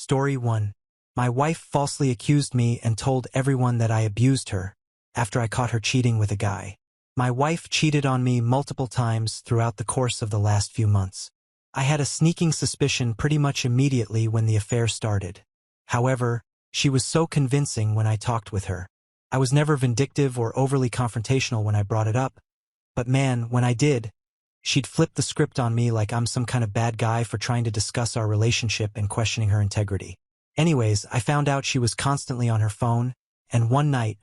Story 1. My wife falsely accused me and told everyone that I abused her after I caught her cheating with a guy. My wife cheated on me multiple times throughout the course of the last few months. I had a sneaking suspicion pretty much immediately when the affair started. However, she was so convincing when I talked with her. I was never vindictive or overly confrontational when I brought it up, but man, when I did, she'd flip the script on me like I'm some kind of bad guy for trying to discuss our relationship and questioning her integrity. Anyways, I found out she was constantly on her phone, and one night,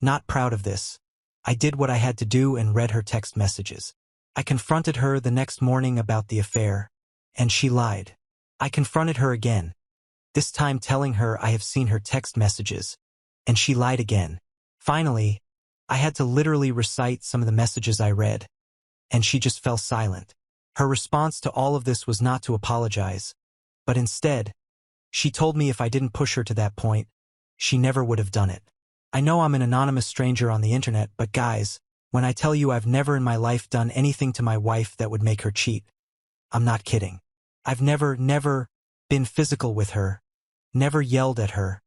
not proud of this, I did what I had to do and read her text messages. I confronted her the next morning about the affair, and she lied. I confronted her again, this time telling her I have seen her text messages, and she lied again. Finally, I had to literally recite some of the messages I read, and she just fell silent. Her response to all of this was not to apologize, but instead, she told me if I didn't push her to that point, she never would have done it. I know I'm an anonymous stranger on the internet, but guys, when I tell you I've never in my life done anything to my wife that would make her cheat, I'm not kidding. I've never been physical with her, never yelled at her,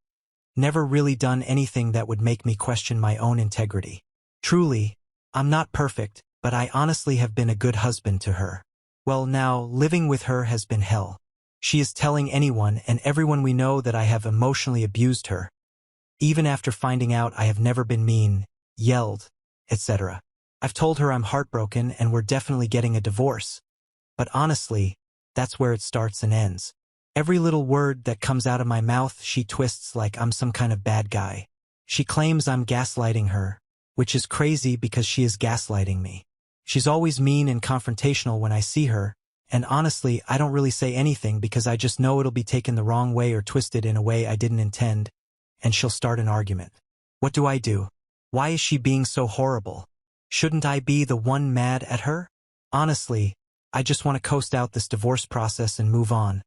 never really done anything that would make me question my own integrity. Truly, I'm not perfect, but I honestly have been a good husband to her. Well, now, living with her has been hell. She is telling anyone and everyone we know that I have emotionally abused her, even after finding out I have never been mean, yelled, etc. I've told her I'm heartbroken and we're definitely getting a divorce. But honestly, that's where it starts and ends. Every little word that comes out of my mouth she twists like I'm some kind of bad guy. She claims I'm gaslighting her, which is crazy because she is gaslighting me. She's always mean and confrontational when I see her, and honestly, I don't really say anything because I just know it'll be taken the wrong way or twisted in a way I didn't intend, and she'll start an argument. What do I do? Why is she being so horrible? Shouldn't I be the one mad at her? Honestly, I just want to coast out this divorce process and move on.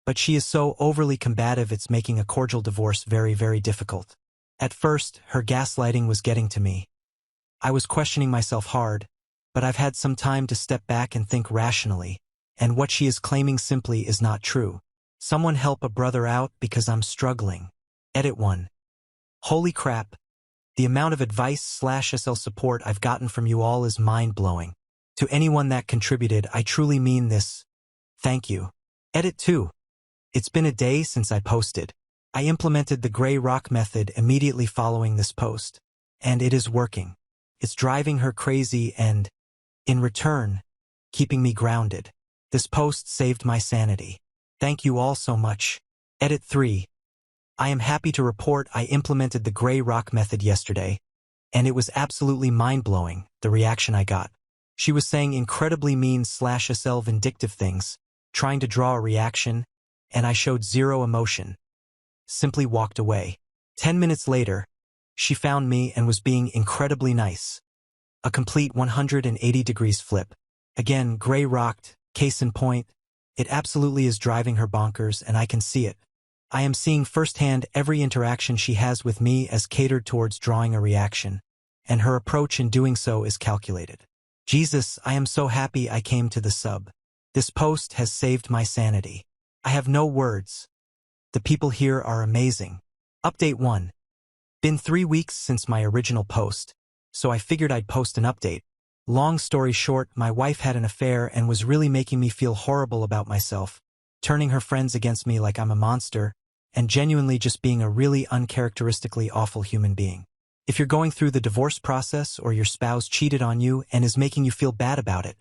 But she is so overly combative it's making a cordial divorce very, very difficult. At first, her gaslighting was getting to me. I was questioning myself hard, but I've had some time to step back and think rationally, and what she is claiming simply is not true. Someone help a brother out because I'm struggling. Edit 1. Holy crap. The amount of advice/SL support I've gotten from you all is mind-blowing. To anyone that contributed, I truly mean this. Thank you. Edit 2. It's been a day since I posted. I implemented the gray rock method immediately following this post, and it is working. It's driving her crazy and, in return, keeping me grounded. This post saved my sanity. Thank you all so much. Edit 3. I am happy to report I implemented the gray rock method yesterday, and it was absolutely mind-blowing, the reaction I got. She was saying incredibly mean/SL vindictive things, trying to draw a reaction, and I showed zero emotion. Simply walked away. 10 minutes later, she found me and was being incredibly nice. A complete 180 degrees flip. Again, gray rocked, case in point, it absolutely is driving her bonkers and I can see it. I am seeing firsthand every interaction she has with me as catered towards drawing a reaction, and her approach in doing so is calculated. Jesus, I am so happy I came to the sub. This post has saved my sanity. I have no words. The people here are amazing. Update 1. Been 3 weeks since my original post, so I figured I'd post an update. Long story short, my wife had an affair and was really making me feel horrible about myself, turning her friends against me like I'm a monster, and genuinely just being a really uncharacteristically awful human being. If you're going through the divorce process or your spouse cheated on you and is making you feel bad about it,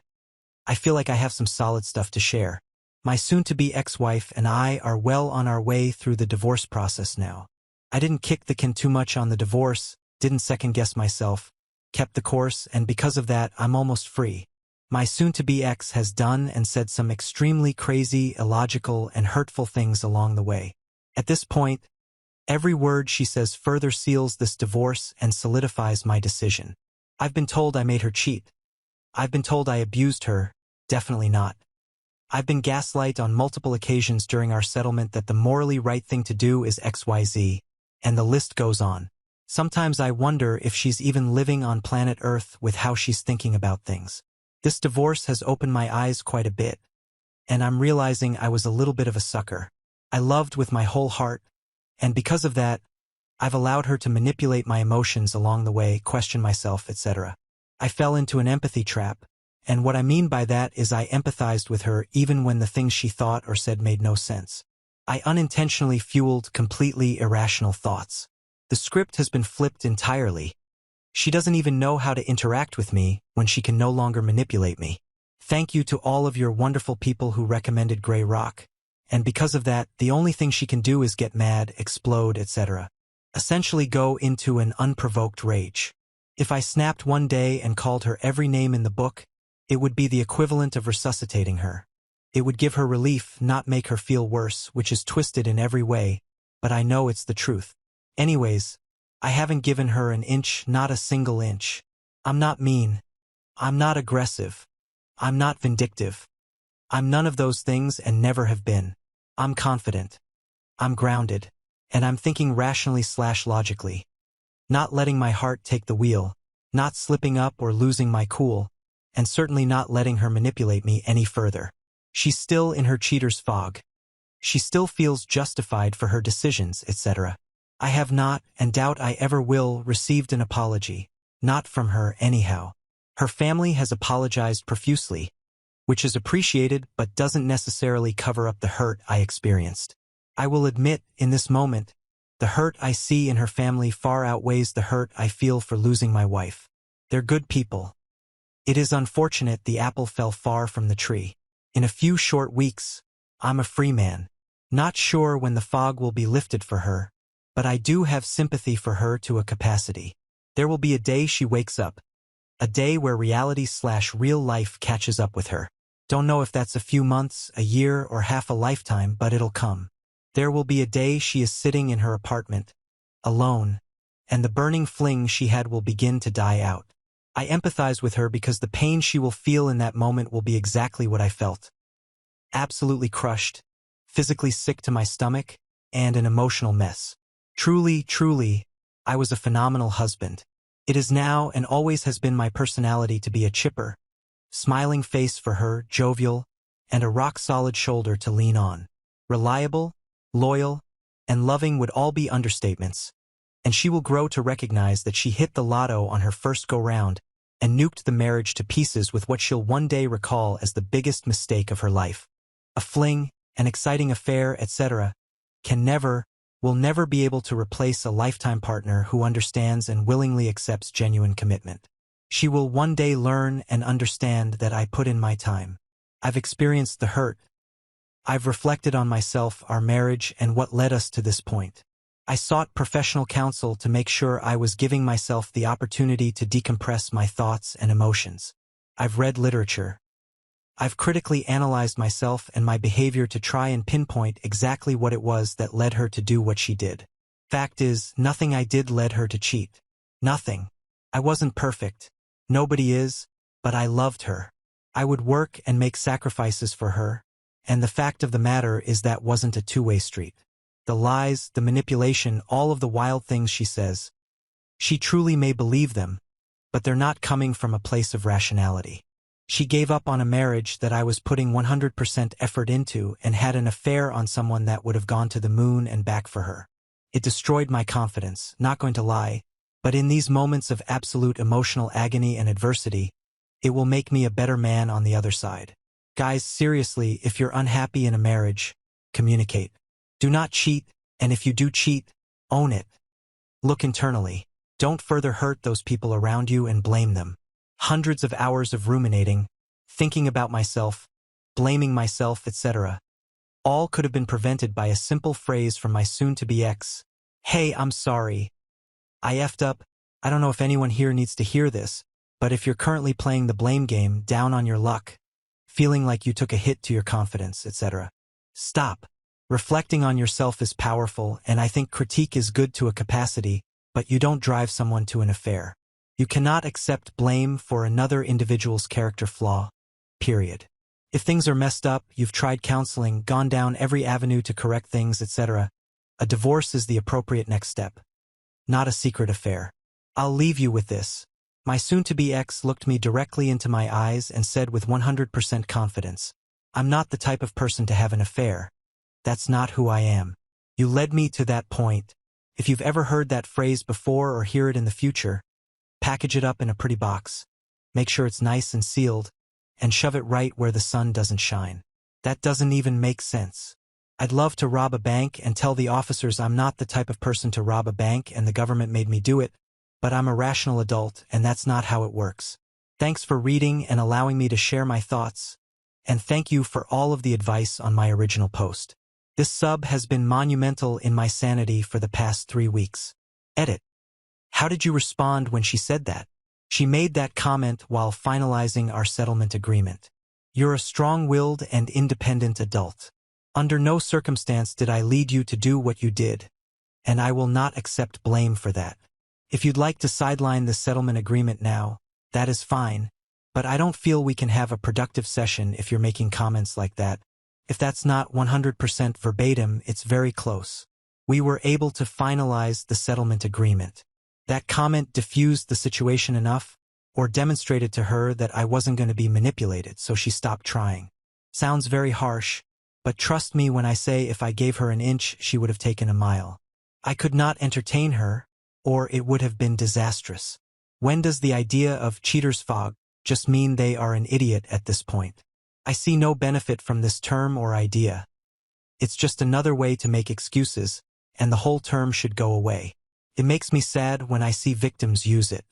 I feel like I have some solid stuff to share. My soon-to-be ex-wife and I are well on our way through the divorce process now. I didn't kick the can too much on the divorce, didn't second-guess myself, kept the course, and because of that, I'm almost free. My soon-to-be ex has done and said some extremely crazy, illogical, and hurtful things along the way. At this point, every word she says further seals this divorce and solidifies my decision. I've been told I made her cheat. I've been told I abused her. Definitely not. I've been gaslighted on multiple occasions during our settlement that the morally right thing to do is XYZ, and the list goes on. Sometimes I wonder if she's even living on planet Earth with how she's thinking about things. This divorce has opened my eyes quite a bit, and I'm realizing I was a little bit of a sucker. I loved with my whole heart, and because of that, I've allowed her to manipulate my emotions along the way, question myself, etc. I fell into an empathy trap, and what I mean by that is I empathized with her even when the things she thought or said made no sense. I unintentionally fueled completely irrational thoughts. The script has been flipped entirely. She doesn't even know how to interact with me when she can no longer manipulate me. Thank you to all of your wonderful people who recommended Grey Rock. And because of that, the only thing she can do is get mad, explode, etc. Essentially go into an unprovoked rage. If I snapped one day and called her every name in the book, it would be the equivalent of resuscitating her. It would give her relief, not make her feel worse, which is twisted in every way, but I know it's the truth. Anyways, I haven't given her an inch, not a single inch. I'm not mean. I'm not aggressive. I'm not vindictive. I'm none of those things and never have been. I'm confident. I'm grounded. And I'm thinking rationally/logically. Not letting my heart take the wheel, not slipping up or losing my cool, and certainly not letting her manipulate me any further. She's still in her cheater's fog. She still feels justified for her decisions, etc. I have not, and doubt I ever will, received an apology. Not from her, anyhow. Her family has apologized profusely, which is appreciated but doesn't necessarily cover up the hurt I experienced. I will admit, in this moment, the hurt I see in her family far outweighs the hurt I feel for losing my wife. They're good people. It is unfortunate the apple fell far from the tree. In a few short weeks, I'm a free man. Not sure when the fog will be lifted for her, but I do have sympathy for her to a capacity. There will be a day she wakes up. A day where reality/real life catches up with her. Don't know if that's a few months, a year, or half a lifetime, but it'll come. There will be a day she is sitting in her apartment, alone, and the burning fling she had will begin to die out. I empathize with her because the pain she will feel in that moment will be exactly what I felt. Absolutely crushed, physically sick to my stomach, and an emotional mess. Truly, I was a phenomenal husband. It is now and always has been my personality to be a chipper, smiling face for her, jovial, and a rock-solid shoulder to lean on. Reliable, loyal, and loving would all be understatements, and she will grow to recognize that she hit the lotto on her first go-round and nuked the marriage to pieces with what she'll one day recall as the biggest mistake of her life. A fling, an exciting affair, etc. will never be able to replace a lifetime partner who understands and willingly accepts genuine commitment. She will one day learn and understand that I put in my time. I've experienced the hurt. I've reflected on myself, our marriage, and what led us to this point. I sought professional counsel to make sure I was giving myself the opportunity to decompress my thoughts and emotions. I've read literature. I've critically analyzed myself and my behavior to try and pinpoint exactly what it was that led her to do what she did. Fact is, nothing I did led her to cheat. Nothing. I wasn't perfect. Nobody is, but I loved her. I would work and make sacrifices for her, and the fact of the matter is that wasn't a two-way street. The lies, the manipulation, all of the wild things she says. She truly may believe them, but they're not coming from a place of rationality. She gave up on a marriage that I was putting 100% effort into and had an affair on someone that would have gone to the moon and back for her. It destroyed my confidence, not going to lie, but in these moments of absolute emotional agony and adversity, it will make me a better man on the other side. Guys, seriously, if you're unhappy in a marriage, communicate. Do not cheat, and if you do cheat, own it. Look internally. Don't further hurt those people around you and blame them. Hundreds of hours of ruminating, thinking about myself, blaming myself, etc. All could have been prevented by a simple phrase from my soon-to-be ex. Hey, I'm sorry. I effed up. I don't know if anyone here needs to hear this, but if you're currently playing the blame game, down on your luck, feeling like you took a hit to your confidence, etc. Stop. Reflecting on yourself is powerful, and I think critique is good to a capacity, but you don't drive someone to an affair. You cannot accept blame for another individual's character flaw, period. If things are messed up, you've tried counseling, gone down every avenue to correct things, etc. A divorce is the appropriate next step, not a secret affair. I'll leave you with this. My soon-to-be ex looked me directly into my eyes and said with 100% confidence, I'm not the type of person to have an affair. That's not who I am. You led me to that point. If you've ever heard that phrase before or hear it in the future, package it up in a pretty box. Make sure it's nice and sealed, and shove it right where the sun doesn't shine. That doesn't even make sense. I'd love to rob a bank and tell the officers I'm not the type of person to rob a bank and the government made me do it, but I'm a rational adult and that's not how it works. Thanks for reading and allowing me to share my thoughts, and thank you for all of the advice on my original post. This sub has been monumental in my sanity for the past 3 weeks. Edit. How did you respond when she said that? She made that comment while finalizing our settlement agreement. You're a strong-willed and independent adult. Under no circumstance did I lead you to do what you did, and I will not accept blame for that. If you'd like to sideline the settlement agreement now, that is fine, but I don't feel we can have a productive session if you're making comments like that. If that's not 100% verbatim, it's very close. We were able to finalize the settlement agreement. That comment diffused the situation enough, or demonstrated to her that I wasn't going to be manipulated, so she stopped trying. Sounds very harsh, but trust me when I say if I gave her an inch, she would have taken a mile. I could not entertain her, or it would have been disastrous. When does the idea of cheater's fog just mean they are an idiot at this point? I see no benefit from this term or idea. It's just another way to make excuses, and the whole term should go away. It makes me sad when I see victims use it.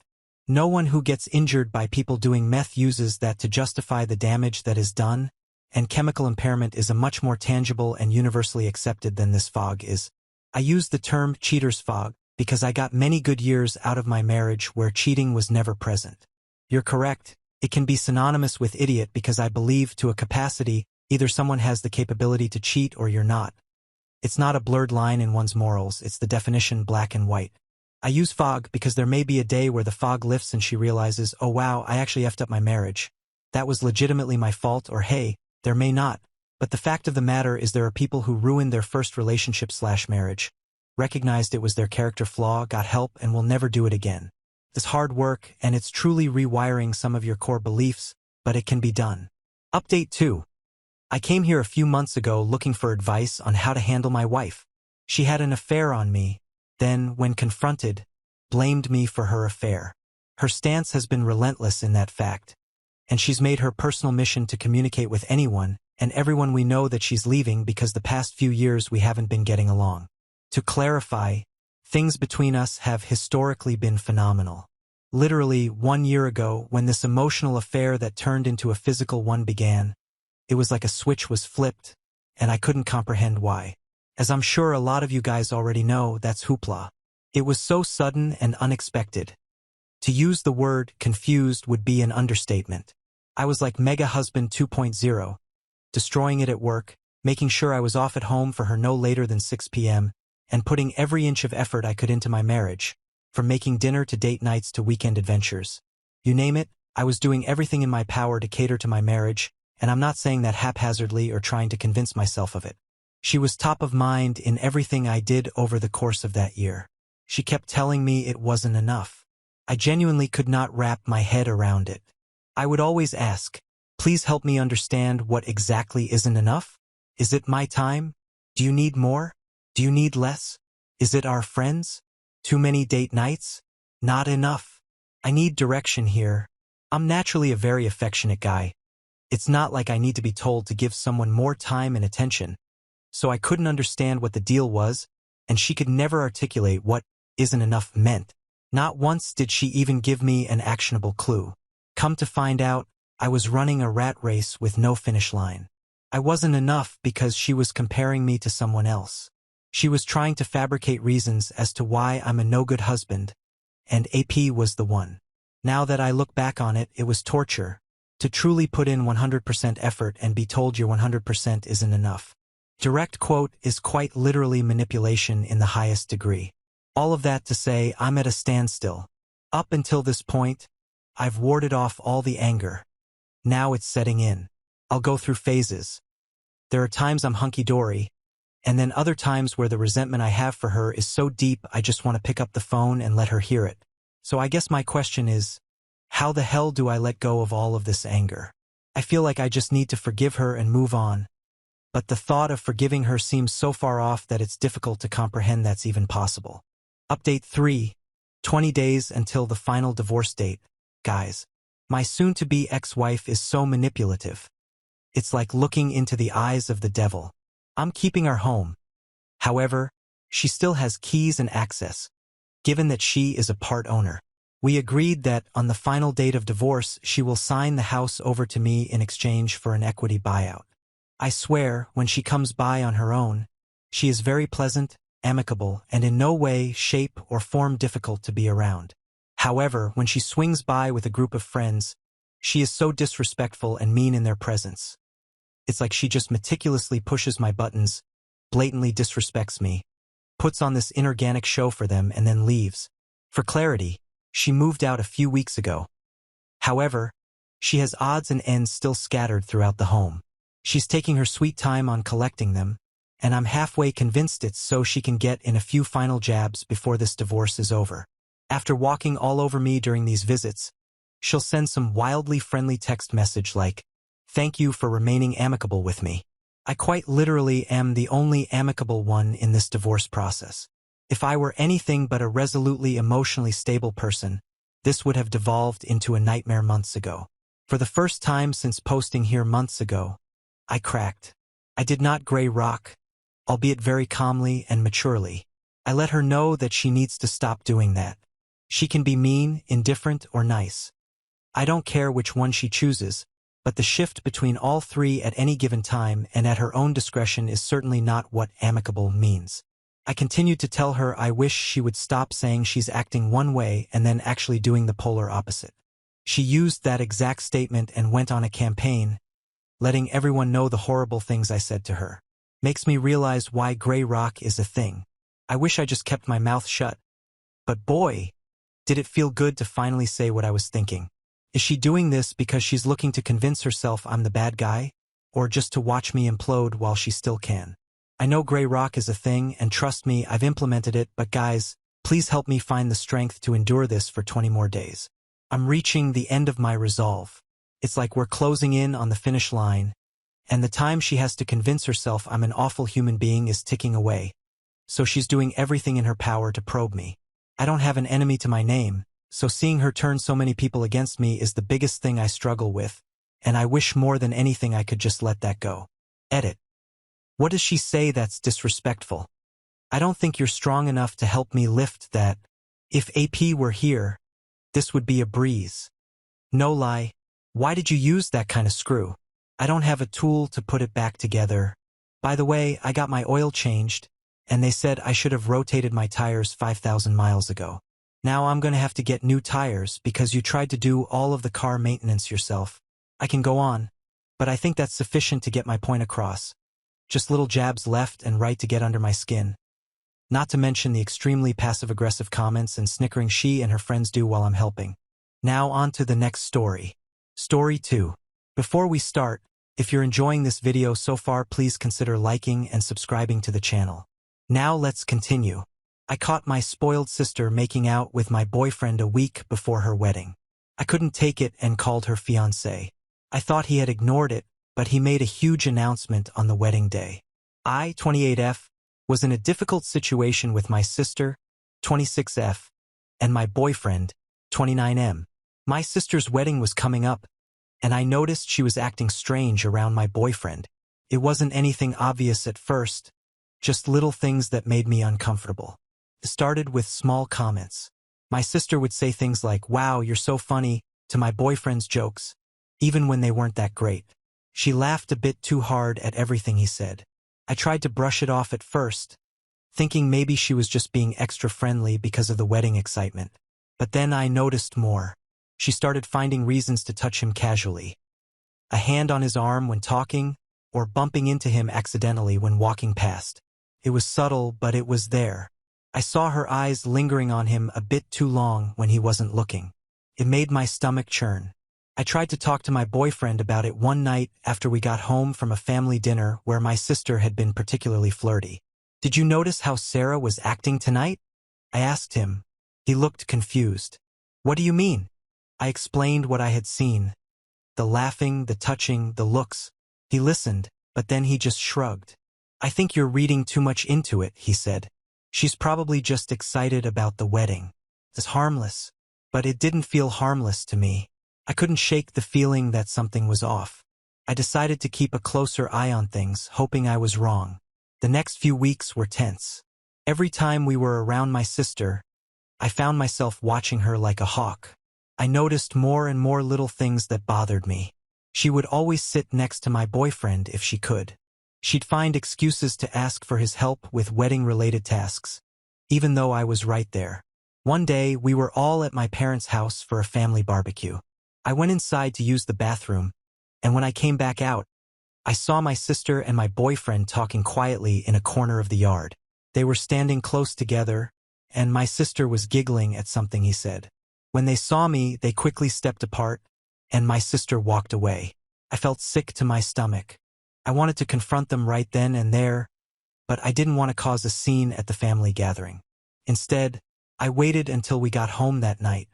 No one who gets injured by people doing meth uses that to justify the damage that is done, and chemical impairment is a much more tangible and universally accepted than this fog is. I use the term cheater's fog because I got many good years out of my marriage where cheating was never present. You're correct. It can be synonymous with idiot because I believe to a capacity, either someone has the capability to cheat or you're not. It's not a blurred line in one's morals, it's the definition black and white. I use fog because there may be a day where the fog lifts and she realizes, oh wow, I actually effed up my marriage. That was legitimately my fault, or hey, there may not. But the fact of the matter is there are people who ruined their first relationship/marriage, recognized it was their character flaw, got help, and will never do it again. It's hard work, and it's truly rewiring some of your core beliefs, but it can be done. Update 2. I came here a few months ago looking for advice on how to handle my wife. She had an affair on me, then, when confronted, blamed me for her affair. Her stance has been relentless in that fact, and she's made her personal mission to communicate with anyone and everyone we know that she's leaving because the past few years we haven't been getting along. To clarify, things between us have historically been phenomenal. Literally 1 year ago, when this emotional affair that turned into a physical one began, it was like a switch was flipped, and I couldn't comprehend why. As I'm sure a lot of you guys already know, that's hoopla. It was so sudden and unexpected. To use the word confused would be an understatement. I was like Mega Husband 2.0, destroying it at work, making sure I was off at home for her no later than 6 p.m., and putting every inch of effort I could into my marriage, from making dinner to date nights to weekend adventures. You name it, I was doing everything in my power to cater to my marriage, and I'm not saying that haphazardly or trying to convince myself of it. She was top of mind in everything I did over the course of that year. She kept telling me it wasn't enough. I genuinely could not wrap my head around it. I would always ask, please help me understand what exactly isn't enough? Is it my time? Do you need more? Do you need less? Is it our friends? Too many date nights? Not enough. I need direction here. I'm naturally a very affectionate guy. It's not like I need to be told to give someone more time and attention. So I couldn't understand what the deal was, and she could never articulate what isn't enough meant. Not once did she even give me an actionable clue. Come to find out, I was running a rat race with no finish line. I wasn't enough because she was comparing me to someone else. She was trying to fabricate reasons as to why I'm a no-good husband, and AP was the one. Now that I look back on it, it was torture. To truly put in 100% effort and be told your 100% isn't enough. Direct quote is quite literally manipulation in the highest degree. All of that to say, I'm at a standstill. Up until this point, I've warded off all the anger. Now it's setting in. I'll go through phases. There are times I'm hunky-dory, and then other times where the resentment I have for her is so deep I just want to pick up the phone and let her hear it. So I guess my question is, how the hell do I let go of all of this anger? I feel like I just need to forgive her and move on. but the thought of forgiving her seems so far off that it's difficult to comprehend that's even possible. Update 3. 20 days until the final divorce date. Guys, my soon-to-be ex-wife is so manipulative. It's like looking into the eyes of the devil. I'm keeping our home. However, she still has keys and access, given that she is a part owner. We agreed that on the final date of divorce, she will sign the house over to me in exchange for an equity buyout. I swear, when she comes by on her own, she is very pleasant, amicable, and in no way, shape, or form difficult to be around. However, when she swings by with a group of friends, she is so disrespectful and mean in their presence. It's like she just meticulously pushes my buttons, blatantly disrespects me, puts on this inorganic show for them, and then leaves. For clarity, she moved out a few weeks ago. However, she has odds and ends still scattered throughout the home. She's taking her sweet time on collecting them, and I'm halfway convinced it's so she can get in a few final jabs before this divorce is over. After walking all over me during these visits, she'll send some wildly friendly text message like, "Thank you for remaining amicable with me. I quite literally am the only amicable one in this divorce process. If I were anything but a resolutely emotionally stable person, this would have devolved into a nightmare months ago. For the first time since posting here months ago, I cracked. I did not gray rock, albeit very calmly and maturely. I let her know that she needs to stop doing that. She can be mean, indifferent, or nice. I don't care which one she chooses, but the shift between all three at any given time and at her own discretion is certainly not what amicable means. I continued to tell her I wish she would stop saying she's acting one way and then actually doing the polar opposite. She used that exact statement and went on a campaign, letting everyone know the horrible things I said to her. Makes me realize why gray rock is a thing. I wish I just kept my mouth shut. But boy, did it feel good to finally say what I was thinking. Is she doing this because she's looking to convince herself I'm the bad guy, or just to watch me implode while she still can? I know gray rock is a thing, and trust me, I've implemented it, but guys, please help me find the strength to endure this for 20 more days. I'm reaching the end of my resolve. It's like we're closing in on the finish line, and the time she has to convince herself I'm an awful human being is ticking away. So she's doing everything in her power to probe me. I don't have an enemy to my name, so seeing her turn so many people against me is the biggest thing I struggle with, and I wish more than anything I could just let that go. Edit. What does she say that's disrespectful? I don't think you're strong enough to help me lift that. If AP were here, this would be a breeze. No lie. Why did you use that kind of screw? I don't have a tool to put it back together. By the way, I got my oil changed, and they said I should have rotated my tires 5,000 miles ago. Now I'm going to have to get new tires because you tried to do all of the car maintenance yourself. I can go on, but I think that's sufficient to get my point across. Just little jabs left and right to get under my skin. Not to mention the extremely passive-aggressive comments and snickering she and her friends do while I'm helping. Now on to the next story. Story 2. Before we start, if you're enjoying this video so far, please consider liking and subscribing to the channel. Now let's continue. I caught my spoiled sister making out with my boyfriend a week before her wedding. I couldn't take it and called her fiancé. I thought he had ignored it, but he made a huge announcement on the wedding day. I, 28F, was in a difficult situation with my sister, 26F, and my boyfriend, 29M. My sister's wedding was coming up, and I noticed she was acting strange around my boyfriend. It wasn't anything obvious at first, just little things that made me uncomfortable. It started with small comments. My sister would say things like, "Wow, you're so funny," to my boyfriend's jokes, even when they weren't that great. She laughed a bit too hard at everything he said. I tried to brush it off at first, thinking maybe she was just being extra friendly because of the wedding excitement. But then I noticed more. She started finding reasons to touch him casually. A hand on his arm when talking, or bumping into him accidentally when walking past. It was subtle, but it was there. I saw her eyes lingering on him a bit too long when he wasn't looking. It made my stomach churn. I tried to talk to my boyfriend about it one night after we got home from a family dinner where my sister had been particularly flirty. "Did you notice how Sarah was acting tonight?" I asked him. He looked confused. "What do you mean?" I explained what I had seen. The laughing, the touching, the looks. He listened, but then he just shrugged. I think you're reading too much into it, he said. She's probably just excited about the wedding. It's harmless. But it didn't feel harmless to me. I couldn't shake the feeling that something was off. I decided to keep a closer eye on things, hoping I was wrong. The next few weeks were tense. Every time we were around my sister, I found myself watching her like a hawk. I noticed more and more little things that bothered me. She would always sit next to my boyfriend if she could. She'd find excuses to ask for his help with wedding-related tasks, even though I was right there. One day, we were all at my parents' house for a family barbecue. I went inside to use the bathroom, and when I came back out, I saw my sister and my boyfriend talking quietly in a corner of the yard. They were standing close together, and my sister was giggling at something he said. When they saw me, they quickly stepped apart, and my sister walked away. I felt sick to my stomach. I wanted to confront them right then and there, but I didn't want to cause a scene at the family gathering. Instead, I waited until we got home that night.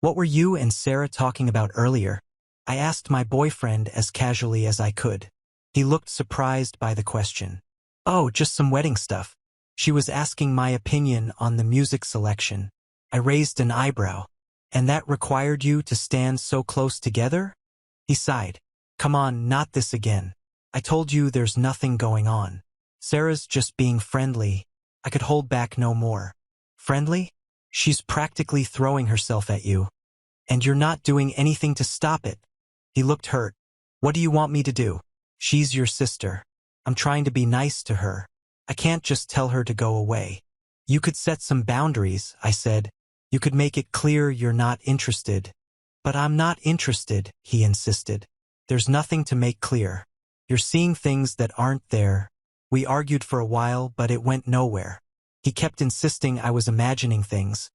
What were you and Sarah talking about earlier? I asked my boyfriend as casually as I could. He looked surprised by the question. Oh, just some wedding stuff. She was asking my opinion on the music selection. I raised an eyebrow. And that required you to stand so close together? He sighed. Come on, not this again. I told you there's nothing going on. Sarah's just being friendly. I could hold back no more. Friendly? She's practically throwing herself at you. And you're not doing anything to stop it. He looked hurt. What do you want me to do? She's your sister. I'm trying to be nice to her. I can't just tell her to go away. You could set some boundaries, I said. You could make it clear you're not interested. But I'm not interested, he insisted. There's nothing to make clear. You're seeing things that aren't there. We argued for a while, but it went nowhere. He kept insisting I was imagining things,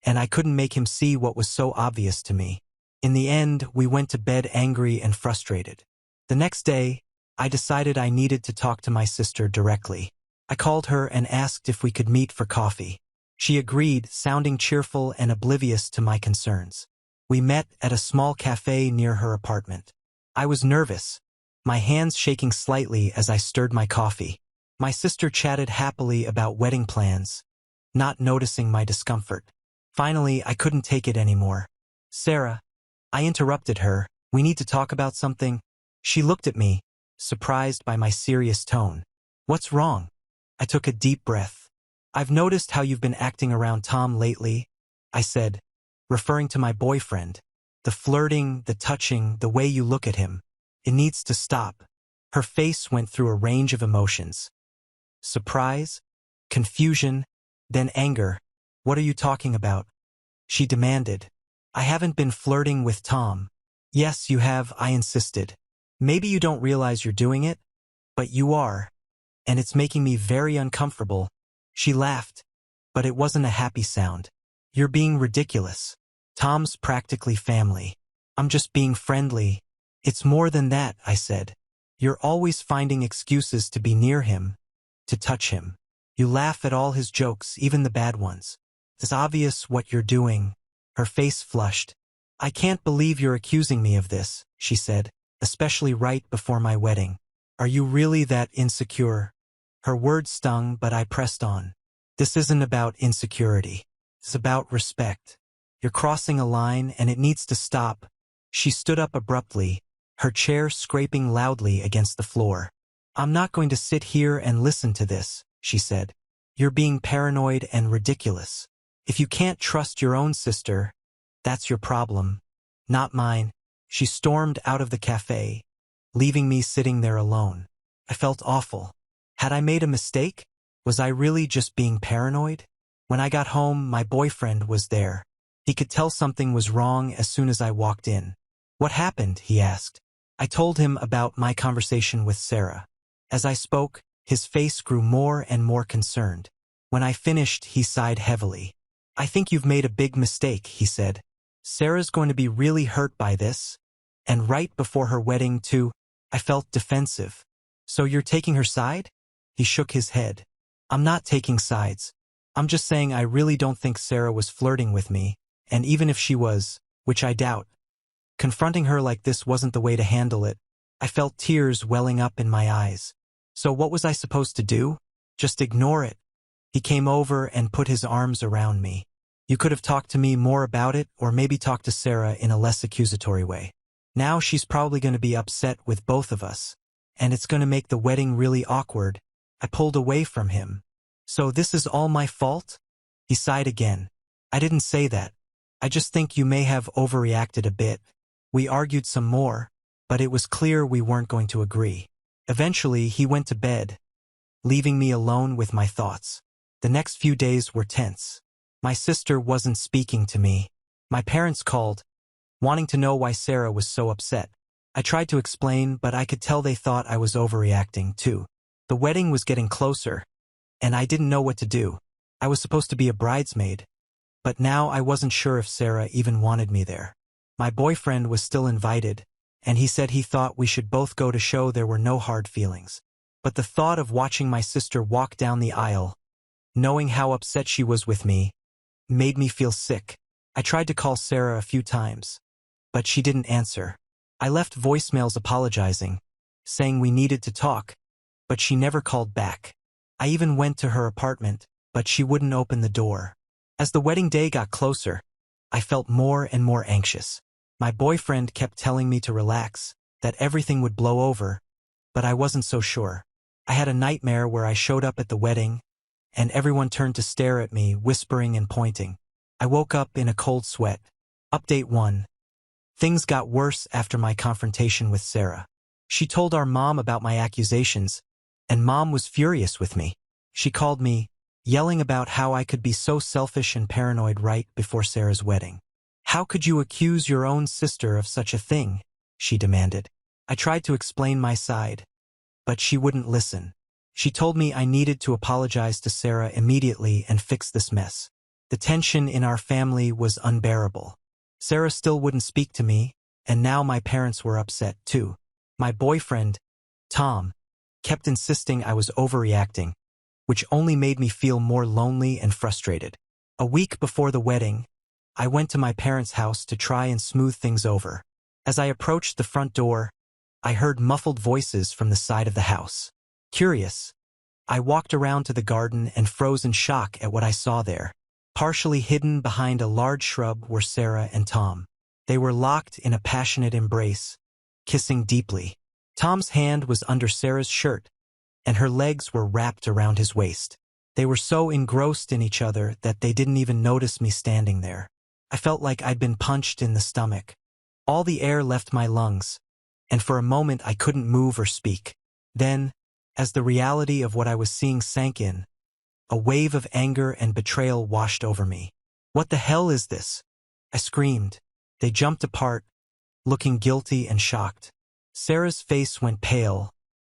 and I couldn't make him see what was so obvious to me. In the end, we went to bed angry and frustrated. The next day, I decided I needed to talk to my sister directly. I called her and asked if we could meet for coffee. She agreed, sounding cheerful and oblivious to my concerns. We met at a small cafe near her apartment. I was nervous, my hands shaking slightly as I stirred my coffee. My sister chatted happily about wedding plans, not noticing my discomfort. Finally, I couldn't take it anymore. Sarah, I interrupted her. We need to talk about something. She looked at me, surprised by my serious tone. What's wrong? I took a deep breath. I've noticed how you've been acting around Tom lately, I said, referring to my boyfriend. The flirting, the touching, the way you look at him. It needs to stop. Her face went through a range of emotions. Surprise, confusion, then anger. What are you talking about? She demanded. I haven't been flirting with Tom. Yes, you have, I insisted. Maybe you don't realize you're doing it, but you are, and it's making me very uncomfortable. She laughed, but it wasn't a happy sound. You're being ridiculous. Tom's practically family. I'm just being friendly. It's more than that, I said. You're always finding excuses to be near him, to touch him. You laugh at all his jokes, even the bad ones. It's obvious what you're doing. Her face flushed. I can't believe you're accusing me of this, she said, especially right before my wedding. Are you really that insecure? Her words stung, but I pressed on. This isn't about insecurity. It's about respect. You're crossing a line, and it needs to stop. She stood up abruptly, her chair scraping loudly against the floor. I'm not going to sit here and listen to this, she said. You're being paranoid and ridiculous. If you can't trust your own sister, that's your problem, not mine. She stormed out of the cafe, leaving me sitting there alone. I felt awful. Had I made a mistake? Was I really just being paranoid? When I got home, my boyfriend was there. He could tell something was wrong as soon as I walked in. What happened? He asked. I told him about my conversation with Sarah. As I spoke, his face grew more and more concerned. When I finished, he sighed heavily. I think you've made a big mistake, he said. Sarah's going to be really hurt by this. And right before her wedding, too. I felt defensive. So you're taking her side? He shook his head. I'm not taking sides. I'm just saying I really don't think Sarah was flirting with me, and even if she was, which I doubt, confronting her like this wasn't the way to handle it. I felt tears welling up in my eyes. So what was I supposed to do? Just ignore it? He came over and put his arms around me. You could have talked to me more about it, or maybe talked to Sarah in a less accusatory way. Now she's probably going to be upset with both of us, and it's going to make the wedding really awkward. I pulled away from him. So this is all my fault? He sighed again. I didn't say that. I just think you may have overreacted a bit. We argued some more, but it was clear we weren't going to agree. Eventually, he went to bed, leaving me alone with my thoughts. The next few days were tense. My sister wasn't speaking to me. My parents called, wanting to know why Sarah was so upset. I tried to explain, but I could tell they thought I was overreacting, too. The wedding was getting closer, and I didn't know what to do. I was supposed to be a bridesmaid, but now I wasn't sure if Sarah even wanted me there. My boyfriend was still invited, and he said he thought we should both go to show there were no hard feelings. But the thought of watching my sister walk down the aisle, knowing how upset she was with me, made me feel sick. I tried to call Sarah a few times, but she didn't answer. I left voicemails apologizing, saying we needed to talk, but she never called back. I even went to her apartment, but she wouldn't open the door. As the wedding day got closer, I felt more and more anxious. My boyfriend kept telling me to relax, that everything would blow over, but I wasn't so sure. I had a nightmare where I showed up at the wedding, and everyone turned to stare at me, whispering and pointing. I woke up in a cold sweat. Update 1. Things got worse after my confrontation with Sarah. She told our mom about my accusations, and Mom was furious with me. She called me, yelling about how I could be so selfish and paranoid right before Sarah's wedding. How could you accuse your own sister of such a thing? She demanded. I tried to explain my side, but she wouldn't listen. She told me I needed to apologize to Sarah immediately and fix this mess. The tension in our family was unbearable. Sarah still wouldn't speak to me, and now my parents were upset too. My boyfriend, Tom, kept insisting I was overreacting, which only made me feel more lonely and frustrated. A week before the wedding, I went to my parents' house to try and smooth things over. As I approached the front door, I heard muffled voices from the side of the house. Curious, I walked around to the garden and froze in shock at what I saw there. Partially hidden behind a large shrub were Sarah and Tom. They were locked in a passionate embrace, kissing deeply. Tom's hand was under Sarah's shirt, and her legs were wrapped around his waist. They were so engrossed in each other that they didn't even notice me standing there. I felt like I'd been punched in the stomach. All the air left my lungs, and for a moment I couldn't move or speak. Then, as the reality of what I was seeing sank in, a wave of anger and betrayal washed over me. What the hell is this? I screamed. They jumped apart, looking guilty and shocked. Sarah's face went pale,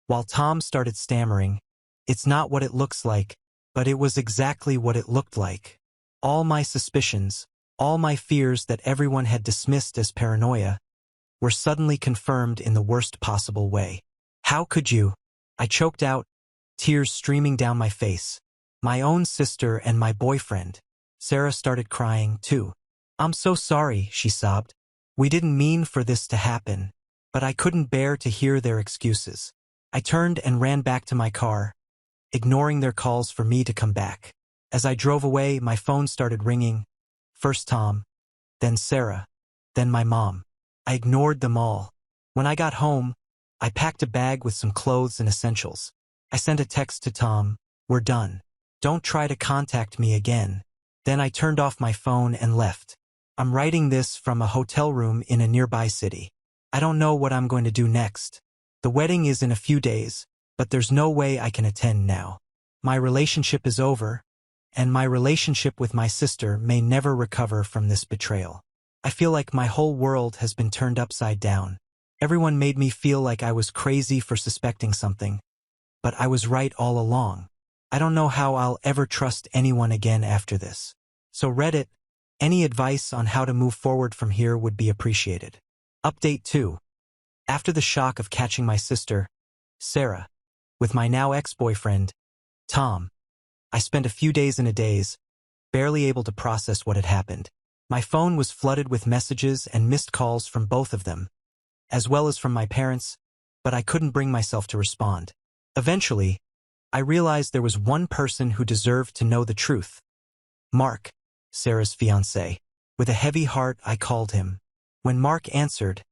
while Tom started stammering. It's not what it looks like, but it was exactly what it looked like. All my suspicions, all my fears that everyone had dismissed as paranoia, were suddenly confirmed in the worst possible way. How could you? I choked out, tears streaming down my face. My own sister and my boyfriend. Sarah started crying, too. I'm so sorry, she sobbed. We didn't mean for this to happen, but I couldn't bear to hear their excuses. I turned and ran back to my car, ignoring their calls for me to come back. As I drove away, my phone started ringing. First Tom, then Sarah, then my mom. I ignored them all. When I got home, I packed a bag with some clothes and essentials. I sent a text to Tom, "We're done. Don't try to contact me again." Then I turned off my phone and left. I'm writing this from a hotel room in a nearby city. I don't know what I'm going to do next. The wedding is in a few days, but there's no way I can attend now. My relationship is over, and my relationship with my sister may never recover from this betrayal. I feel like my whole world has been turned upside down. Everyone made me feel like I was crazy for suspecting something, but I was right all along. I don't know how I'll ever trust anyone again after this. So Reddit, any advice on how to move forward from here would be appreciated. Update 2. After the shock of catching my sister, Sarah, with my now ex-boyfriend, Tom, I spent a few days in a daze, barely able to process what had happened. My phone was flooded with messages and missed calls from both of them, as well as from my parents, but I couldn't bring myself to respond. Eventually, I realized there was one person who deserved to know the truth. Mark, Sarah's fiancé. With a heavy heart, I called him. When Mark answered,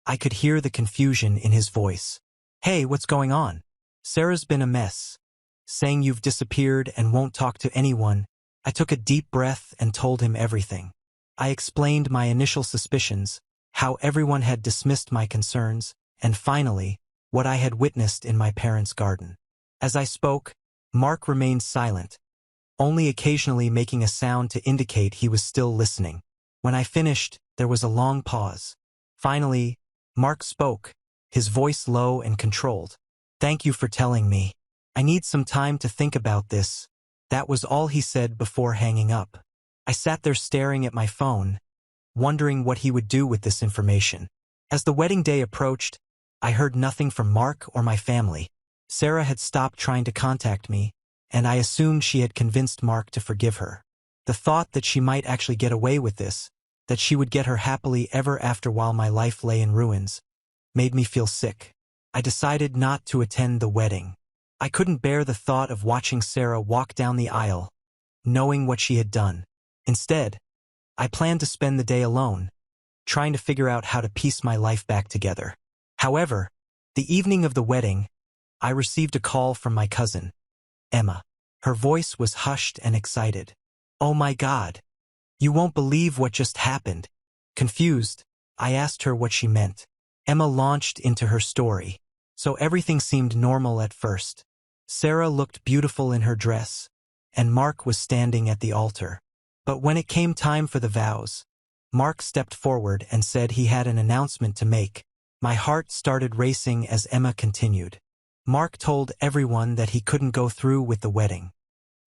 I could hear the confusion in his voice. Hey, what's going on? Sarah's been a mess. Saying you've disappeared and won't talk to anyone. I took a deep breath and told him everything. I explained my initial suspicions, how everyone had dismissed my concerns, and finally, what I had witnessed in my parents' garden. As I spoke, Mark remained silent, only occasionally making a sound to indicate he was still listening. When I finished, there was a long pause. Finally, Mark spoke, his voice low and controlled. Thank you for telling me. I need some time to think about this. That was all he said before hanging up. I sat there staring at my phone, wondering what he would do with this information. As the wedding day approached, I heard nothing from Mark or my family. Sarah had stopped trying to contact me, and I assumed she had convinced Mark to forgive her. The thought that she might actually get away with this, that she would get her happily ever after while my life lay in ruins, made me feel sick. I decided not to attend the wedding. I couldn't bear the thought of watching Sarah walk down the aisle, knowing what she had done. Instead, I planned to spend the day alone, trying to figure out how to piece my life back together. However, the evening of the wedding, I received a call from my cousin, Emma. Her voice was hushed and excited. Oh my God! You won't believe what just happened. Confused, I asked her what she meant. Emma launched into her story. So everything seemed normal at first. Sarah looked beautiful in her dress, and Mark was standing at the altar. But when it came time for the vows, Mark stepped forward and said he had an announcement to make. My heart started racing as Emma continued. Mark told everyone that he couldn't go through with the wedding.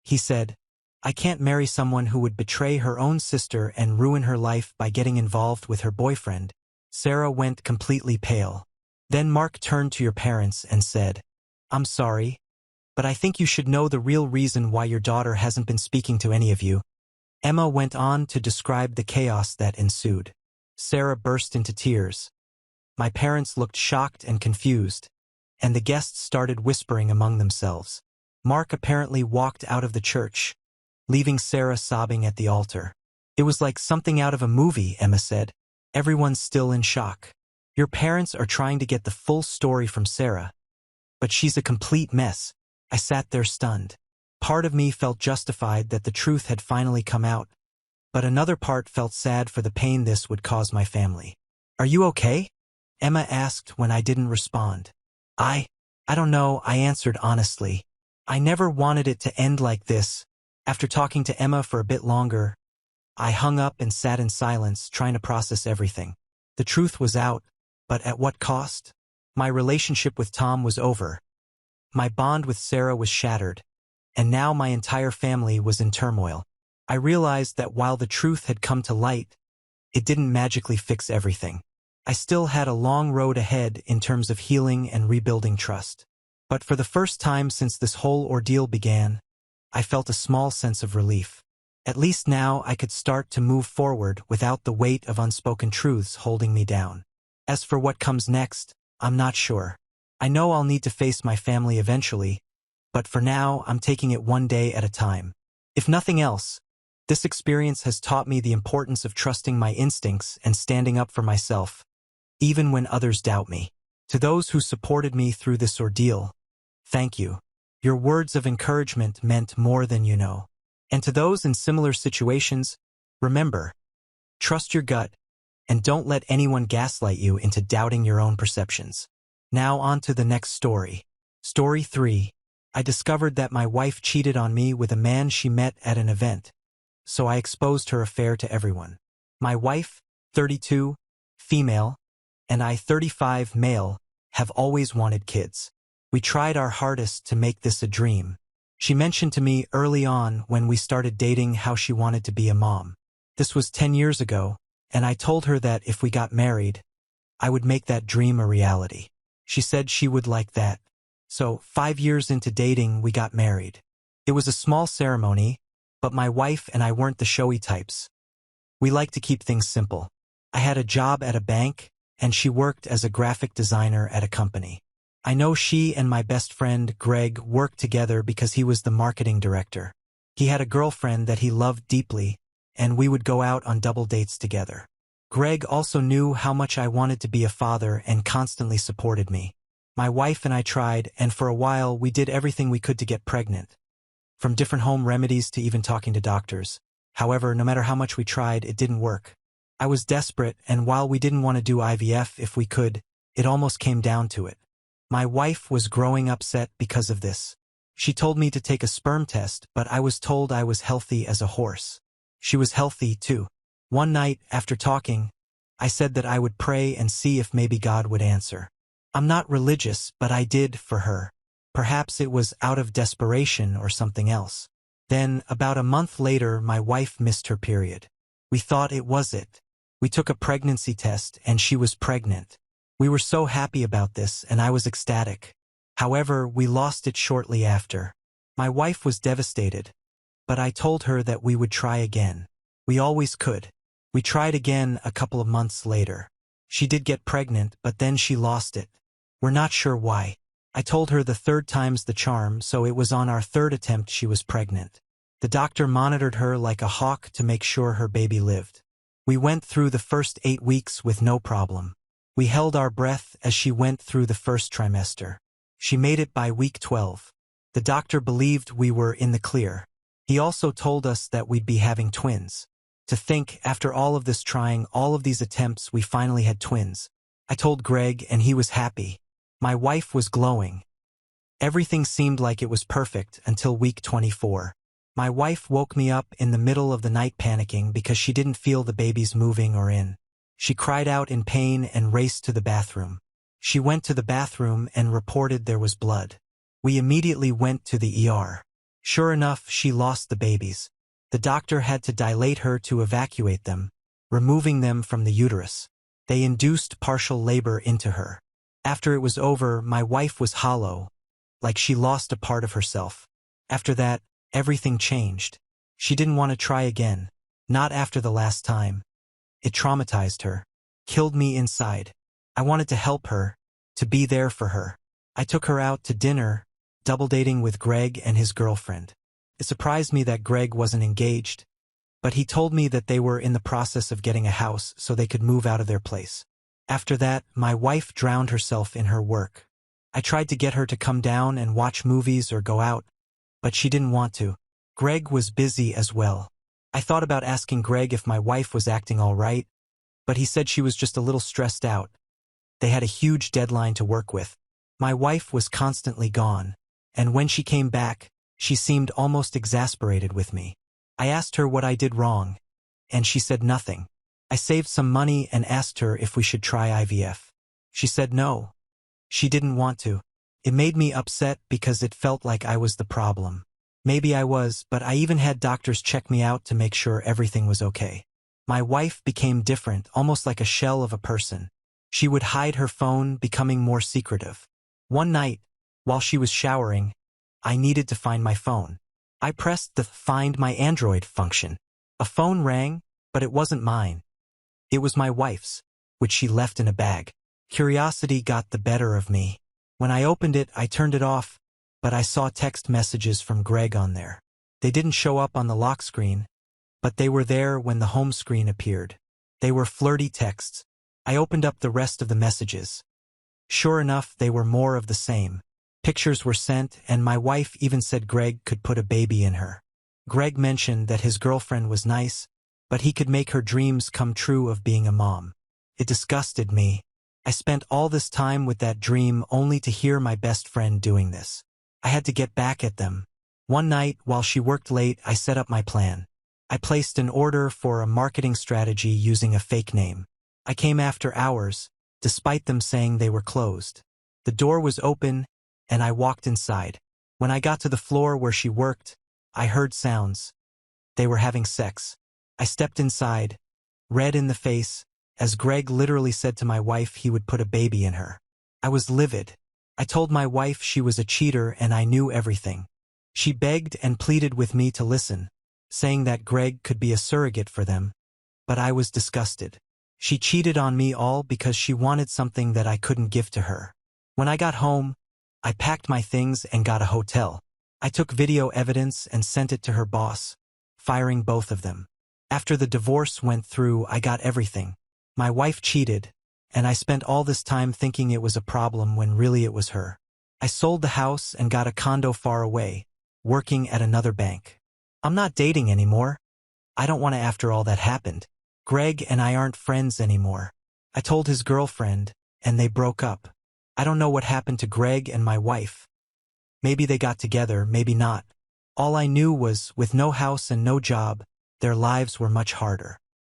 He said, I can't marry someone who would betray her own sister and ruin her life by getting involved with her boyfriend. Sarah went completely pale. Then Mark turned to your parents and said, I'm sorry, but I think you should know the real reason why your daughter hasn't been speaking to any of you. Emma went on to describe the chaos that ensued. Sarah burst into tears. My parents looked shocked and confused, and the guests started whispering among themselves. Mark apparently walked out of the church, leaving Sarah sobbing at the altar. It was like something out of a movie, Emma said. Everyone's still in shock. Your parents are trying to get the full story from Sarah, but she's a complete mess. I sat there stunned. Part of me felt justified that the truth had finally come out, but another part felt sad for the pain this would cause my family. Are you okay? Emma asked when I didn't respond. I don't know, I answered honestly. I never wanted it to end like this. After talking to Emma for a bit longer, I hung up and sat in silence, trying to process everything. The truth was out, but at what cost? My relationship with Tom was over. My bond with Sarah was shattered, and now my entire family was in turmoil. I realized that while the truth had come to light, it didn't magically fix everything. I still had a long road ahead in terms of healing and rebuilding trust. But for the first time since this whole ordeal began, I felt a small sense of relief. At least now I could start to move forward without the weight of unspoken truths holding me down. As for what comes next, I'm not sure. I know I'll need to face my family eventually, but for now I'm taking it one day at a time. If nothing else, this experience has taught me the importance of trusting my instincts and standing up for myself, even when others doubt me. To those who supported me through this ordeal, thank you. Your words of encouragement meant more than you know. And to those in similar situations, remember, trust your gut, and don't let anyone gaslight you into doubting your own perceptions. Now on to the next story. Story 3. I discovered that my wife cheated on me with a man she met at an event, so I exposed her affair to everyone. My wife, 32, female, and I, 35, male, have always wanted kids. We tried our hardest to make this a dream. She mentioned to me early on when we started dating how she wanted to be a mom. This was 10 years ago, and I told her that if we got married, I would make that dream a reality. She said she would like that. So, 5 years into dating, we got married. It was a small ceremony, but my wife and I weren't the showy types. We like to keep things simple. I had a job at a bank, and she worked as a graphic designer at a company. I know she and my best friend, Greg, worked together because he was the marketing director. He had a girlfriend that he loved deeply, and we would go out on double dates together. Greg also knew how much I wanted to be a father and constantly supported me. My wife and I tried, and for a while we did everything we could to get pregnant. From different home remedies to even talking to doctors. However, no matter how much we tried, it didn't work. I was desperate, and while we didn't want to do IVF if we could, it almost came down to it. My wife was growing upset because of this. She told me to take a sperm test, but I was told I was healthy as a horse. She was healthy too. One night, after talking, I said that I would pray and see if maybe God would answer. I'm not religious, but I did for her. Perhaps it was out of desperation or something else. Then, about a month later, my wife missed her period. We thought it was it. We took a pregnancy test, and she was pregnant. We were so happy about this, and I was ecstatic. However, we lost it shortly after. My wife was devastated, but I told her that we would try again. We always could. We tried again a couple of months later. She did get pregnant, but then she lost it. We're not sure why. I told her the third time's the charm, so it was on our third attempt she was pregnant. The doctor monitored her like a hawk to make sure her baby lived. We went through the first 8 weeks with no problem. We held our breath as she went through the first trimester. She made it by week 12. The doctor believed we were in the clear. He also told us that we'd be having twins. To think, after all of this trying, all of these attempts, we finally had twins. I told Greg, and he was happy. My wife was glowing. Everything seemed like it was perfect until week 24. My wife woke me up in the middle of the night panicking because she didn't feel the babies moving or in. She cried out in pain and raced to the bathroom. She went to the bathroom and reported there was blood. We immediately went to the ER. Sure enough, she lost the babies. The doctor had to dilate her to evacuate them, removing them from the uterus. They induced partial labor into her. After it was over, my wife was hollow, like she lost a part of herself. After that, everything changed. She didn't want to try again. Not after the last time. It traumatized her. Killed me inside. I wanted to help her, to be there for her. I took her out to dinner, double dating with Greg and his girlfriend. It surprised me that Greg wasn't engaged, but he told me that they were in the process of getting a house so they could move out of their place. After that, my wife drowned herself in her work. I tried to get her to come down and watch movies or go out, but she didn't want to. Greg was busy as well. I thought about asking Greg if my wife was acting all right, but he said she was just a little stressed out. They had a huge deadline to work with. My wife was constantly gone, and when she came back, she seemed almost exasperated with me. I asked her what I did wrong, and she said nothing. I saved some money and asked her if we should try IVF. She said no. She didn't want to. It made me upset because it felt like I was the problem. Maybe I was, but I even had doctors check me out to make sure everything was okay. My wife became different, almost like a shell of a person. She would hide her phone, becoming more secretive. One night, while she was showering, I needed to find my phone. I pressed the Find My Android function. A phone rang, but it wasn't mine. It was my wife's, which she left in a bag. Curiosity got the better of me. When I opened it, I turned it off, but I saw text messages from Greg on there. They didn't show up on the lock screen, but they were there when the home screen appeared. They were flirty texts. I opened up the rest of the messages. Sure enough, they were more of the same. Pictures were sent, and my wife even said Greg could put a baby in her. Greg mentioned that his girlfriend was nice, but he could make her dreams come true of being a mom. It disgusted me. I spent all this time with that dream only to hear my best friend doing this. I had to get back at them. One night, while she worked late, I set up my plan. I placed an order for a marketing strategy using a fake name. I came after hours, despite them saying they were closed. The door was open, and I walked inside. When I got to the floor where she worked, I heard sounds. They were having sex. I stepped inside, red in the face, as Greg literally said to my wife he would put a baby in her. I was livid. I told my wife she was a cheater and I knew everything. She begged and pleaded with me to listen, saying that Greg could be a surrogate for them, but I was disgusted. She cheated on me all because she wanted something that I couldn't give to her. When I got home, I packed my things and got a hotel. I took video evidence and sent it to her boss, firing both of them. After the divorce went through, I got everything. My wife cheated, and I spent all this time thinking it was a problem when really it was her. I sold the house and got a condo far away, working at another bank. I'm not dating anymore. I don't want to after all that happened. Greg and I aren't friends anymore. I told his girlfriend, and they broke up. I don't know what happened to Greg and my wife. Maybe they got together, maybe not. All I knew was, with no house and no job, their lives were much harder.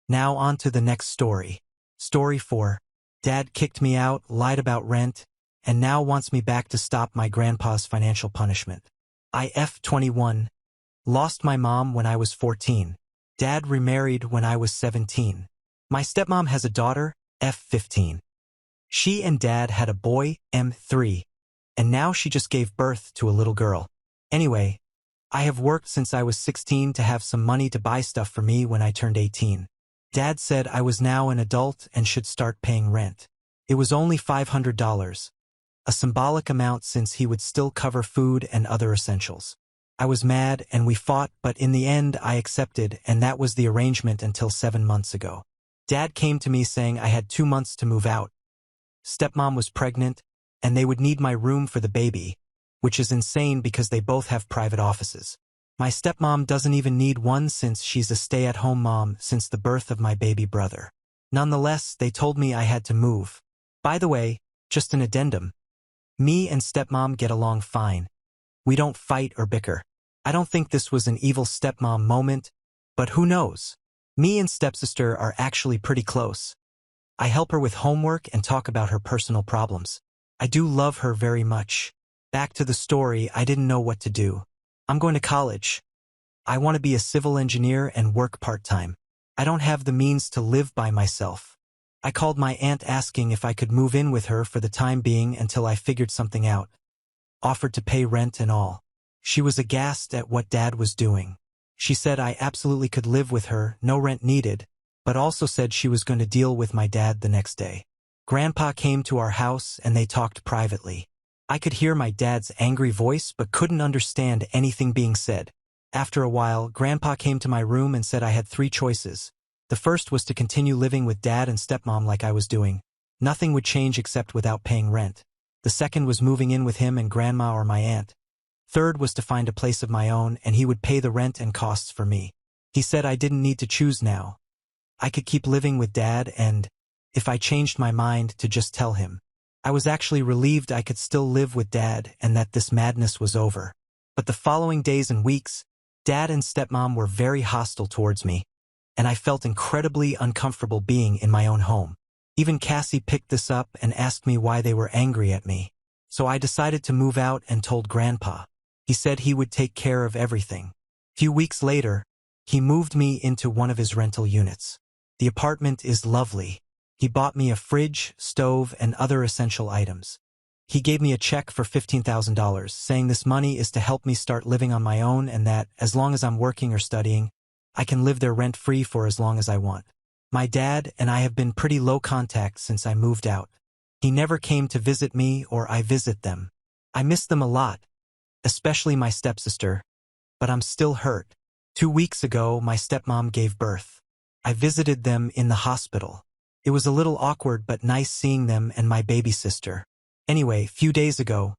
Now on to the next story. Story 4. Dad kicked me out, lied about rent, and now wants me back to stop my grandpa's financial punishment. IF 21. Lost my mom when I was 14. Dad remarried when I was 17. My stepmom has a daughter, F15. She and Dad had a boy, M3. And now she just gave birth to a little girl. Anyway, I have worked since I was 16 to have some money to buy stuff for me when I turned 18. Dad said I was now an adult and should start paying rent. It was only $500, a symbolic amount since he would still cover food and other essentials. I was mad and we fought, but in the end I accepted, and that was the arrangement until 7 months ago. Dad came to me saying I had 2 months to move out. Stepmom was pregnant, and they would need my room for the baby, which is insane because they both have private offices. My stepmom doesn't even need one since she's a stay-at-home mom since the birth of my baby brother. Nonetheless, they told me I had to move. By the way, just an addendum. Me and stepmom get along fine. We don't fight or bicker. I don't think this was an evil stepmom moment, but who knows? Me and stepsister are actually pretty close. I help her with homework and talk about her personal problems. I do love her very much. Back to the story, I didn't know what to do. I'm going to college. I want to be a civil engineer and work part-time. I don't have the means to live by myself. I called my aunt asking if I could move in with her for the time being until I figured something out. Offered to pay rent and all. She was aghast at what Dad was doing. She said I absolutely could live with her, no rent needed, but also said she was going to deal with my dad the next day. Grandpa came to our house and they talked privately. I could hear my dad's angry voice but couldn't understand anything being said. After a while, Grandpa came to my room and said I had 3 choices. The first was to continue living with Dad and stepmom like I was doing. Nothing would change except without paying rent. The second was moving in with him and Grandma or my aunt. Third was to find a place of my own and he would pay the rent and costs for me. He said I didn't need to choose now. I could keep living with Dad and, if I changed my mind, to just tell him. I was actually relieved I could still live with Dad and that this madness was over. But the following days and weeks, Dad and stepmom were very hostile towards me, and I felt incredibly uncomfortable being in my own home. Even Cassie picked this up and asked me why they were angry at me. So I decided to move out and told Grandpa. He said he would take care of everything. Few weeks later, he moved me into one of his rental units. The apartment is lovely. He bought me a fridge, stove, and other essential items. He gave me a check for $15,000, saying this money is to help me start living on my own and that, as long as I'm working or studying, I can live there rent-free for as long as I want. My dad and I have been pretty low contact since I moved out. He never came to visit me or I visit them. I miss them a lot, especially my stepsister, but I'm still hurt. 2 weeks ago, my stepmom gave birth. I visited them in the hospital. It was a little awkward but nice seeing them and my baby sister. Anyway, few days ago,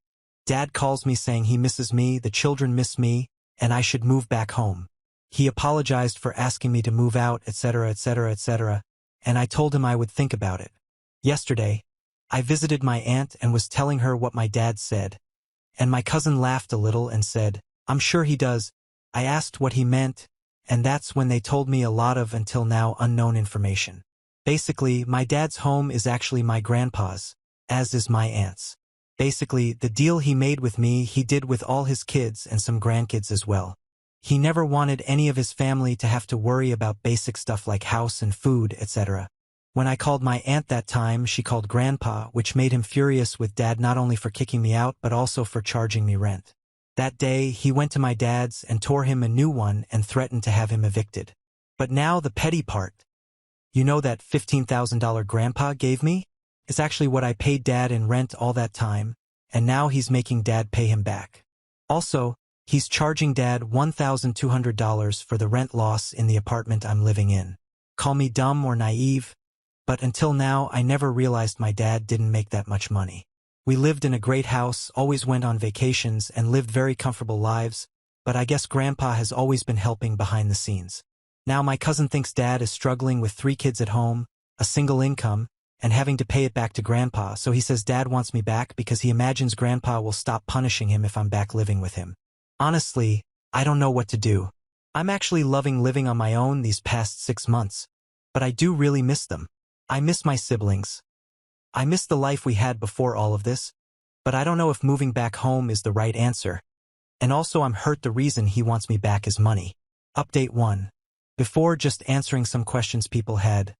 Dad calls me saying he misses me, the children miss me, and I should move back home. He apologized for asking me to move out, etc., etc., etc., and I told him I would think about it. Yesterday, I visited my aunt and was telling her what my dad said, and my cousin laughed a little and said, "I'm sure he does." I asked what he meant, and that's when they told me a lot of until now unknown information. Basically, my dad's home is actually my grandpa's, as is my aunt's. Basically, the deal he made with me he did with all his kids and some grandkids as well. He never wanted any of his family to have to worry about basic stuff like house and food, etc. When I called my aunt that time, she called Grandpa, which made him furious with Dad not only for kicking me out but also for charging me rent. That day, he went to my dad's and tore him a new one and threatened to have him evicted. But now the petty part. You know that $15,000 Grandpa gave me? It's actually what I paid Dad in rent all that time, and now he's making Dad pay him back. Also, he's charging Dad $1,200 for the rent loss in the apartment I'm living in. Call me dumb or naive, but until now I never realized my dad didn't make that much money. We lived in a great house, always went on vacations, and lived very comfortable lives, but I guess Grandpa has always been helping behind the scenes. Now my cousin thinks Dad is struggling with 3 kids at home, a single income, and having to pay it back to Grandpa, so he says Dad wants me back because he imagines Grandpa will stop punishing him if I'm back living with him. Honestly, I don't know what to do. I'm actually loving living on my own these past 6 months, but I do really miss them. I miss my siblings. I miss the life we had before all of this, but I don't know if moving back home is the right answer. And also I'm hurt the reason he wants me back is money. Update 1. Before just answering some questions people had,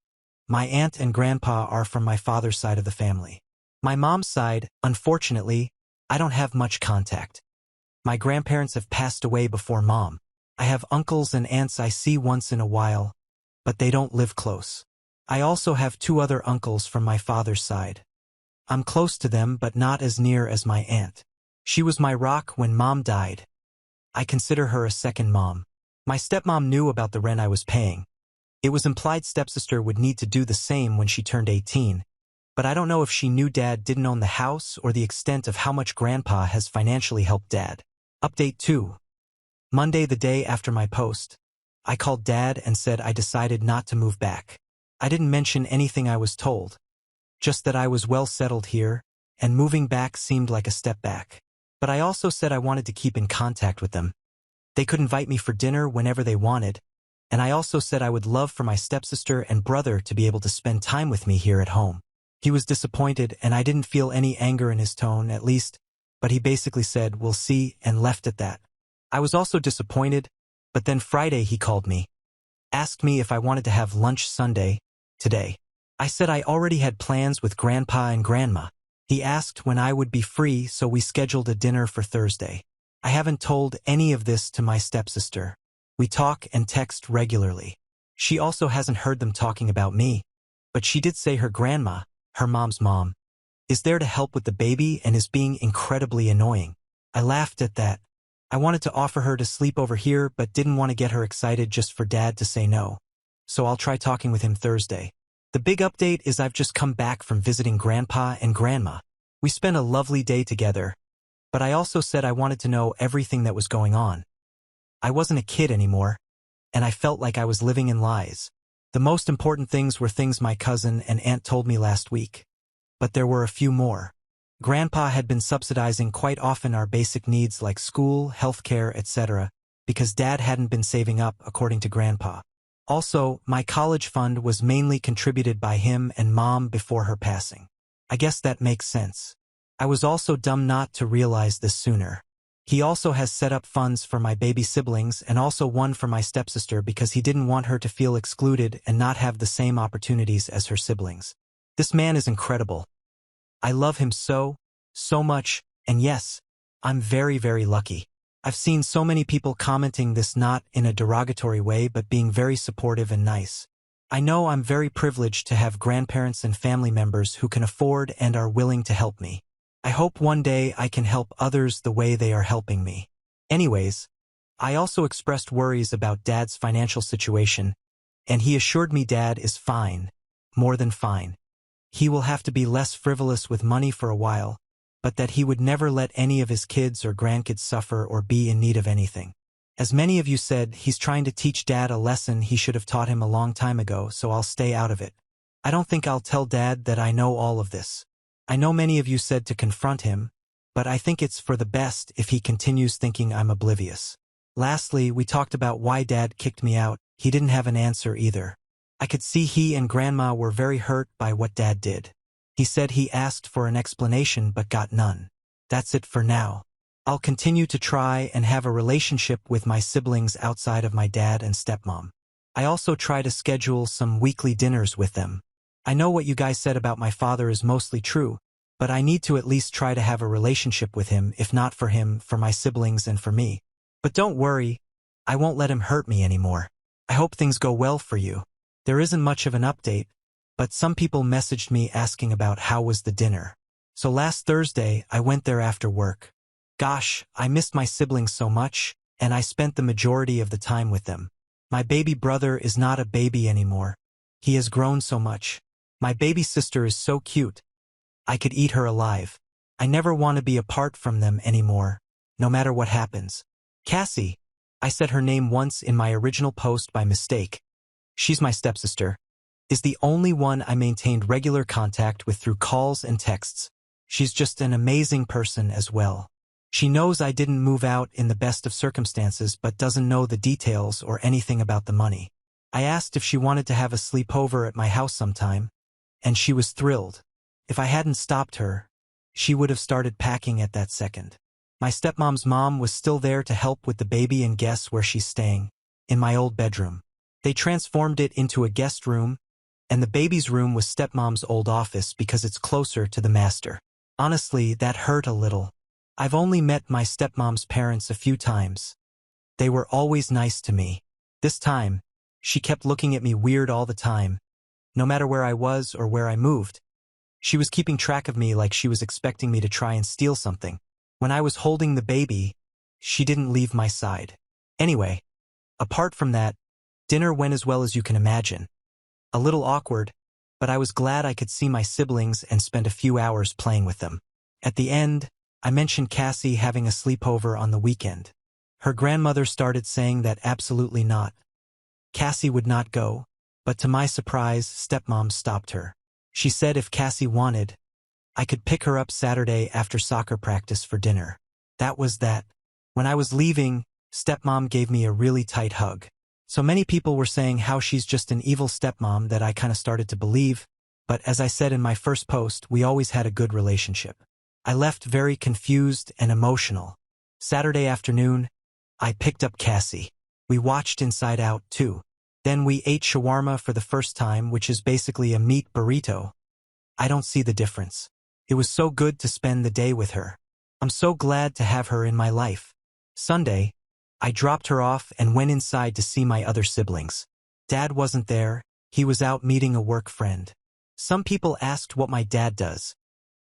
my aunt and grandpa are from my father's side of the family. My mom's side, unfortunately, I don't have much contact. My grandparents have passed away before Mom. I have uncles and aunts I see once in a while, but they don't live close. I also have 2 other uncles from my father's side. I'm close to them but not as near as my aunt. She was my rock when Mom died. I consider her a second mom. My stepmom knew about the rent I was paying. It was implied stepsister would need to do the same when she turned 18, but I don't know if she knew Dad didn't own the house or the extent of how much Grandpa has financially helped Dad. Update 2. Monday, the day after my post, I called Dad and said I decided not to move back. I didn't mention anything I was told, just that I was well settled here, and moving back seemed like a step back. But I also said I wanted to keep in contact with them. They could invite me for dinner whenever they wanted, and I also said I would love for my stepsister and brother to be able to spend time with me here at home. He was disappointed, and I didn't feel any anger in his tone, at least, but he basically said, "We'll see," and left at that. I was also disappointed, but then Friday he called me, asked me if I wanted to have lunch Sunday, today. I said I already had plans with Grandpa and Grandma. He asked when I would be free, so we scheduled a dinner for Thursday. I haven't told any of this to my stepsister. We talk and text regularly. She also hasn't heard them talking about me, but she did say her grandma, her mom's mom, is there to help with the baby and is being incredibly annoying. I laughed at that. I wanted to offer her to sleep over here but didn't want to get her excited just for Dad to say no. So I'll try talking with him Thursday. The big update is I've just come back from visiting Grandpa and Grandma. We spent a lovely day together, but I also said I wanted to know everything that was going on. I wasn't a kid anymore, and I felt like I was living in lies. The most important things were things my cousin and aunt told me last week. But there were a few more. Grandpa had been subsidizing quite often our basic needs like school, healthcare, etc., because Dad hadn't been saving up, according to Grandpa. Also, my college fund was mainly contributed by him and Mom before her passing. I guess that makes sense. I was also dumb not to realize this sooner. He also has set up funds for my baby siblings and also one for my stepsister because he didn't want her to feel excluded and not have the same opportunities as her siblings. This man is incredible. I love him so much, and yes, I'm very, very lucky. I've seen so many people commenting this not in a derogatory way but being very supportive and nice. I know I'm very privileged to have grandparents and family members who can afford and are willing to help me. I hope one day I can help others the way they are helping me. Anyways, I also expressed worries about Dad's financial situation, and he assured me Dad is fine, more than fine. He will have to be less frivolous with money for a while, but that he would never let any of his kids or grandkids suffer or be in need of anything. As many of you said, he's trying to teach Dad a lesson he should have taught him a long time ago, so I'll stay out of it. I don't think I'll tell Dad that I know all of this. I know many of you said to confront him, but I think it's for the best if he continues thinking I'm oblivious. Lastly, we talked about why Dad kicked me out. He didn't have an answer either. I could see he and Grandma were very hurt by what Dad did. He said he asked for an explanation but got none. That's it for now. I'll continue to try and have a relationship with my siblings outside of my dad and stepmom. I also try to schedule some weekly dinners with them. I know what you guys said about my father is mostly true, but I need to at least try to have a relationship with him, if not for him, for my siblings and for me. But don't worry, I won't let him hurt me anymore. I hope things go well for you. There isn't much of an update, but some people messaged me asking about how was the dinner. So last Thursday, I went there after work. Gosh, I missed my siblings so much, and I spent the majority of the time with them. My baby brother is not a baby anymore. He has grown so much. My baby sister is so cute. I could eat her alive. I never want to be apart from them anymore, no matter what happens. Cassie, I said her name once in my original post by mistake. She's my stepsister, is the only one I maintained regular contact with through calls and texts. She's just an amazing person as well. She knows I didn't move out in the best of circumstances but doesn't know the details or anything about the money. I asked if she wanted to have a sleepover at my house sometime, and she was thrilled. If I hadn't stopped her, she would have started packing at that second. My stepmom's mom was still there to help with the baby, and guess where she's staying? In my old bedroom. They transformed it into a guest room, and the baby's room was stepmom's old office because it's closer to the master. Honestly, that hurt a little. I've only met my stepmom's parents a few times. They were always nice to me. This time, she kept looking at me weird all the time, no matter where I was or where I moved. She was keeping track of me like she was expecting me to try and steal something. When I was holding the baby, she didn't leave my side. Anyway, apart from that, dinner went as well as you can imagine. A little awkward, but I was glad I could see my siblings and spend a few hours playing with them. At the end, I mentioned Cassie having a sleepover on the weekend. Her grandmother started saying that absolutely not. Cassie would not go, but to my surprise, stepmom stopped her. She said if Cassie wanted, I could pick her up Saturday after soccer practice for dinner. That was that. When I was leaving, stepmom gave me a really tight hug. So many people were saying how she's just an evil stepmom that I kind of started to believe, but as I said in my first post, we always had a good relationship. I left very confused and emotional. Saturday afternoon, I picked up Cassie. We watched Inside Out 2. Then we ate shawarma for the first time, which is basically a meat burrito. I don't see the difference. It was so good to spend the day with her. I'm so glad to have her in my life. Sunday, I dropped her off and went inside to see my other siblings. Dad wasn't there. He was out meeting a work friend. Some people asked what my dad does.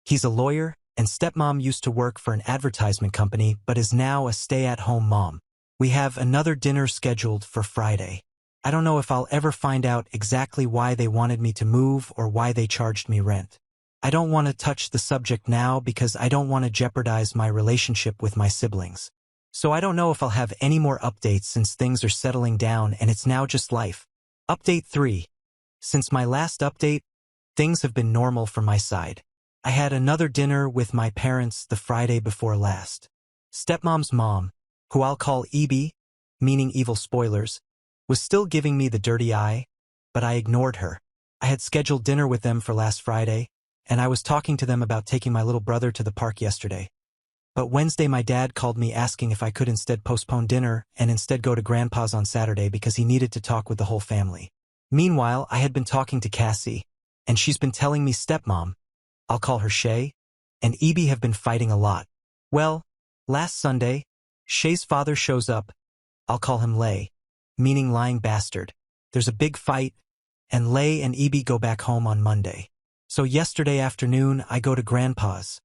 He's a lawyer, and stepmom used to work for an advertisement company but is now a stay-at-home mom. We have another dinner scheduled for Friday. I don't know if I'll ever find out exactly why they wanted me to move or why they charged me rent. I don't want to touch the subject now because I don't want to jeopardize my relationship with my siblings. So I don't know if I'll have any more updates since things are settling down and it's now just life. Update 3. Since my last update, things have been normal from my side. I had another dinner with my parents the Friday before last. Stepmom's mom, who I'll call EB, meaning evil spoilers, was still giving me the dirty eye, but I ignored her. I had scheduled dinner with them for last Friday, and I was talking to them about taking my little brother to the park yesterday. But Wednesday my dad called me asking if I could instead postpone dinner and instead go to Grandpa's on Saturday because he needed to talk with the whole family. Meanwhile, I had been talking to Cassie, and she's been telling me stepmom, I'll call her Shay, and EB have been fighting a lot. Well, last Sunday, Shay's father shows up. I'll call him Lay, meaning lying bastard. There's a big fight, and Lay and EB go back home on Monday. So yesterday afternoon, I go to Grandpa's.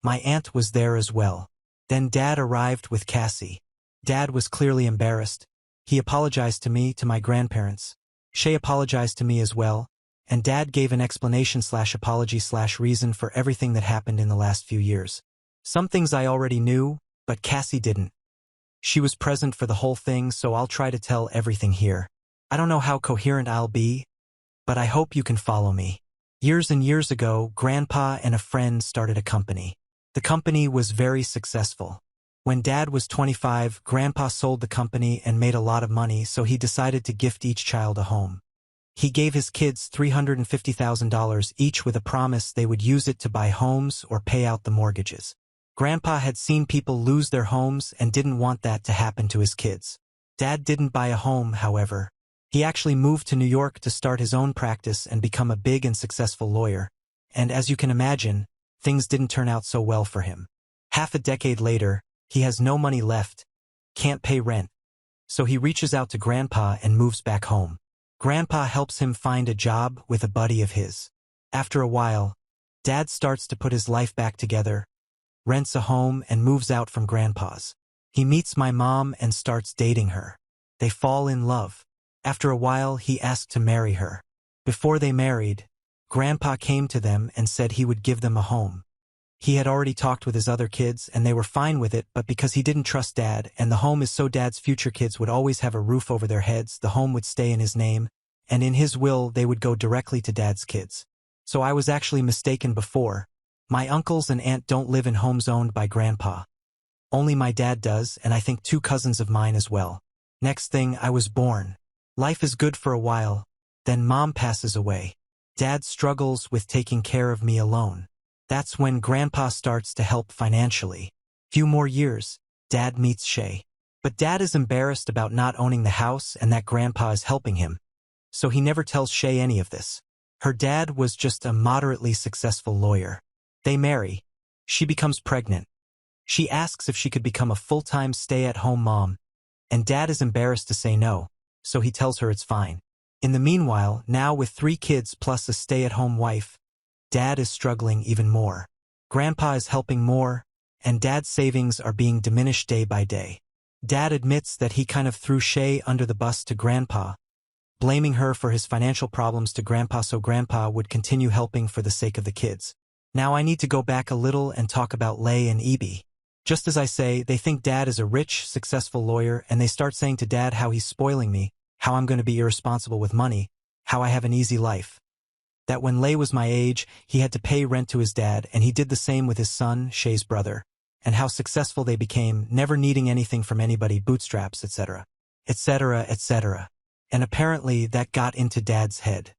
My aunt was there as well. Then Dad arrived with Cassie. Dad was clearly embarrassed. He apologized to me, to my grandparents. Shay apologized to me as well, and Dad gave an explanation/apology/reason for everything that happened in the last few years. Some things I already knew, but Cassie didn't. She was present for the whole thing, so I'll try to tell everything here. I don't know how coherent I'll be, but I hope you can follow me. Years and years ago, Grandpa and a friend started a company. The company was very successful. When Dad was 25, Grandpa sold the company and made a lot of money, so he decided to gift each child a home. He gave his kids $350,000 each with a promise they would use it to buy homes or pay out the mortgages. Grandpa had seen people lose their homes and didn't want that to happen to his kids. Dad didn't buy a home, however. He actually moved to New York to start his own practice and become a big and successful lawyer. And as you can imagine, things didn't turn out so well for him. Half a decade later, he has no money left, can't pay rent. So he reaches out to Grandpa and moves back home. Grandpa helps him find a job with a buddy of his. After a while, Dad starts to put his life back together, rents a home, and moves out from Grandpa's. He meets my mom and starts dating her. They fall in love. After a while, he asked to marry her. Before they married, Grandpa came to them and said he would give them a home. He had already talked with his other kids and they were fine with it, but because he didn't trust Dad, and the home is so Dad's future kids would always have a roof over their heads, the home would stay in his name, and in his will they would go directly to Dad's kids. So I was actually mistaken before. My uncles and aunt don't live in homes owned by Grandpa. Only my dad does, and I think 2 cousins of mine as well. Next thing, I was born. Life is good for a while. Then Mom passes away. Dad struggles with taking care of me alone. That's when Grandpa starts to help financially. Few more years, Dad meets Shay. But Dad is embarrassed about not owning the house and that Grandpa is helping him. So he never tells Shay any of this. Her dad was just a moderately successful lawyer. They marry. She becomes pregnant. She asks if she could become a full-time stay-at-home mom, and Dad is embarrassed to say no, so he tells her it's fine. In the meanwhile, now with 3 kids plus a stay-at-home wife, Dad is struggling even more. Grandpa is helping more, and Dad's savings are being diminished day by day. Dad admits that he kind of threw Shay under the bus to Grandpa, blaming her for his financial problems to Grandpa so Grandpa would continue helping for the sake of the kids. Now I need to go back a little and talk about Lay and Evie. Just as I say, they think Dad is a rich, successful lawyer, and they start saying to Dad how he's spoiling me, how I'm going to be irresponsible with money, how I have an easy life. That when Lay was my age, he had to pay rent to his dad, and he did the same with his son, Shay's brother, and how successful they became, never needing anything from anybody, bootstraps, etc., etc., etc. And apparently that got into Dad's head.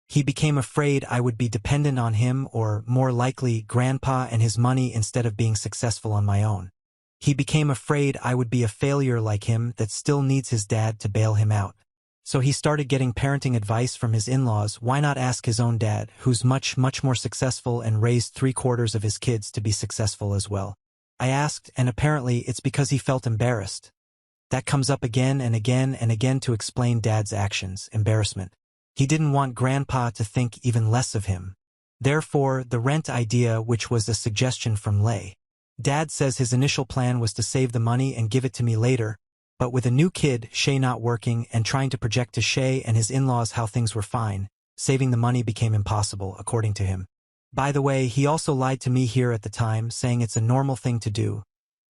He became afraid I would be dependent on him or, more likely, Grandpa and his money instead of being successful on my own. He became afraid I would be a failure like him that still needs his dad to bail him out. So he started getting parenting advice from his in-laws. Why not ask his own dad, who's much more successful and raised 3/4 of his kids to be successful as well? I asked, and apparently it's because he felt embarrassed. That comes up again and again and again to explain Dad's actions, embarrassment. He didn't want Grandpa to think even less of him. Therefore, the rent idea, which was a suggestion from Lay. Dad says his initial plan was to save the money and give it to me later, but with a new kid, Shay not working, and trying to project to Shay and his in-laws how things were fine, saving the money became impossible, according to him. By the way, he also lied to me here at the time, saying it's a normal thing to do,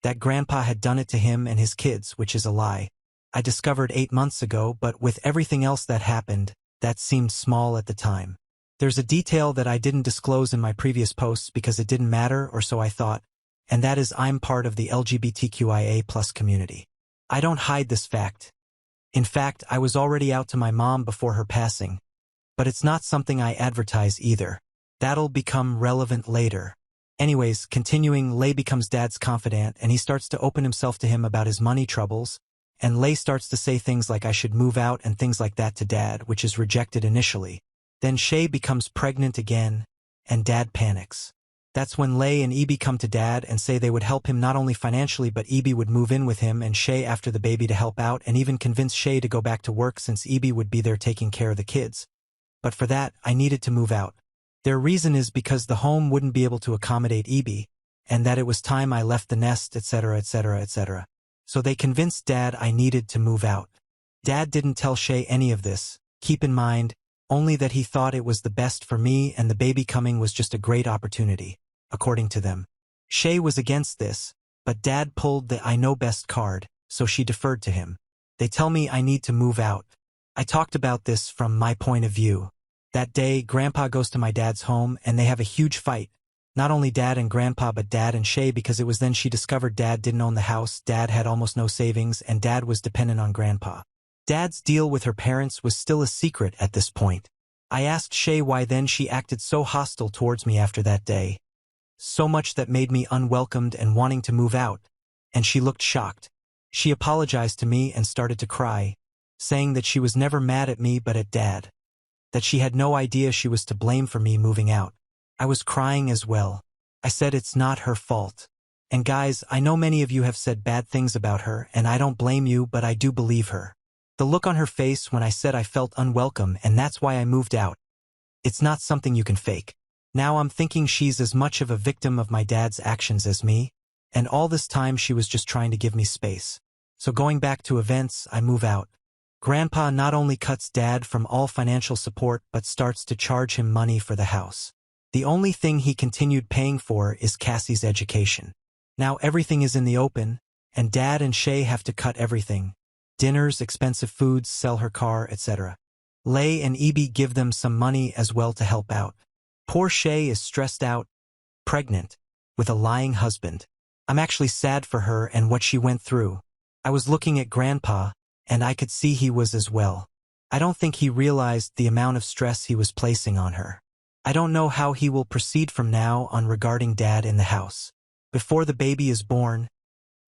that Grandpa had done it to him and his kids, which is a lie. I discovered 8 months ago, but with everything else that happened, that seemed small at the time. There's a detail that I didn't disclose in my previous posts because it didn't matter, or so I thought, and that is I'm part of the LGBTQIA+ community. I don't hide this fact. In fact, I was already out to my mom before her passing. But it's not something I advertise either. That'll become relevant later. Anyways, continuing, Lay becomes Dad's confidant and he starts to open himself to him about his money troubles, and Lay starts to say things like I should move out and things like that to Dad, which is rejected initially. Then Shay becomes pregnant again, and Dad panics. That's when Lay and Evie come to Dad and say they would help him not only financially but Evie would move in with him and Shay after the baby to help out, and even convince Shay to go back to work since Evie would be there taking care of the kids. But for that, I needed to move out. Their reason is because the home wouldn't be able to accommodate Evie, and that it was time I left the nest, etc., etc., etc. So they convinced Dad I needed to move out. Dad didn't tell Shay any of this, keep in mind, only that he thought it was the best for me and the baby coming was just a great opportunity, according to them. Shay was against this, but Dad pulled the I know best card, so she deferred to him. They tell me I need to move out. I talked about this from my point of view. That day, Grandpa goes to my dad's home and they have a huge fight. Not only Dad and Grandpa but Dad and Shay, because it was then she discovered Dad didn't own the house, Dad had almost no savings, and Dad was dependent on Grandpa. Dad's deal with her parents was still a secret at this point. I asked Shay why then she acted so hostile towards me after that day. So much that made me unwelcomed and wanting to move out. And she looked shocked. She apologized to me and started to cry, saying that she was never mad at me but at Dad. That she had no idea she was to blame for me moving out. I was crying as well. I said it's not her fault. And guys, I know many of you have said bad things about her, and I don't blame you, but I do believe her. The look on her face when I said I felt unwelcome and that's why I moved out. It's not something you can fake. Now I'm thinking she's as much of a victim of my dad's actions as me, and all this time she was just trying to give me space. So going back to events, I move out. Grandpa not only cuts Dad from all financial support but starts to charge him money for the house. The only thing he continued paying for is Cassie's education. Now everything is in the open, and Dad and Shay have to cut everything. Dinners, expensive foods, sell her car, etc. Lay and Eb give them some money as well to help out. Poor Shay is stressed out, pregnant, with a lying husband. I'm actually sad for her and what she went through. I was looking at Grandpa, and I could see he was as well. I don't think he realized the amount of stress he was placing on her. I don't know how he will proceed from now on regarding Dad in the house. Before the baby is born,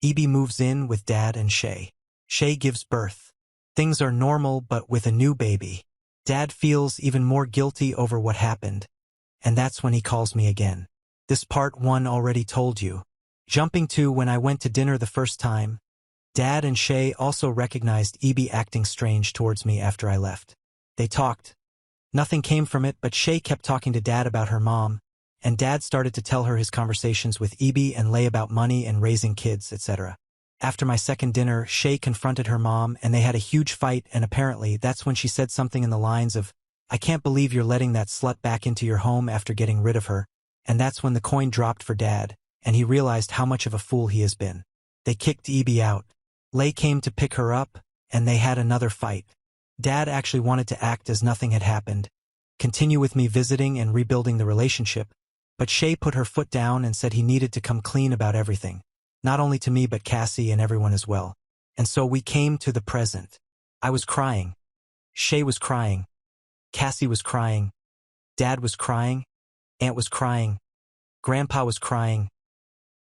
Eb moves in with Dad and Shay. Shay gives birth. Things are normal but with a new baby. Dad feels even more guilty over what happened. And that's when he calls me again. This part 1 already told you. Jumping to when I went to dinner the first time, Dad and Shay also recognized Eb acting strange towards me after I left. They talked. Nothing came from it, but Shay kept talking to Dad about her mom, and Dad started to tell her his conversations with Eb and Lay about money and raising kids, etc. After my second dinner, Shay confronted her mom and they had a huge fight, and apparently that's when she said something in the lines of, "I can't believe you're letting that slut back into your home after getting rid of her," and that's when the coin dropped for Dad, and he realized how much of a fool he has been. They kicked Eb out. Lay came to pick her up, and they had another fight. Dad actually wanted to act as nothing had happened, continue with me visiting and rebuilding the relationship, but Shay put her foot down and said he needed to come clean about everything, not only to me but Cassie and everyone as well. And so we came to the present. I was crying. Shay was crying. Cassie was crying. Dad was crying. Aunt was crying. Grandpa was crying.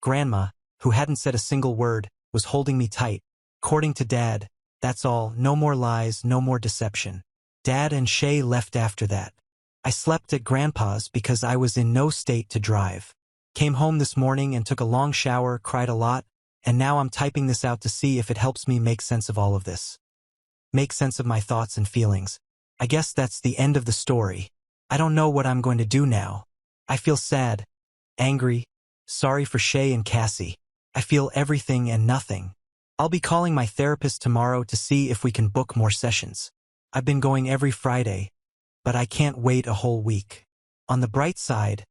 Grandma, who hadn't said a single word, was holding me tight. According to Dad, that's all, no more lies, no more deception. Dad and Shay left after that. I slept at Grandpa's because I was in no state to drive. Came home this morning and took a long shower, cried a lot, and now I'm typing this out to see if it helps me make sense of all of this. Make sense of my thoughts and feelings. I guess that's the end of the story. I don't know what I'm going to do now. I feel sad, angry, sorry for Shay and Cassie. I feel everything and nothing. I'll be calling my therapist tomorrow to see if we can book more sessions. I've been going every Friday, but I can't wait a whole week. On the bright side,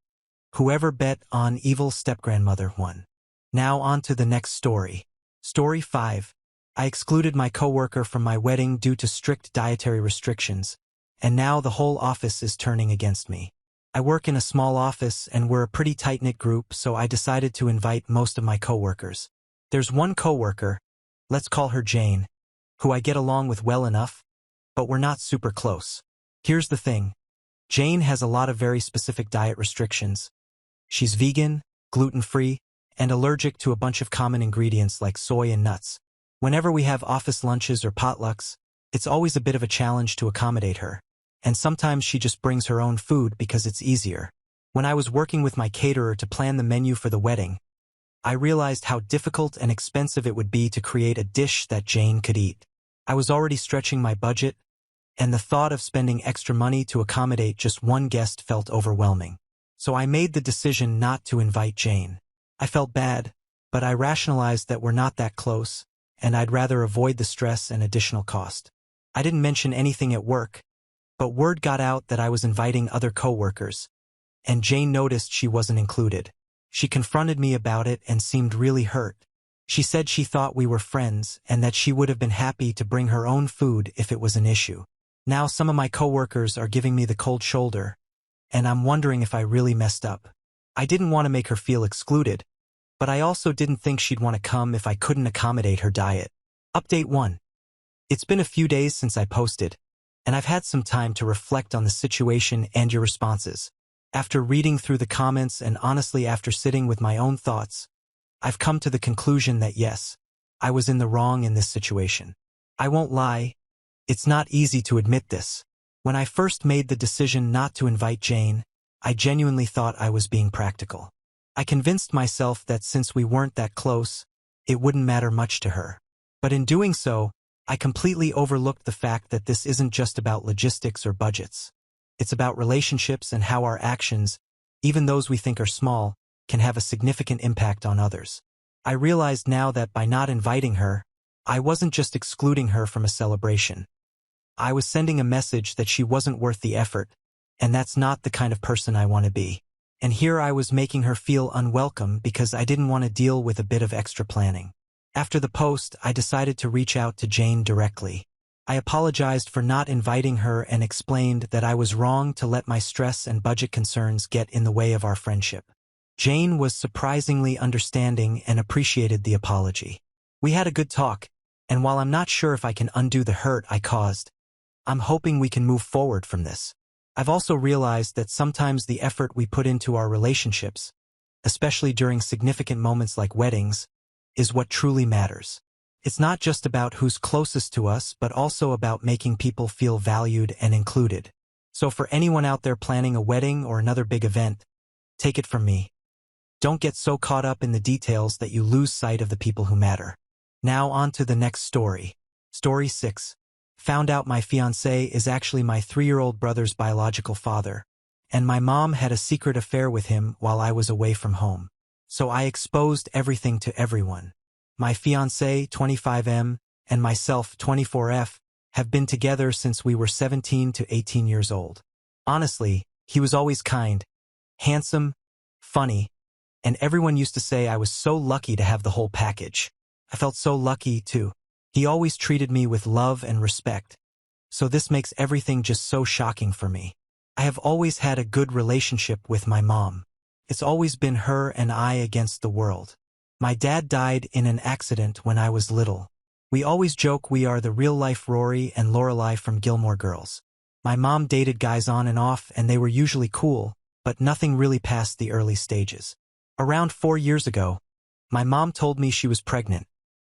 whoever bet on evil stepgrandmother won. Now on to the next story. Story 5. I excluded my coworker from my wedding due to strict dietary restrictions, and now the whole office is turning against me. I work in a small office and we're a pretty tight-knit group, so I decided to invite most of my coworkers. There's one coworker, let's call her Jane, who I get along with well enough, but we're not super close. Here's the thing. Jane has a lot of very specific diet restrictions. She's vegan, gluten-free, and allergic to a bunch of common ingredients like soy and nuts. Whenever we have office lunches or potlucks, it's always a bit of a challenge to accommodate her. And sometimes she just brings her own food because it's easier. When I was working with my caterer to plan the menu for the wedding, I realized how difficult and expensive it would be to create a dish that Jane could eat. I was already stretching my budget, and the thought of spending extra money to accommodate just one guest felt overwhelming. So I made the decision not to invite Jane. I felt bad, but I rationalized that we're not that close, and I'd rather avoid the stress and additional cost. I didn't mention anything at work, but word got out that I was inviting other coworkers, and Jane noticed she wasn't included. She confronted me about it and seemed really hurt. She said she thought we were friends and that she would have been happy to bring her own food if it was an issue. Now some of my coworkers are giving me the cold shoulder, and I'm wondering if I really messed up. I didn't want to make her feel excluded, but I also didn't think she'd want to come if I couldn't accommodate her diet. Update 1. It's been a few days since I posted, and I've had some time to reflect on the situation and your responses. After reading through the comments and honestly after sitting with my own thoughts, I've come to the conclusion that yes, I was in the wrong in this situation. I won't lie, it's not easy to admit this. When I first made the decision not to invite Jane, I genuinely thought I was being practical. I convinced myself that since we weren't that close, it wouldn't matter much to her. But in doing so, I completely overlooked the fact that this isn't just about logistics or budgets. It's about relationships and how our actions, even those we think are small, can have a significant impact on others. I realized now that by not inviting her, I wasn't just excluding her from a celebration. I was sending a message that she wasn't worth the effort, and that's not the kind of person I want to be. And here I was making her feel unwelcome because I didn't want to deal with a bit of extra planning. After the post, I decided to reach out to Jane directly. I apologized for not inviting her and explained that I was wrong to let my stress and budget concerns get in the way of our friendship. Jane was surprisingly understanding and appreciated the apology. We had a good talk, and while I'm not sure if I can undo the hurt I caused, I'm hoping we can move forward from this. I've also realized that sometimes the effort we put into our relationships, especially during significant moments like weddings, is what truly matters. It's not just about who's closest to us, but also about making people feel valued and included. So for anyone out there planning a wedding or another big event, take it from me. Don't get so caught up in the details that you lose sight of the people who matter. Now on to the next story. Story 6. Found out my fiancé is actually my 3-year-old brother's biological father, and my mom had a secret affair with him while I was away from home. So I exposed everything to everyone. My fiancé, 25M, and myself, 24F, have been together since we were 17 to 18 years old. Honestly, he was always kind, handsome, funny, and everyone used to say I was so lucky to have the whole package. I felt so lucky, too. He always treated me with love and respect. So this makes everything just so shocking for me. I have always had a good relationship with my mom. It's always been her and I against the world. My dad died in an accident when I was little. We always joke we are the real-life Rory and Lorelai from Gilmore Girls. My mom dated guys on and off, and they were usually cool, but nothing really past the early stages. Around 4 years ago, my mom told me she was pregnant,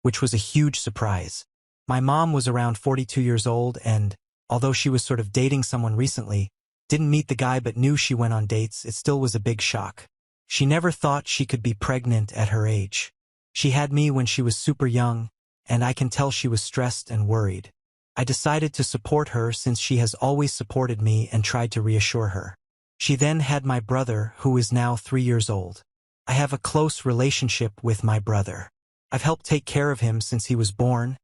which was a huge surprise. My mom was around 42 years old and, although she was sort of dating someone recently, didn't meet the guy but knew she went on dates, it still was a big shock. She never thought she could be pregnant at her age. She had me when she was super young, and I can tell she was stressed and worried. I decided to support her since she has always supported me and tried to reassure her. She then had my brother, who is now 3 years old. I have a close relationship with my brother. I've helped take care of him since he was born,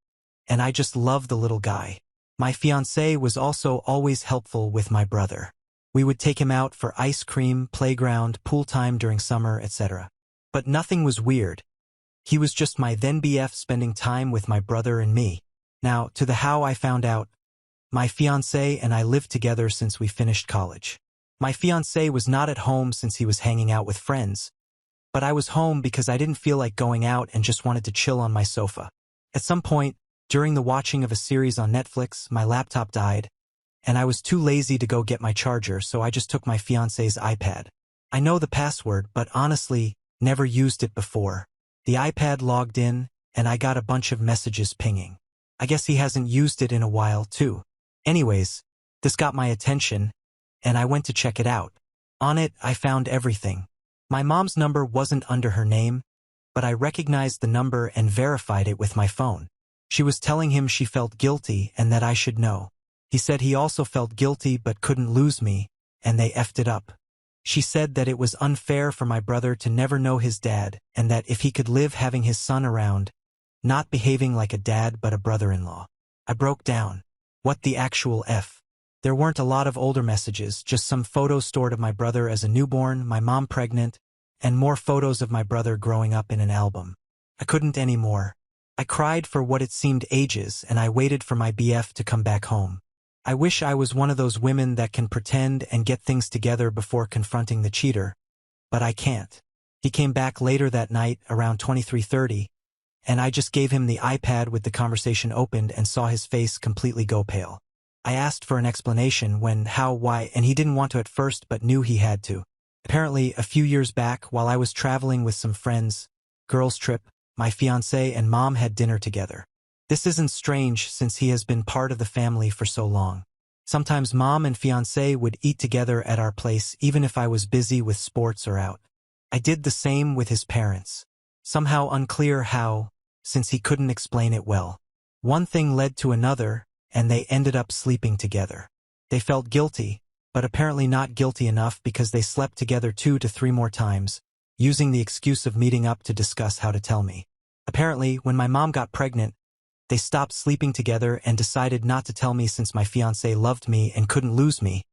and I just love the little guy. My fiancé was also always helpful with my brother. We would take him out for ice cream, playground, pool time during summer, etc. But nothing was weird. He was just my then BF spending time with my brother and me. Now, to the how I found out. My fiancé and I lived together since we finished college. My fiancé was not at home since he was hanging out with friends, but I was home because I didn't feel like going out and just wanted to chill on my sofa. At some point, during the watching of a series on Netflix, my laptop died, and I was too lazy to go get my charger, so I just took my fiancé's iPad. I know the password, but honestly, never used it before. The iPad logged in, and I got a bunch of messages pinging. I guess he hasn't used it in a while, too. Anyways, this got my attention, and I went to check it out. On it, I found everything. My mom's number wasn't under her name, but I recognized the number and verified it with my phone. She was telling him she felt guilty and that I should know. He said he also felt guilty but couldn't lose me, and they effed it up. She said that it was unfair for my brother to never know his dad, and that if he could live having his son around, not behaving like a dad but a brother-in-law. I broke down. What the actual F? There weren't a lot of older messages, just some photos stored of my brother as a newborn, my mom pregnant, and more photos of my brother growing up in an album. I couldn't anymore. I cried for what it seemed ages, and I waited for my BF to come back home. I wish I was one of those women that can pretend and get things together before confronting the cheater, but I can't. He came back later that night, around 23:30, and I just gave him the iPad with the conversation opened and saw his face completely go pale. I asked for an explanation when, how, why, and he didn't want to at first but knew he had to. Apparently, a few years back, while I was traveling with some friends, girls' trip, my fiancé and mom had dinner together. This isn't strange since he has been part of the family for so long. Sometimes mom and fiancé would eat together at our place even if I was busy with sports or out. I did the same with his parents. Somehow unclear how, since he couldn't explain it well. One thing led to another, and they ended up sleeping together. They felt guilty, but apparently not guilty enough because they slept together 2 to 3 more times, using the excuse of meeting up to discuss how to tell me. Apparently, when my mom got pregnant, they stopped sleeping together and decided not to tell me since my fiancé loved me and couldn't lose me,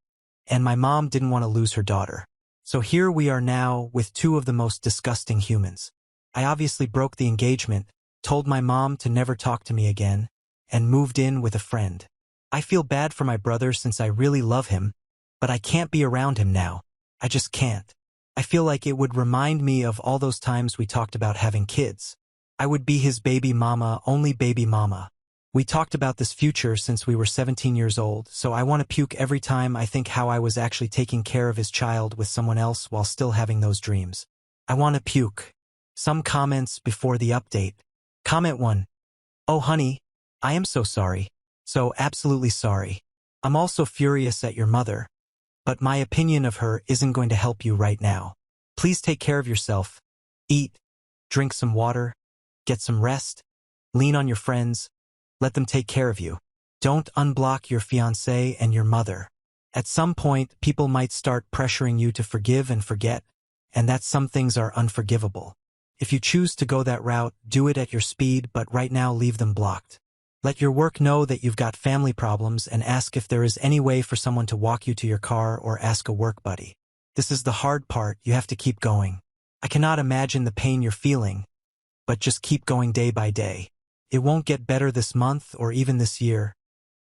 and my mom didn't want to lose her daughter. So here we are now with 2 of the most disgusting humans. I obviously broke the engagement, told my mom to never talk to me again, and moved in with a friend. I feel bad for my brother since I really love him, but I can't be around him now. I just can't. I feel like it would remind me of all those times we talked about having kids. I would be his baby mama, only baby mama. We talked about this future since we were 17 years old, so I want to puke every time I think how I was actually taking care of his child with someone else while still having those dreams. I want to puke. Some comments before the update. Comment 1. Oh honey, I am so sorry. So absolutely sorry. I'm also furious at your mother, but my opinion of her isn't going to help you right now. Please take care of yourself. Eat, drink some water, get some rest, lean on your friends, let them take care of you. Don't unblock your fiancé and your mother. At some point, people might start pressuring you to forgive and forget, and that some things are unforgivable. If you choose to go that route, do it at your speed, but right now leave them blocked. Let your work know that you've got family problems and ask if there is any way for someone to walk you to your car or ask a work buddy. This is the hard part, you have to keep going. I cannot imagine the pain you're feeling, but just keep going day by day. It won't get better this month or even this year,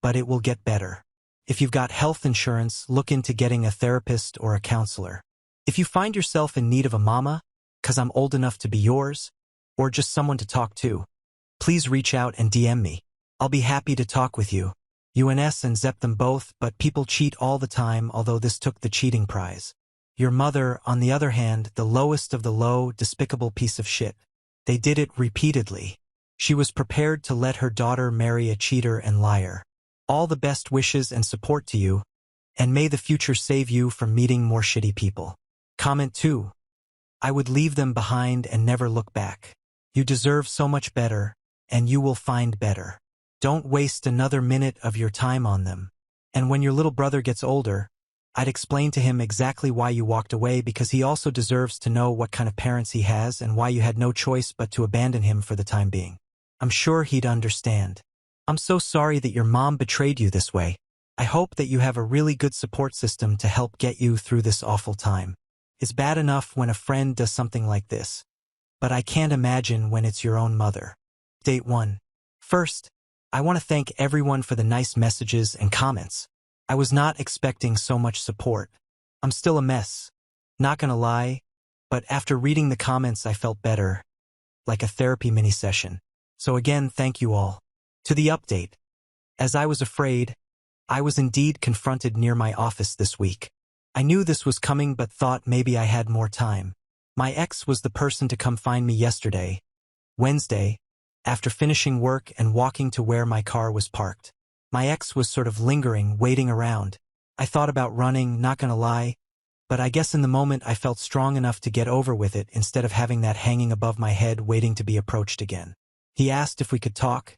but it will get better. If you've got health insurance, look into getting a therapist or a counselor. If you find yourself in need of a mama, 'cause I'm old enough to be yours, or just someone to talk to, please reach out and DM me. I'll be happy to talk with you. UNS and Zep them both, but people cheat all the time, although this took the cheating prize. Your mother, on the other hand, the lowest of the low, despicable piece of shit. They did it repeatedly. She was prepared to let her daughter marry a cheater and liar. All the best wishes and support to you, and may the future save you from meeting more shitty people. Comment 2. I would leave them behind and never look back. You deserve so much better, and you will find better. Don't waste another minute of your time on them. And when your little brother gets older, I'd explain to him exactly why you walked away, because he also deserves to know what kind of parents he has and why you had no choice but to abandon him for the time being. I'm sure he'd understand. I'm so sorry that your mom betrayed you this way. I hope that you have a really good support system to help get you through this awful time. It's bad enough when a friend does something like this, but I can't imagine when it's your own mother. Date 1. First, I want to thank everyone for the nice messages and comments. I was not expecting so much support. I'm still a mess, not gonna lie, but after reading the comments I felt better, like a therapy mini session. So again, thank you all. To the update. As I was afraid, I was indeed confronted near my office this week. I knew this was coming but thought maybe I had more time. My ex was the person to come find me yesterday, Wednesday, after finishing work and walking to where my car was parked. My ex was sort of lingering, waiting around. I thought about running, not gonna lie, but I guess in the moment I felt strong enough to get over with it instead of having that hanging above my head waiting to be approached again. He asked if we could talk,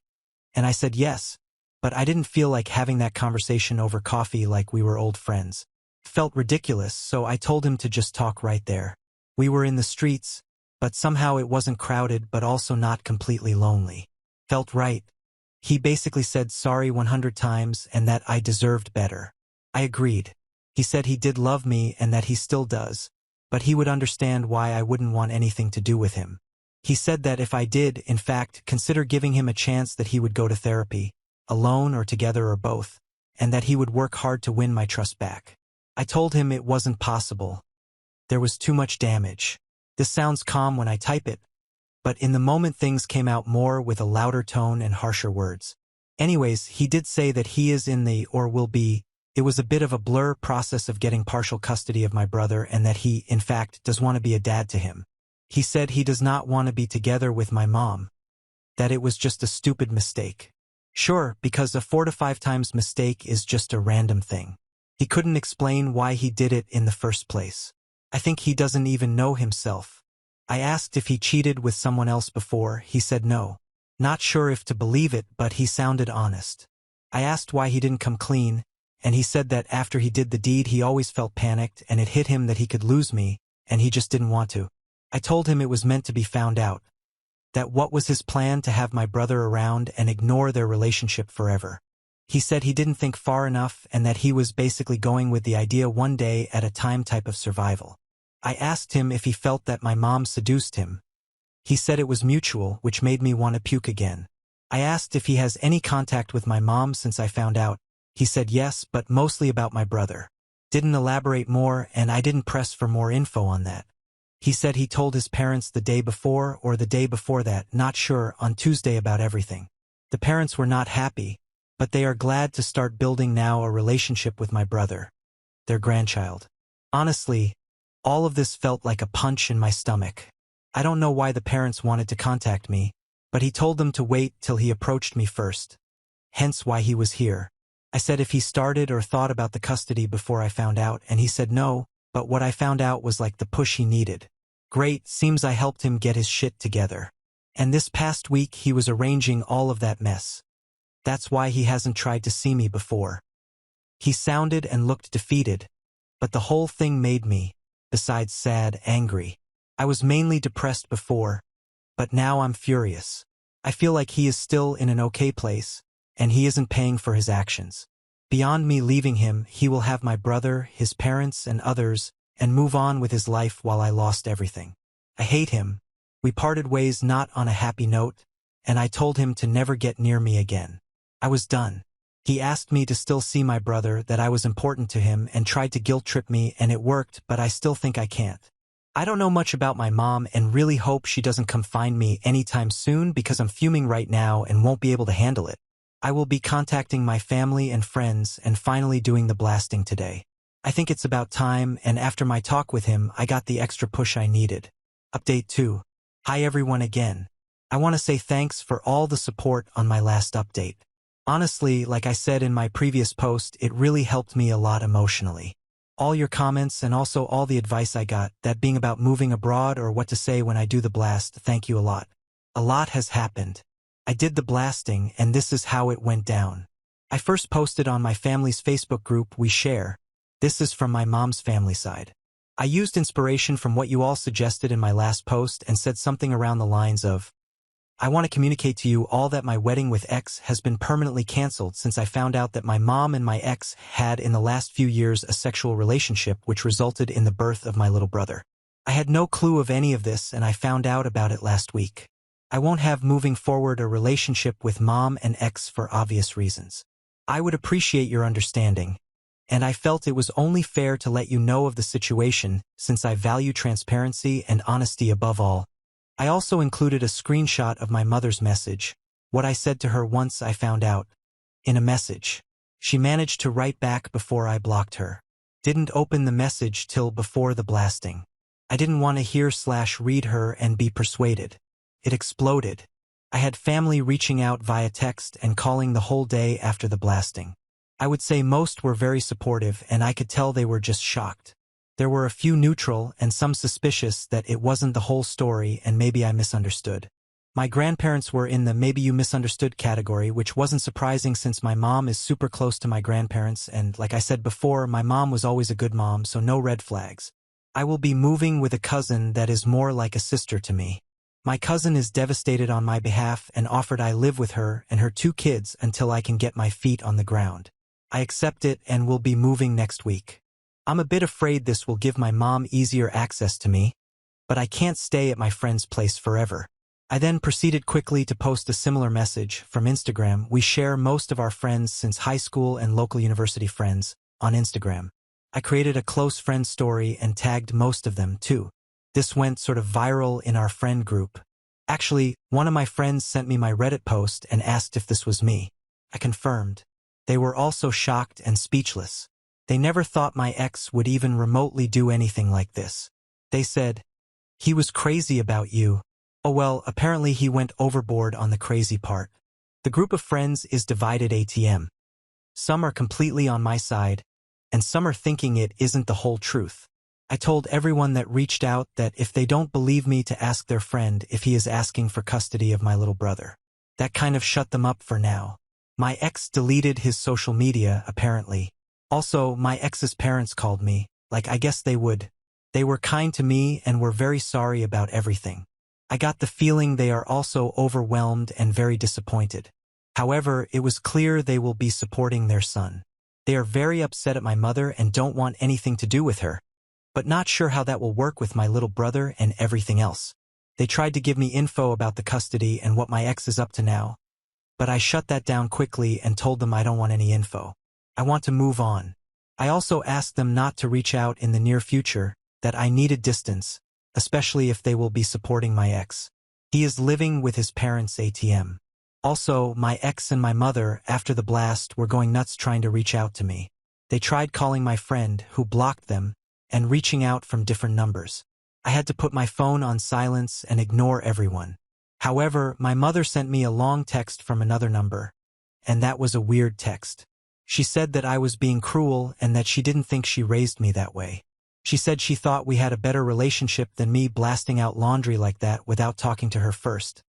and I said yes, but I didn't feel like having that conversation over coffee like we were old friends. It felt ridiculous, so I told him to just talk right there. We were in the streets, but somehow it wasn't crowded but also not completely lonely. Felt right. He basically said sorry 100 times and that I deserved better. I agreed. He said he did love me and that he still does, but he would understand why I wouldn't want anything to do with him. He said that if I did, in fact, consider giving him a chance, that he would go to therapy, alone or together or both, and that he would work hard to win my trust back. I told him it wasn't possible. There was too much damage. This sounds calm when I type it, but in the moment things came out more with a louder tone and harsher words. Anyways, he did say that he is in the, or will be, it was a bit of a blur, process of getting partial custody of my brother, and that he, in fact, does want to be a dad to him. He said he does not want to be together with my mom, that it was just a stupid mistake. Sure, because a 4 to 5 times mistake is just a random thing. He couldn't explain why he did it in the first place. I think he doesn't even know himself. I asked if he cheated with someone else before. He said no. Not sure if to believe it, but he sounded honest. I asked why he didn't come clean, and he said that after he did the deed he always felt panicked and it hit him that he could lose me, and he just didn't want to. I told him it was meant to be found out. That what was his plan to have my brother around and ignore their relationship forever. He said he didn't think far enough and that he was basically going with the idea one day at a time type of survival. I asked him if he felt that my mom seduced him. He said it was mutual, which made me want to puke again. I asked if he has any contact with my mom since I found out. He said yes, but mostly about my brother. Didn't elaborate more, and I didn't press for more info on that. He said he told his parents the day before or the day before that, not sure, on Tuesday about everything. The parents were not happy, but they are glad to start building now a relationship with my brother, their grandchild. Honestly, all of this felt like a punch in my stomach. I don't know why the parents wanted to contact me, but he told them to wait till he approached me first. Hence why he was here. I said if he started or thought about the custody before I found out, and he said no, but what I found out was like the push he needed. Great, seems I helped him get his shit together. And this past week he was arranging all of that mess. That's why he hasn't tried to see me before. He sounded and looked defeated, but the whole thing made me, besides sad, angry. I was mainly depressed before, but now I'm furious. I feel like he is still in an okay place, and he isn't paying for his actions. Beyond me leaving him, he will have my brother, his parents, and others, and move on with his life while I lost everything. I hate him. We parted ways not on a happy note, and I told him to never get near me again. I was done. He asked me to still see my brother, that I was important to him, and tried to guilt-trip me, and it worked, but I still think I can't. I don't know much about my mom and really hope she doesn't come find me anytime soon because I'm fuming right now and won't be able to handle it. I will be contacting my family and friends and finally doing the blasting today. I think it's about time, and after my talk with him, I got the extra push I needed. Update 2. Hi everyone again. I want to say thanks for all the support on my last update. Honestly, like I said in my previous post, it really helped me a lot emotionally. All your comments and also all the advice I got, that being about moving abroad or what to say when I do the blast, thank you a lot. A lot has happened. I did the blasting, and this is how it went down. I first posted on my family's Facebook group We Share. This is from my mom's family side. I used inspiration from what you all suggested in my last post and said something around the lines of, I want to communicate to you all that my wedding with X has been permanently canceled since I found out that my mom and my ex had in the last few years a sexual relationship which resulted in the birth of my little brother. I had no clue of any of this and I found out about it last week. I won't have moving forward a relationship with mom and ex for obvious reasons. I would appreciate your understanding. And I felt it was only fair to let you know of the situation, since I value transparency and honesty above all. I also included a screenshot of my mother's message, what I said to her once I found out. In a message. She managed to write back before I blocked her. Didn't open the message till before the blasting. I didn't want to hear/read her and be persuaded. It exploded. I had family reaching out via text and calling the whole day after the blasting. I would say most were very supportive and I could tell they were just shocked. There were a few neutral and some suspicious that it wasn't the whole story and maybe I misunderstood. My grandparents were in the maybe you misunderstood category, which wasn't surprising since my mom is super close to my grandparents and, like I said before, my mom was always a good mom, so no red flags. I will be moving with a cousin that is more like a sister to me. My cousin is devastated on my behalf and offered I live with her and her 2 kids until I can get my feet on the ground. I accept it and will be moving next week. I'm a bit afraid this will give my mom easier access to me, but I can't stay at my friend's place forever. I then proceeded quickly to post a similar message from Instagram. We share most of our friends since high school and local university friends on Instagram. I created a close friend story and tagged most of them too. This went sort of viral in our friend group. Actually, one of my friends sent me my Reddit post and asked if this was me. I confirmed. They were also shocked and speechless. They never thought my ex would even remotely do anything like this. They said, he was crazy about you. Oh well, apparently he went overboard on the crazy part. The group of friends is divided ATM. Some are completely on my side, and some are thinking it isn't the whole truth. I told everyone that reached out that if they don't believe me to ask their friend if he is asking for custody of my little brother. That kind of shut them up for now. My ex deleted his social media, apparently. Also, my ex's parents called me, like I guess they would. They were kind to me and were very sorry about everything. I got the feeling they are also overwhelmed and very disappointed. However, it was clear they will be supporting their son. They are very upset at my mother and don't want anything to do with her, but not sure how that will work with my little brother and everything else. They tried to give me info about the custody and what my ex is up to now, but I shut that down quickly and told them I don't want any info. I want to move on. I also asked them not to reach out in the near future, that I needed distance, especially if they will be supporting my ex. He is living with his parents' ATM. Also, my ex and my mother, after the blast, were going nuts trying to reach out to me. They tried calling my friend, who blocked them, and reaching out from different numbers. I had to put my phone on silence and ignore everyone. However, my mother sent me a long text from another number, and that was a weird text. She said that I was being cruel and that she didn't think she raised me that way. She said she thought we had a better relationship than me blasting out laundry like that without talking to her first.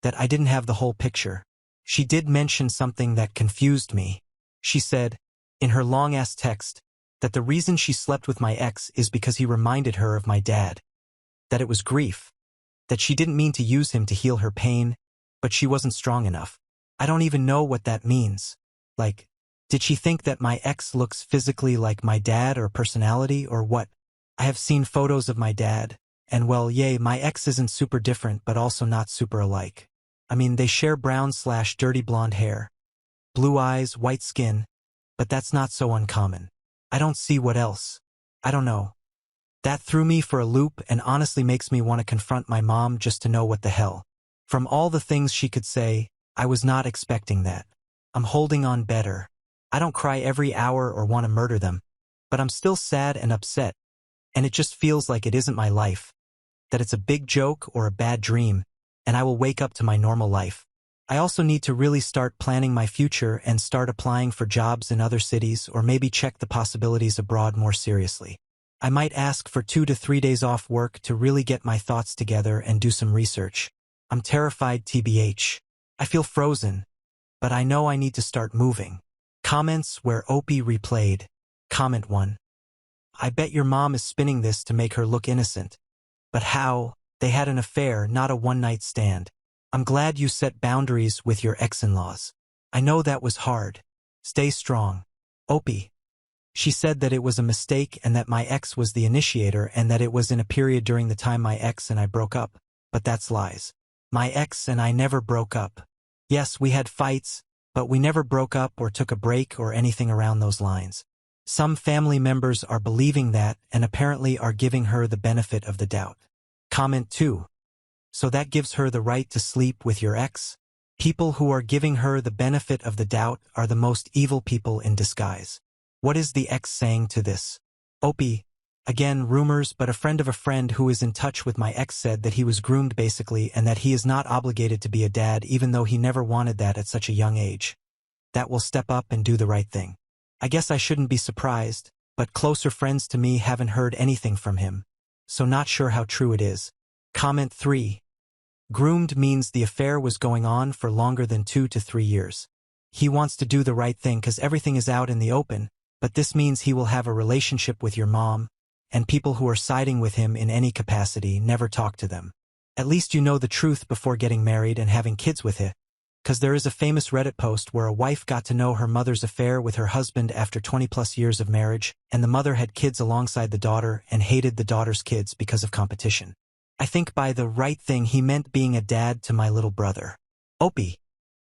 That I didn't have the whole picture. She did mention something that confused me. She said, in her long-ass text, that the reason she slept with my ex is because he reminded her of my dad. That it was grief. That she didn't mean to use him to heal her pain, but she wasn't strong enough. I don't even know what that means. Like, did she think that my ex looks physically like my dad or personality or what? I have seen photos of my dad, and well, yay, my ex isn't super different but also not super alike. I mean, they share brown/dirty blonde hair, blue eyes, white skin, but that's not so uncommon. I don't see what else. I don't know. That threw me for a loop and honestly makes me want to confront my mom just to know what the hell. From all the things she could say, I was not expecting that. I'm holding on better. I don't cry every hour or want to murder them, but I'm still sad and upset, and it just feels like it isn't my life, that it's a big joke or a bad dream, and I will wake up to my normal life. I also need to really start planning my future and start applying for jobs in other cities or maybe check the possibilities abroad more seriously. I might ask for 2 to 3 days off work to really get my thoughts together and do some research. I'm terrified tbh. I feel frozen, but I know I need to start moving. Comments where Opie replayed. Comment 1. I bet your mom is spinning this to make her look innocent. But how? They had an affair, not a one-night stand. I'm glad you set boundaries with your ex-in-laws. I know that was hard. Stay strong. Opie. She said that it was a mistake and that my ex was the initiator and that it was in a period during the time my ex and I broke up, but that's lies. My ex and I never broke up. Yes, we had fights, but we never broke up or took a break or anything around those lines. Some family members are believing that and apparently are giving her the benefit of the doubt. Comment 2. So that gives her the right to sleep with your ex? People who are giving her the benefit of the doubt are the most evil people in disguise. What is the ex saying to this? Opie. Again, rumors, but a friend of a friend who is in touch with my ex said that he was groomed basically and that he is not obligated to be a dad even though he never wanted that at such a young age. That will step up and do the right thing. I guess I shouldn't be surprised, but closer friends to me haven't heard anything from him, so not sure how true it is. Comment 3. Groomed means the affair was going on for longer than 2 to 3 years. He wants to do the right thing because everything is out in the open, but this means he will have a relationship with your mom, and people who are siding with him in any capacity never talk to them. At least you know the truth before getting married and having kids with it, because there is a famous Reddit post where a wife got to know her mother's affair with her husband after 20+ years of marriage, and the mother had kids alongside the daughter and hated the daughter's kids because of competition. I think by the right thing he meant being a dad to my little brother. Opie.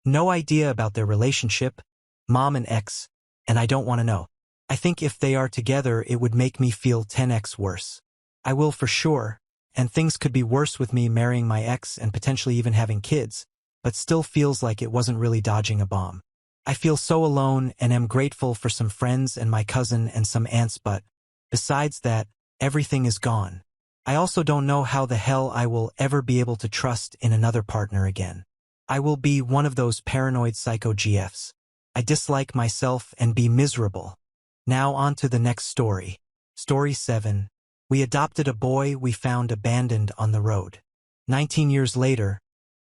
No idea about their relationship, mom and ex, and I don't want to know. I think if they are together it would make me feel 10x worse. I will for sure, and things could be worse with me marrying my ex and potentially even having kids, but still feels like it wasn't really dodging a bomb. I feel so alone and am grateful for some friends and my cousin and some aunts, but besides that, everything is gone. I also don't know how the hell I will ever be able to trust in another partner again. I will be one of those paranoid psycho GFs. I dislike myself and be miserable. Now on to the next story. Story 7. We adopted a boy we found abandoned on the road. 19 years later,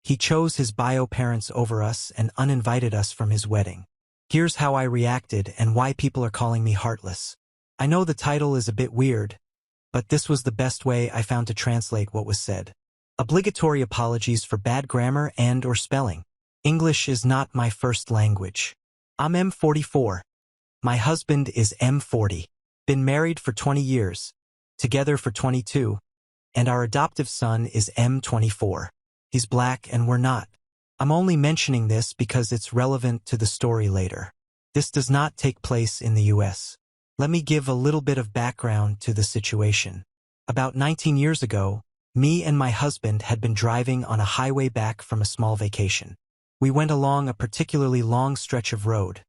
He chose his bio parents over us and uninvited us from his wedding. Here's how I reacted and why people are calling me heartless. I know the title is a bit weird, but this was the best way I found to translate what was said. Obligatory apologies for bad grammar and/or spelling. English is not my first language. I'm M44. My husband is M40. Been married for 20 years, together for 22, and our adoptive son is M24. He's black and we're not. I'm only mentioning this because it's relevant to the story later. This does not take place in the US. Let me give a little bit of background to the situation. About 19 years ago, me and my husband had been driving on a highway back from a small vacation. We went along a particularly long stretch of road.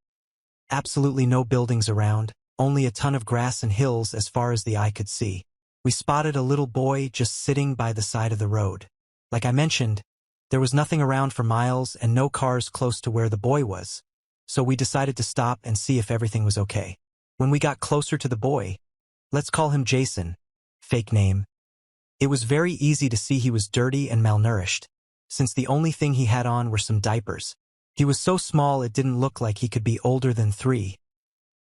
Absolutely no buildings around, only a ton of grass and hills as far as the eye could see. We spotted a little boy just sitting by the side of the road. Like I mentioned, there was nothing around for miles and no cars close to where the boy was, so we decided to stop and see if everything was okay. When we got closer to the boy, let's call him Jason, fake name, it was very easy to see he was dirty and malnourished, since the only thing he had on were some diapers. He was so small it didn't look like he could be older than 3.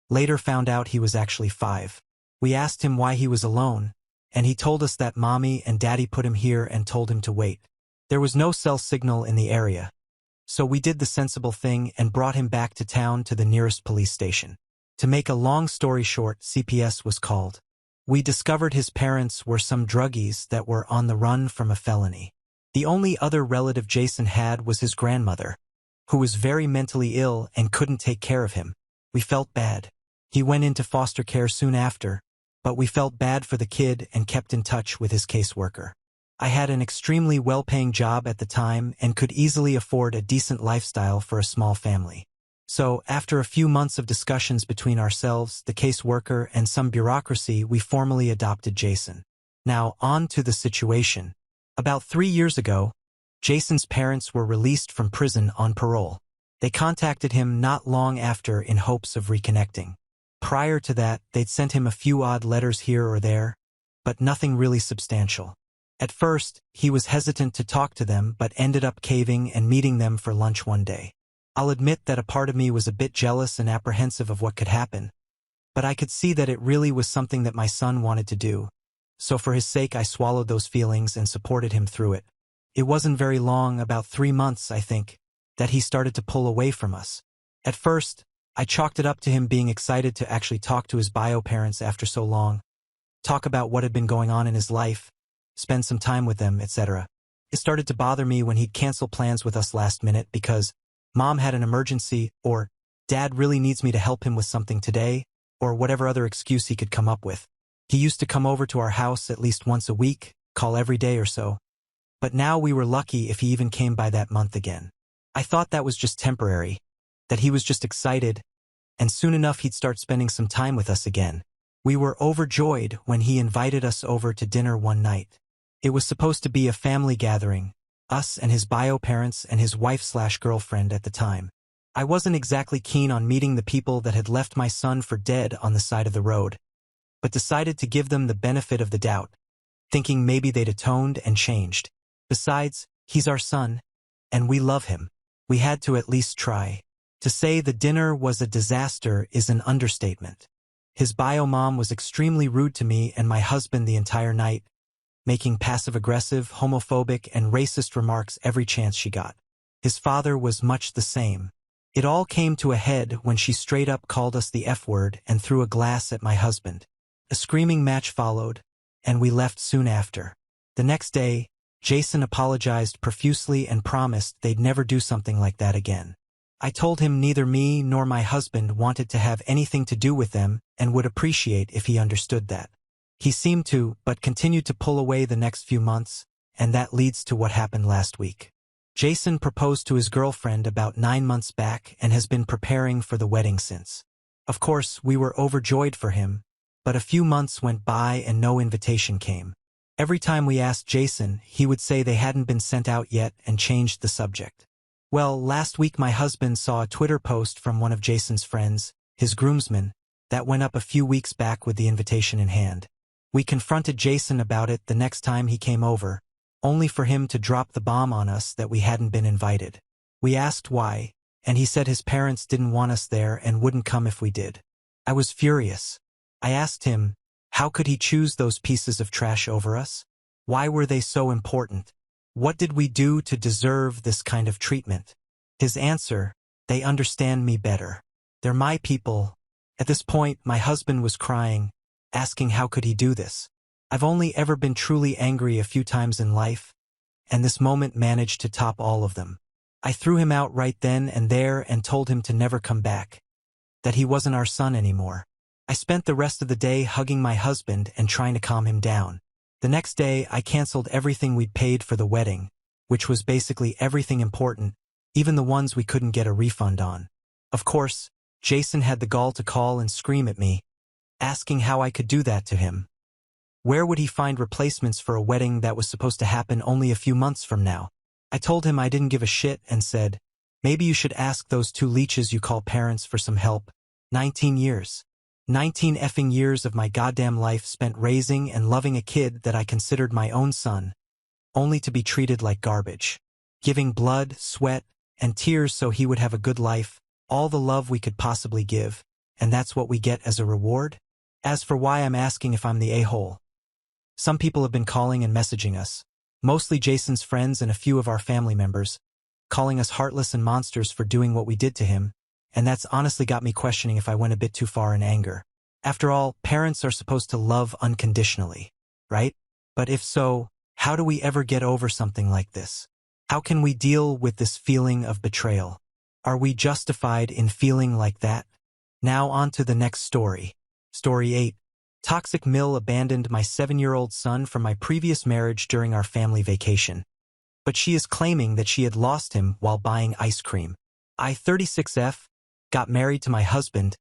Later found out he was actually 5. We asked him why he was alone, and he told us that mommy and daddy put him here and told him to wait. There was no cell signal in the area, so we did the sensible thing and brought him back to town to the nearest police station. To make a long story short, CPS was called. We discovered his parents were some druggies that were on the run from a felony. The only other relative Jason had was his grandmother, who was very mentally ill and couldn't take care of him. We felt bad. He went into foster care soon after, but we felt bad for the kid and kept in touch with his caseworker. I had an extremely well-paying job at the time and could easily afford a decent lifestyle for a small family. So, after a few months of discussions between ourselves, the caseworker, and some bureaucracy, we formally adopted Jason. Now, on to the situation. About 3 years ago, Jason's parents were released from prison on parole. They contacted him not long after in hopes of reconnecting. Prior to that, they'd sent him a few odd letters here or there, but nothing really substantial. At first, he was hesitant to talk to them but ended up caving and meeting them for lunch one day. I'll admit that a part of me was a bit jealous and apprehensive of what could happen, but I could see that it really was something that my son wanted to do, so for his sake I swallowed those feelings and supported him through it. It wasn't very long, about 3 months I think, that he started to pull away from us. At first, I chalked it up to him being excited to actually talk to his bio parents after so long, talk about what had been going on in his life, spend some time with them, etc. It started to bother me when he'd cancel plans with us last minute because Mom had an emergency, or Dad really needs me to help him with something today, or whatever other excuse he could come up with. He used to come over to our house at least once a week, call every day or so. But now we were lucky if he even came by that month again. I thought that was just temporary, that he was just excited, and soon enough he'd start spending some time with us again. We were overjoyed when he invited us over to dinner one night. It was supposed to be a family gathering, us and his bio parents and his wife/girlfriend at the time. I wasn't exactly keen on meeting the people that had left my son for dead on the side of the road, but decided to give them the benefit of the doubt, thinking maybe they'd atoned and changed. Besides, he's our son, and we love him. We had to at least try. To say the dinner was a disaster is an understatement. His bio mom was extremely rude to me and my husband the entire night, making passive-aggressive, homophobic, and racist remarks every chance she got. His father was much the same. It all came to a head when she straight up called us the F-word and threw a glass at my husband. A screaming match followed, and we left soon after. The next day, Jason apologized profusely and promised they'd never do something like that again. I told him neither me nor my husband wanted to have anything to do with them and would appreciate if he understood that. He seemed to, but continued to pull away the next few months, and that leads to what happened last week. Jason proposed to his girlfriend about 9 months back and has been preparing for the wedding since. Of course, we were overjoyed for him, but a few months went by and no invitation came. Every time we asked Jason, he would say they hadn't been sent out yet and changed the subject. Well, last week my husband saw a Twitter post from one of Jason's friends, his groomsmen, that went up a few weeks back with the invitation in hand. We confronted Jason about it the next time he came over, only for him to drop the bomb on us that we hadn't been invited. We asked why, and he said his parents didn't want us there and wouldn't come if we did. I was furious. I asked him, how could he choose those pieces of trash over us? Why were they so important? What did we do to deserve this kind of treatment? His answer, they understand me better. They're my people. At this point, my husband was crying, asking how could he do this. I've only ever been truly angry a few times in life, and this moment managed to top all of them. I threw him out right then and there and told him to never come back, that he wasn't our son anymore. I spent the rest of the day hugging my husband and trying to calm him down. The next day, I canceled everything we'd paid for the wedding, which was basically everything important, even the ones we couldn't get a refund on. Of course, Jason had the gall to call and scream at me, asking how I could do that to him. Where would he find replacements for a wedding that was supposed to happen only a few months from now? I told him I didn't give a shit and said, maybe you should ask those two leeches you call parents for some help. 19 years. 19 effing years of my goddamn life spent raising and loving a kid that I considered my own son, only to be treated like garbage. Giving blood, sweat, and tears so he would have a good life, all the love we could possibly give, and that's what we get as a reward? As for why I'm asking if I'm the a-hole. Some people have been calling and messaging us, mostly Jason's friends and a few of our family members, calling us heartless and monsters for doing what we did to him, and that's honestly got me questioning if I went a bit too far in anger. After all, parents are supposed to love unconditionally, right? But if so, how do we ever get over something like this? How can we deal with this feeling of betrayal? Are we justified in feeling like that? Now on to the next story. Story 8. Toxic Mill abandoned my 7-year-old son from my previous marriage during our family vacation. But she is claiming that she had lost him while buying ice cream. I, 36F, got married to my husband,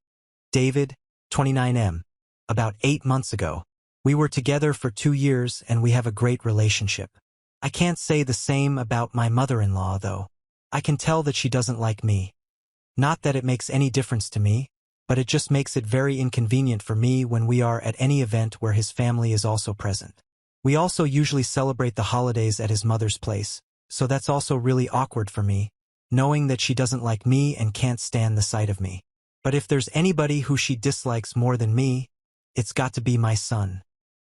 David, 29M, about 8 months ago. We were together for 2 years and we have a great relationship. I can't say the same about my mother-in-law, though. I can tell that she doesn't like me. Not that it makes any difference to me, but it just makes it very inconvenient for me when we are at any event where his family is also present. We also usually celebrate the holidays at his mother's place, so that's also really awkward for me, knowing that she doesn't like me and can't stand the sight of me. But if there's anybody who she dislikes more than me, it's got to be my son,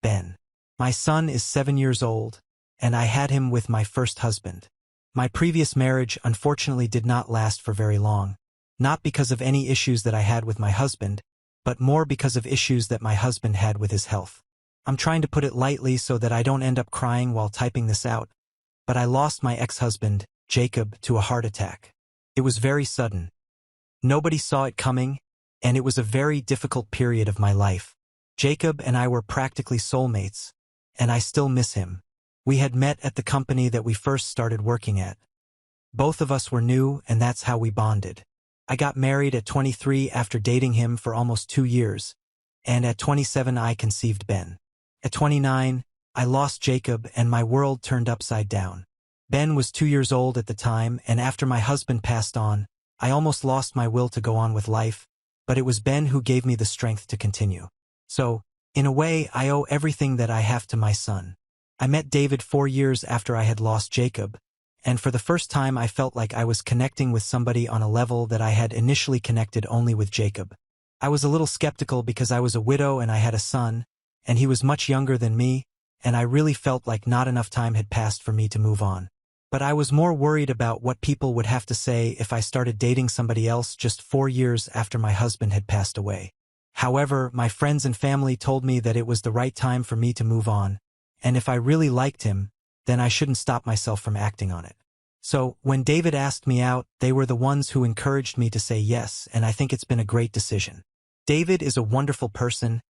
Ben. My son is 7 years old, and I had him with my first husband. My previous marriage unfortunately did not last for very long, not because of any issues that I had with my husband, but more because of issues that my husband had with his health. I'm trying to put it lightly so that I don't end up crying while typing this out, but I lost my ex-husband, Jacob, to a heart attack. It was very sudden. Nobody saw it coming, and it was a very difficult period of my life. Jacob and I were practically soulmates, and I still miss him. We had met at the company that we first started working at. Both of us were new, and that's how we bonded. I got married at 23 after dating him for almost 2 years, and at 27 I conceived Ben. At 29, I lost Jacob and my world turned upside down. Ben was 2 years old at the time, and after my husband passed on, I almost lost my will to go on with life, but it was Ben who gave me the strength to continue. So, in a way, I owe everything that I have to my son. I met David 4 years after I had lost Jacob, and for the first time I felt like I was connecting with somebody on a level that I had initially connected only with Jacob. I was a little skeptical because I was a widow and I had a son, and he was much younger than me, and I really felt like not enough time had passed for me to move on. But I was more worried about what people would have to say if I started dating somebody else just 4 years after my husband had passed away. However, my friends and family told me that it was the right time for me to move on, and if I really liked him, then I shouldn't stop myself from acting on it. So, when David asked me out, they were the ones who encouraged me to say yes, and I think it's been a great decision. David is a wonderful person,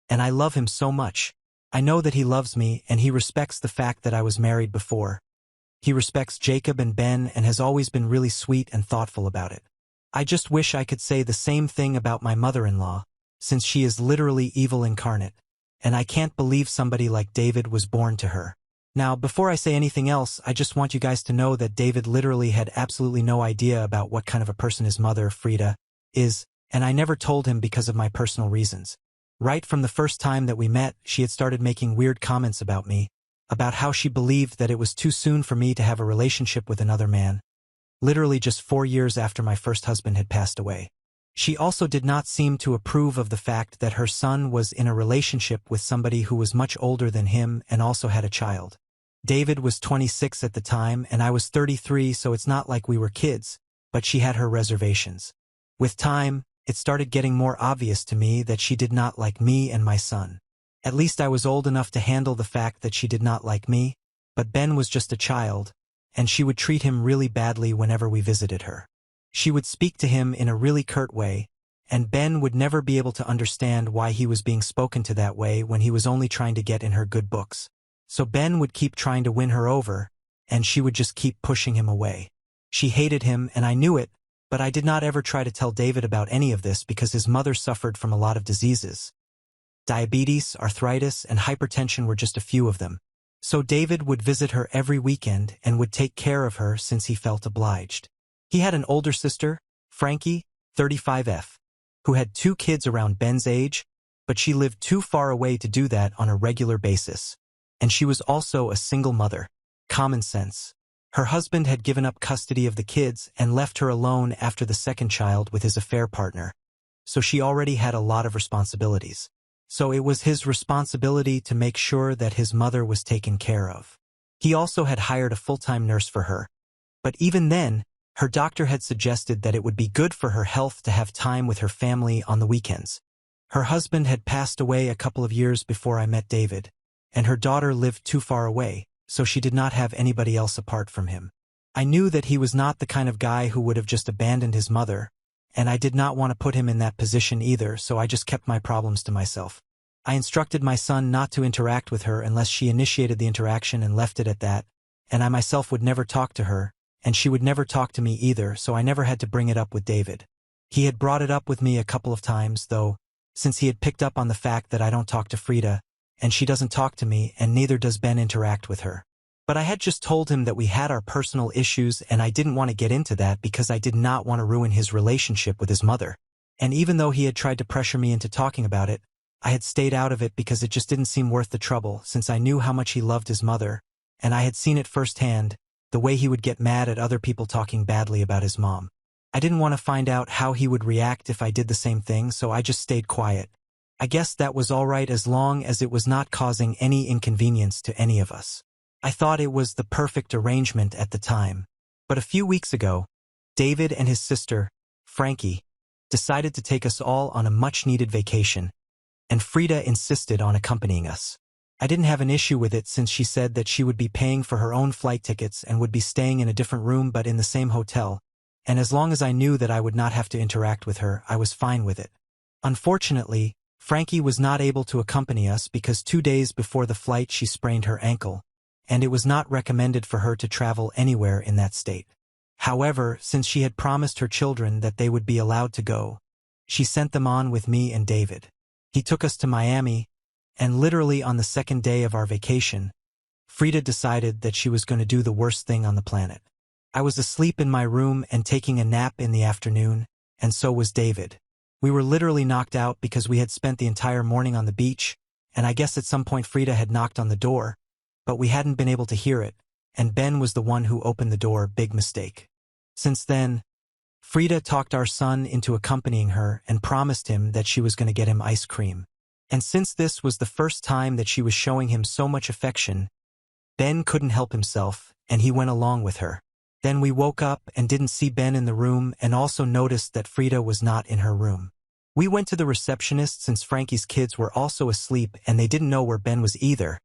and I love him so much. I know that he loves me, and he respects the fact that I was married before. He respects Jacob and Ben and has always been really sweet and thoughtful about it. I just wish I could say the same thing about my mother-in-law, since she is literally evil incarnate, and I can't believe somebody like David was born to her. Now, before I say anything else, I just want you guys to know that David literally had absolutely no idea about what kind of a person his mother, Frida, is, and I never told him because of my personal reasons. Right from the first time that we met, she had started making weird comments about me, about how she believed that it was too soon for me to have a relationship with another man, literally just 4 years after my first husband had passed away. She also did not seem to approve of the fact that her son was in a relationship with somebody who was much older than him and also had a child. David was 26 at the time and I was 33, so it's not like we were kids, but she had her reservations. With time, it started getting more obvious to me that she did not like me and my son. At least I was old enough to handle the fact that she did not like me, but Ben was just a child, and she would treat him really badly whenever we visited her. She would speak to him in a really curt way, and Ben would never be able to understand why he was being spoken to that way when he was only trying to get in her good books. So Ben would keep trying to win her over, and she would just keep pushing him away. She hated him, and I knew it, but I did not ever try to tell David about any of this because his mother suffered from a lot of diseases. Diabetes, arthritis, and hypertension were just a few of them. So David would visit her every weekend and would take care of her since he felt obliged. He had an older sister, Frankie, 35F, who had 2 kids around Ben's age, but she lived too far away to do that on a regular basis. And she was also a single mother. Common sense. Her husband had given up custody of the kids and left her alone after the second child with his affair partner. So she already had a lot of responsibilities. So it was his responsibility to make sure that his mother was taken care of. He also had hired a full-time nurse for her. But even then, her doctor had suggested that it would be good for her health to have time with her family on the weekends. Her husband had passed away a couple of years before I met David, and her daughter lived too far away, so she did not have anybody else apart from him. I knew that he was not the kind of guy who would have just abandoned his mother, and I did not want to put him in that position either, so I just kept my problems to myself. I instructed my son not to interact with her unless she initiated the interaction and left it at that, and I myself would never talk to her, and she would never talk to me either, so I never had to bring it up with David. He had brought it up with me a couple of times, though, since he had picked up on the fact that I don't talk to Frida, and she doesn't talk to me, and neither does Ben interact with her. But I had just told him that we had our personal issues and I didn't want to get into that because I did not want to ruin his relationship with his mother. And even though he had tried to pressure me into talking about it, I had stayed out of it because it just didn't seem worth the trouble since I knew how much he loved his mother, and I had seen it firsthand, the way he would get mad at other people talking badly about his mom. I didn't want to find out how he would react if I did the same thing, so I just stayed quiet. I guess that was all right as long as it was not causing any inconvenience to any of us. I thought it was the perfect arrangement at the time. But a few weeks ago, David and his sister, Frankie, decided to take us all on a much-needed vacation, and Frida insisted on accompanying us. I didn't have an issue with it since she said that she would be paying for her own flight tickets and would be staying in a different room but in the same hotel, and as long as I knew that I would not have to interact with her, I was fine with it. Unfortunately, Frankie was not able to accompany us because 2 days before the flight she sprained her ankle, and it was not recommended for her to travel anywhere in that state. However, since she had promised her children that they would be allowed to go, she sent them on with me and David. He took us to Miami, and literally on the second day of our vacation, Frida decided that she was going to do the worst thing on the planet. I was asleep in my room and taking a nap in the afternoon, and so was David. We were literally knocked out because we had spent the entire morning on the beach, and I guess at some point Frida had knocked on the door, but we hadn't been able to hear it, and Ben was the one who opened the door. Big mistake. Since then, Frida talked our son into accompanying her and promised him that she was going to get him ice cream. And since this was the first time that she was showing him so much affection, Ben couldn't help himself, and he went along with her. Then we woke up and didn't see Ben in the room and also noticed that Frida was not in her room. We went to the receptionist since Frankie's kids were also asleep and they didn't know where Ben was either.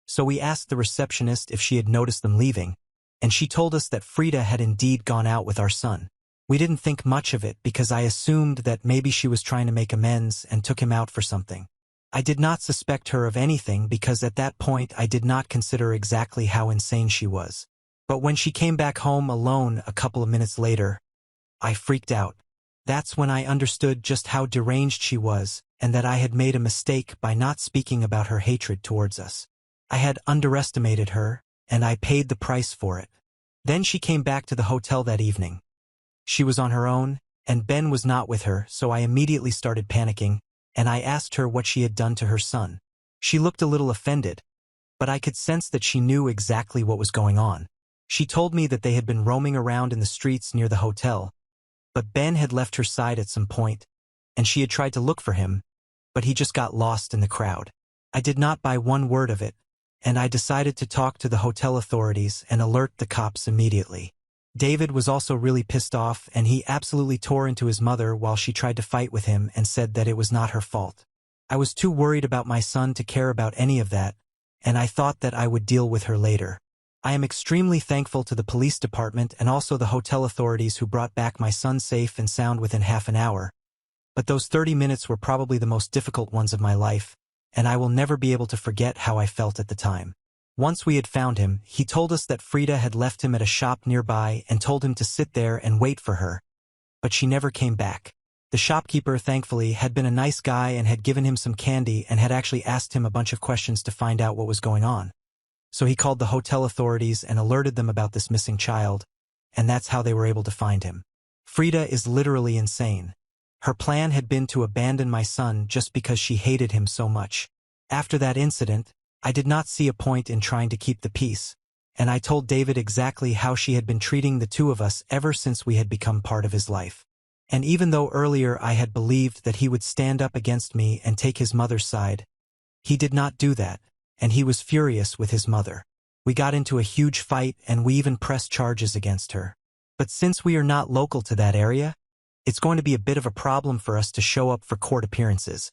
So we asked the receptionist if she had noticed them leaving, and she told us that Frida had indeed gone out with our son. We didn't think much of it because I assumed that maybe she was trying to make amends and took him out for something. I did not suspect her of anything because at that point I did not consider exactly how insane she was. But when she came back home alone a couple of minutes later, I freaked out. That's when I understood just how deranged she was and that I had made a mistake by not speaking about her hatred towards us. I had underestimated her, and I paid the price for it. Then she came back to the hotel that evening. She was on her own, and Ben was not with her, so I immediately started panicking, and I asked her what she had done to her son. She looked a little offended, but I could sense that she knew exactly what was going on. She told me that they had been roaming around in the streets near the hotel, but Ben had left her side at some point, and she had tried to look for him, but he just got lost in the crowd. I did not buy one word of it, and I decided to talk to the hotel authorities and alert the cops immediately. David was also really pissed off, and he absolutely tore into his mother while she tried to fight with him and said that it was not her fault. I was too worried about my son to care about any of that, and I thought that I would deal with her later. I am extremely thankful to the police department and also the hotel authorities who brought back my son safe and sound within half an hour. But those 30 minutes were probably the most difficult ones of my life, and I will never be able to forget how I felt at the time. Once we had found him, he told us that Frida had left him at a shop nearby and told him to sit there and wait for her, but she never came back. The shopkeeper, thankfully, had been a nice guy and had given him some candy and had actually asked him a bunch of questions to find out what was going on. So he called the hotel authorities and alerted them about this missing child, and that's how they were able to find him. Frida is literally insane. Her plan had been to abandon my son just because she hated him so much. After that incident, I did not see a point in trying to keep the peace, and I told David exactly how she had been treating the two of us ever since we had become part of his life. And even though earlier I had believed that he would stand up against me and take his mother's side, he did not do that, and he was furious with his mother. We got into a huge fight and we even pressed charges against her. But since we are not local to that area, it's going to be a bit of a problem for us to show up for court appearances.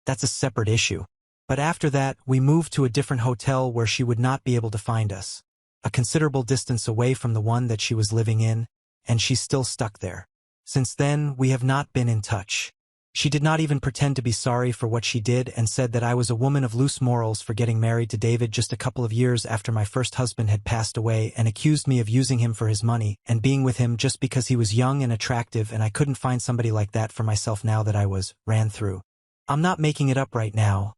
That's a separate issue. But after that, we moved to a different hotel where she would not be able to find us, a considerable distance away from the one that she was living in, and she's still stuck there. Since then, we have not been in touch. She did not even pretend to be sorry for what she did and said that I was a woman of loose morals for getting married to David just a couple of years after my first husband had passed away, and accused me of using him for his money and being with him just because he was young and attractive, and I couldn't find somebody like that for myself now that I ran through. I'm not making it up right now.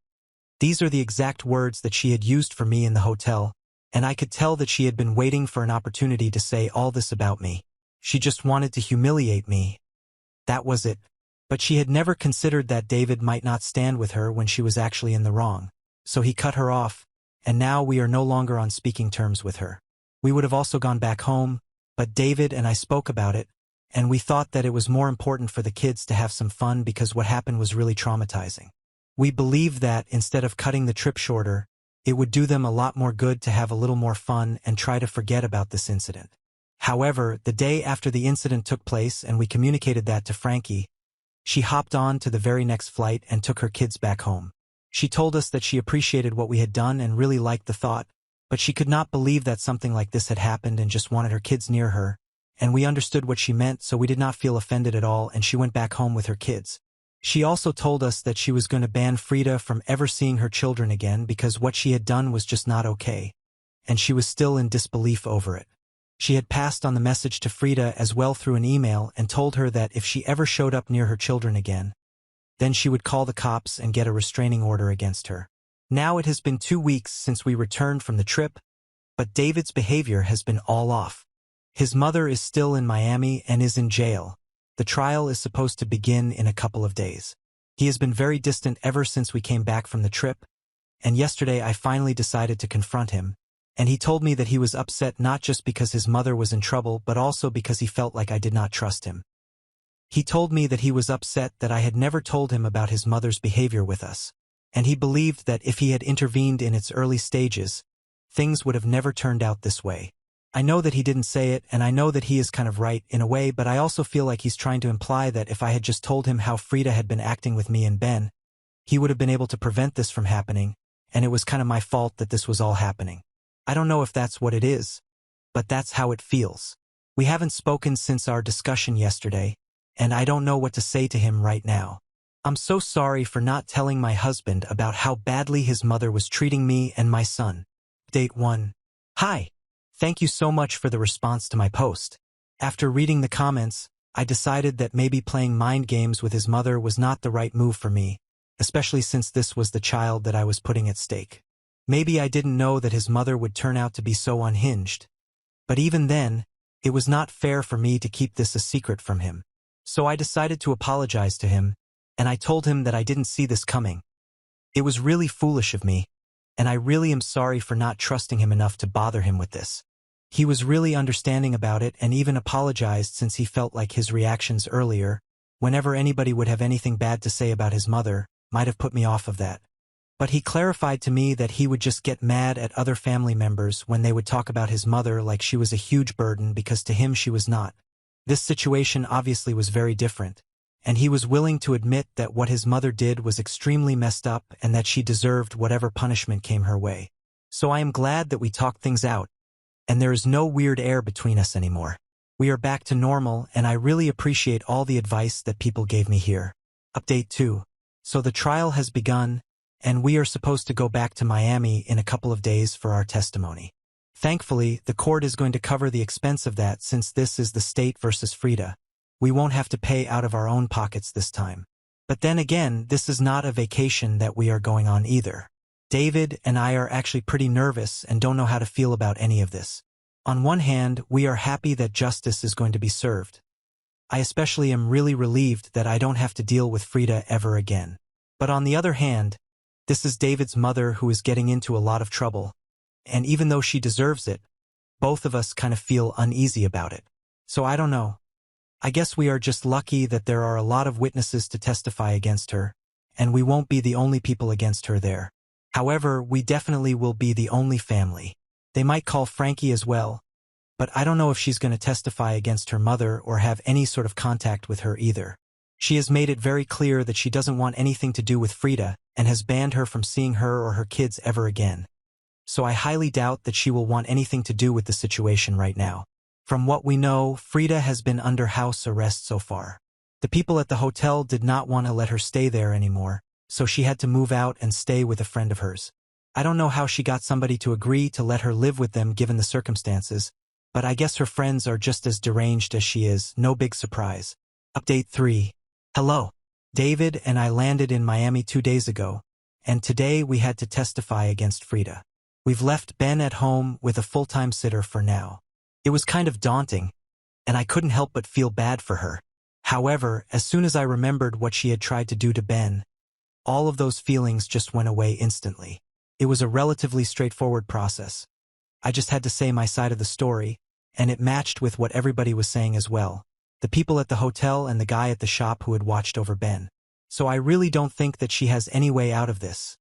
These are the exact words that she had used for me in the hotel, and I could tell that she had been waiting for an opportunity to say all this about me. She just wanted to humiliate me. That was it. But she had never considered that David might not stand with her when she was actually in the wrong. So he cut her off, and now we are no longer on speaking terms with her. We would have also gone back home, but David and I spoke about it, and we thought that it was more important for the kids to have some fun because what happened was really traumatizing. We believed that, instead of cutting the trip shorter, it would do them a lot more good to have a little more fun and try to forget about this incident. However, the day after the incident took place and we communicated that to Frankie, she hopped on to the very next flight and took her kids back home. She told us that she appreciated what we had done and really liked the thought, but she could not believe that something like this had happened and just wanted her kids near her, and we understood what she meant, so we did not feel offended at all, and she went back home with her kids. She also told us that she was going to ban Frida from ever seeing her children again because what she had done was just not okay, and she was still in disbelief over it. She had passed on the message to Frida as well through an email and told her that if she ever showed up near her children again, then she would call the cops and get a restraining order against her. Now it has been 2 weeks since we returned from the trip, but David's behavior has been all off. His mother is still in Miami and is in jail. The trial is supposed to begin in a couple of days. He has been very distant ever since we came back from the trip, and yesterday I finally decided to confront him, and he told me that he was upset not just because his mother was in trouble but also because he felt like I did not trust him. He told me that he was upset that I had never told him about his mother's behavior with us, and he believed that if he had intervened in its early stages, things would have never turned out this way. I know that he didn't say it, and I know that he is kind of right in a way, but I also feel like he's trying to imply that if I had just told him how Frida had been acting with me and Ben, he would have been able to prevent this from happening, and it was kind of my fault that this was all happening. I don't know if that's what it is, but that's how it feels. We haven't spoken since our discussion yesterday, and I don't know what to say to him right now. I'm so sorry for not telling my husband about how badly his mother was treating me and my son. Date 1. Hi. Thank you so much for the response to my post. After reading the comments, I decided that maybe playing mind games with his mother was not the right move for me, especially since this was the child that I was putting at stake. Maybe I didn't know that his mother would turn out to be so unhinged. But even then, it was not fair for me to keep this a secret from him. So I decided to apologize to him, and I told him that I didn't see this coming. It was really foolish of me, and I really am sorry for not trusting him enough to bother him with this. He was really understanding about it and even apologized since he felt like his reactions earlier, whenever anybody would have anything bad to say about his mother, might have put me off of that. But he clarified to me that he would just get mad at other family members when they would talk about his mother like she was a huge burden because to him she was not. This situation obviously was very different, and he was willing to admit that what his mother did was extremely messed up and that she deserved whatever punishment came her way. So I am glad that we talked things out, and there is no weird air between us anymore. We are back to normal, and I really appreciate all the advice that people gave me here. Update 2. So the trial has begun, and we are supposed to go back to Miami in a couple of days for our testimony. Thankfully, the court is going to cover the expense of that since this is the state versus Frida. We won't have to pay out of our own pockets this time. But then again, this is not a vacation that we are going on either. David and I are actually pretty nervous and don't know how to feel about any of this. On one hand, we are happy that justice is going to be served. I especially am really relieved that I don't have to deal with Frida ever again. But on the other hand, this is David's mother who is getting into a lot of trouble, and even though she deserves it, both of us kind of feel uneasy about it. So I don't know. I guess we are just lucky that there are a lot of witnesses to testify against her, and we won't be the only people against her there. However, we definitely will be the only family. They might call Frankie as well, but I don't know if she's going to testify against her mother or have any sort of contact with her either. She has made it very clear that she doesn't want anything to do with Frida and has banned her from seeing her or her kids ever again. So I highly doubt that she will want anything to do with the situation right now. From what we know, Frida has been under house arrest so far. The people at the hotel did not want to let her stay there anymore, so she had to move out and stay with a friend of hers. I don't know how she got somebody to agree to let her live with them given the circumstances, but I guess her friends are just as deranged as she is, no big surprise. Update 3. Hello. David and I landed in Miami 2 days ago, and today we had to testify against Frida. We've left Ben at home with a full-time sitter for now. It was kind of daunting, and I couldn't help but feel bad for her. However, as soon as I remembered what she had tried to do to Ben, all of those feelings just went away instantly. It was a relatively straightforward process. I just had to say my side of the story, and it matched with what everybody was saying as well. The people at the hotel and the guy at the shop who had watched over Ben. So I really don't think that she has any way out of this.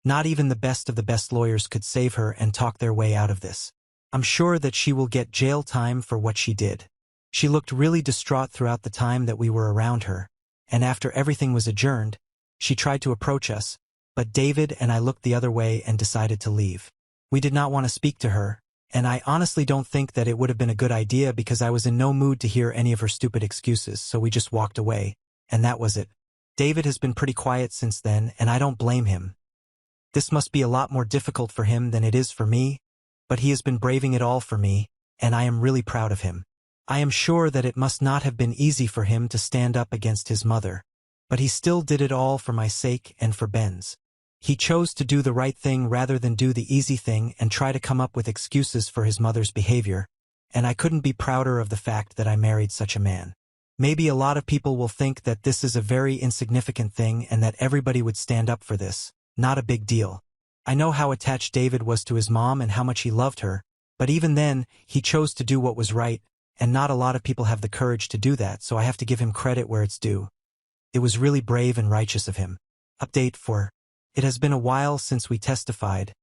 Not even the best of the best lawyers could save her and talk their way out of this. I'm sure that she will get jail time for what she did. She looked really distraught throughout the time that we were around her, and after everything was adjourned, she tried to approach us, but David and I looked the other way and decided to leave. We did not want to speak to her, and I honestly don't think that it would have been a good idea because I was in no mood to hear any of her stupid excuses, so we just walked away, and that was it. David has been pretty quiet since then, and I don't blame him. This must be a lot more difficult for him than it is for me, but he has been braving it all for me, and I am really proud of him. I am sure that it must not have been easy for him to stand up against his mother, but he still did it all for my sake and for Ben's. He chose to do the right thing rather than do the easy thing and try to come up with excuses for his mother's behavior, and I couldn't be prouder of the fact that I married such a man. Maybe a lot of people will think that this is a very insignificant thing and that everybody would stand up for this. Not a big deal. I know how attached David was to his mom and how much he loved her, but even then, he chose to do what was right, and not a lot of people have the courage to do that, so I have to give him credit where it's due. It was really brave and righteous of him. Update 4. It has been a while since we testified,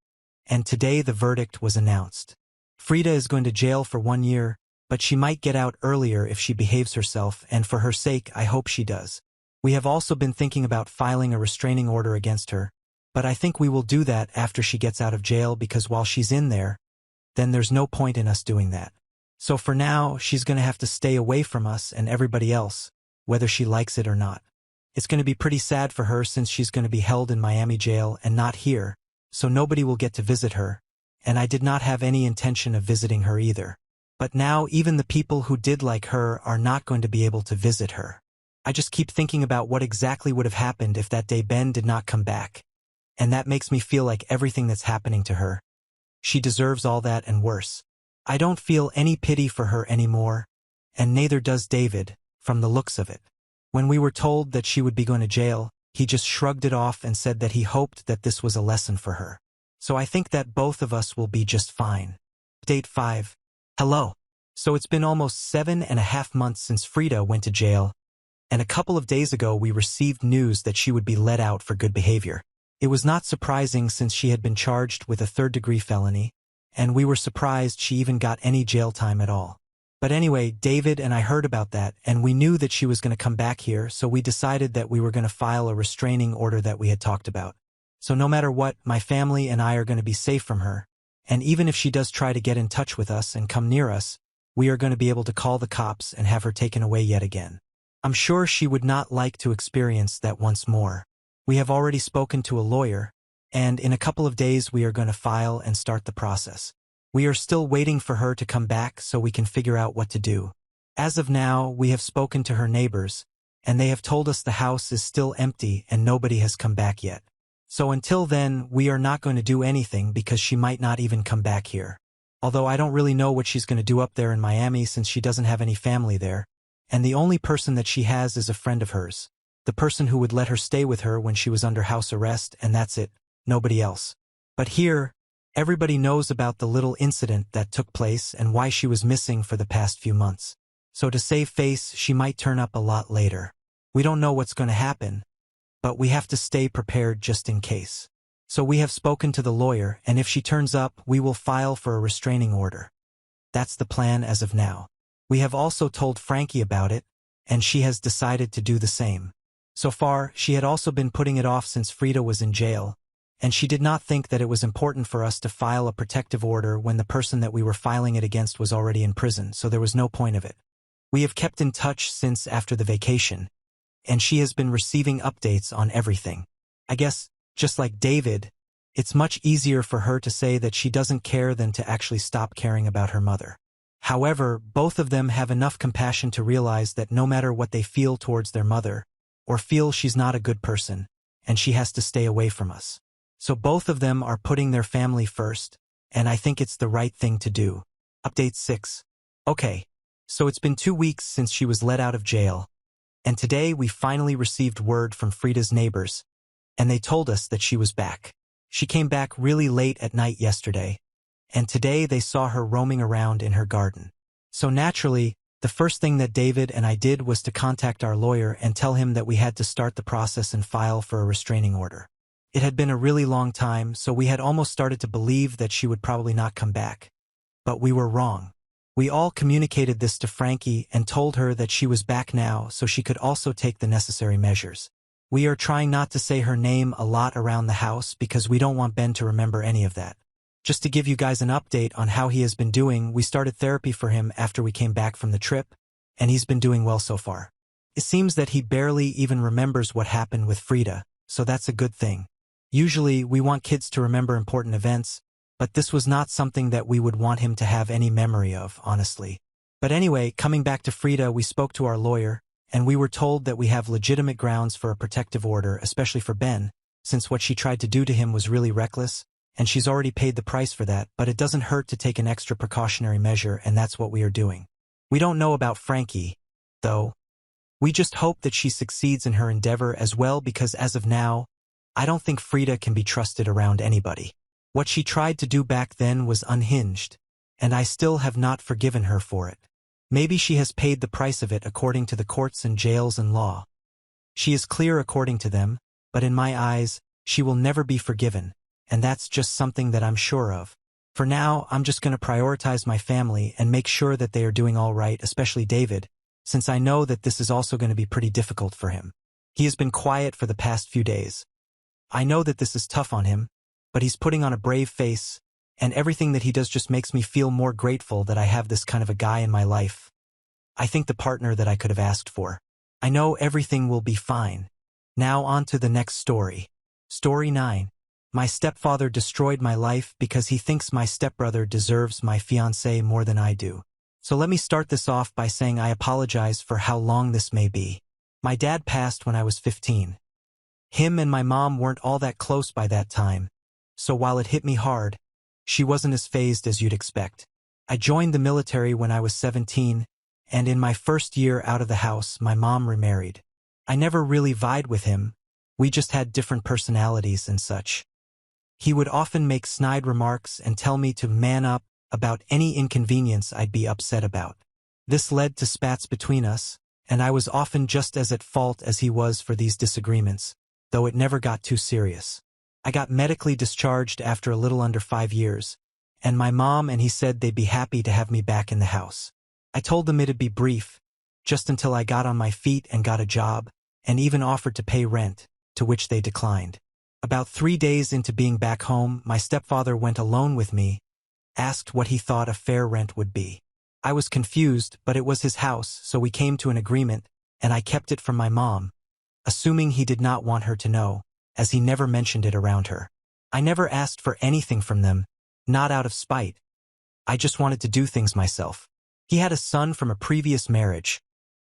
and today the verdict was announced. Frida is going to jail for 1 year, but she might get out earlier if she behaves herself, and for her sake, I hope she does. We have also been thinking about filing a restraining order against her, but I think we will do that after she gets out of jail because while she's in there, then there's no point in us doing that. So for now, she's going to have to stay away from us and everybody else, whether she likes it or not. It's going to be pretty sad for her since she's going to be held in Miami jail and not here, so nobody will get to visit her, and I did not have any intention of visiting her either. But now even the people who did like her are not going to be able to visit her. I just keep thinking about what exactly would have happened if that day Ben did not come back. And that makes me feel like everything that's happening to her. She deserves all that and worse. I don't feel any pity for her anymore, and neither does David, from the looks of it. When we were told that she would be going to jail, he just shrugged it off and said that he hoped that this was a lesson for her. So I think that both of us will be just fine. Date 5. Hello. So it's been almost 7.5 months since Frida went to jail, and a couple of days ago we received news that she would be let out for good behavior. It was not surprising since she had been charged with a third-degree felony, and we were surprised she even got any jail time at all. But anyway, David and I heard about that, and we knew that she was going to come back here, so we decided that we were going to file a restraining order that we had talked about. So no matter what, my family and I are going to be safe from her, and even if she does try to get in touch with us and come near us, we are going to be able to call the cops and have her taken away yet again. I'm sure she would not like to experience that once more. We have already spoken to a lawyer, and in a couple of days we are going to file and start the process. We are still waiting for her to come back so we can figure out what to do. As of now, we have spoken to her neighbors, and they have told us the house is still empty and nobody has come back yet. So until then, we are not going to do anything because she might not even come back here. Although I don't really know what she's going to do up there in Miami since she doesn't have any family there, and the only person that she has is a friend of hers, the person who would let her stay with her when she was under house arrest, and that's it, nobody else. But here, everybody knows about the little incident that took place and why she was missing for the past few months. So to save face, she might turn up a lot later. We don't know what's going to happen, but we have to stay prepared just in case. So we have spoken to the lawyer, and if she turns up, we will file for a restraining order. That's the plan as of now. We have also told Frankie about it, and she has decided to do the same. So far, she had also been putting it off since Frida was in jail, and she did not think that it was important for us to file a protective order when the person that we were filing it against was already in prison, so there was no point of it. We have kept in touch since after the vacation, and she has been receiving updates on everything. I guess, just like David, it's much easier for her to say that she doesn't care than to actually stop caring about her mother. However, both of them have enough compassion to realize that no matter what they feel towards their mother, or feel she's not a good person, and she has to stay away from us. So both of them are putting their family first, and I think it's the right thing to do. Update 6. Okay, so it's been 2 weeks since she was let out of jail, and today we finally received word from Frida's neighbors, and they told us that she was back. She came back really late at night yesterday, and today they saw her roaming around in her garden. So naturally, the first thing that David and I did was to contact our lawyer and tell him that we had to start the process and file for a restraining order. It had been a really long time, so we had almost started to believe that she would probably not come back. But we were wrong. We all communicated this to Frankie and told her that she was back now so she could also take the necessary measures. We are trying not to say her name a lot around the house because we don't want Ben to remember any of that. Just to give you guys an update on how he has been doing, we started therapy for him after we came back from the trip, and he's been doing well so far. It seems that he barely even remembers what happened with Frida, so that's a good thing. Usually, we want kids to remember important events, but this was not something that we would want him to have any memory of, honestly. But anyway, coming back to Frida, we spoke to our lawyer, and we were told that we have legitimate grounds for a protective order, especially for Ben, since what she tried to do to him was really reckless, and she's already paid the price for that, but it doesn't hurt to take an extra precautionary measure, and that's what we are doing. We don't know about Frankie, though. We just hope that she succeeds in her endeavor as well because as of now, I don't think Frida can be trusted around anybody. What she tried to do back then was unhinged, and I still have not forgiven her for it. Maybe she has paid the price of it according to the courts and jails and law. She is clear according to them, but in my eyes, she will never be forgiven, and that's just something that I'm sure of. For now, I'm just going to prioritize my family and make sure that they are doing all right, especially David, since I know that this is also going to be pretty difficult for him. He has been quiet for the past few days. I know that this is tough on him, but he's putting on a brave face, and everything that he does just makes me feel more grateful that I have this kind of a guy in my life. I think the partner that I could have asked for. I know everything will be fine. Now on to the next story. Story 9. My stepfather destroyed my life because he thinks my stepbrother deserves my fiancée more than I do. So let me start this off by saying I apologize for how long this may be. My dad passed when I was 15. Him and my mom weren't all that close by that time, so while it hit me hard, she wasn't as fazed as you'd expect. I joined the military when I was 17, and in my first year out of the house, my mom remarried. I never really vied with him, we just had different personalities and such. He would often make snide remarks and tell me to man up about any inconvenience I'd be upset about. This led to spats between us, and I was often just as at fault as he was for these disagreements, though it never got too serious. I got medically discharged after a little under 5 years, and my mom and he said they'd be happy to have me back in the house. I told them it'd be brief, just until I got on my feet and got a job, and even offered to pay rent, to which they declined. About 3 days into being back home, my stepfather went alone with me, asked what he thought a fair rent would be. I was confused, but it was his house, so we came to an agreement, and I kept it from my mom, assuming he did not want her to know, as he never mentioned it around her. I never asked for anything from them, not out of spite. I just wanted to do things myself. He had a son from a previous marriage.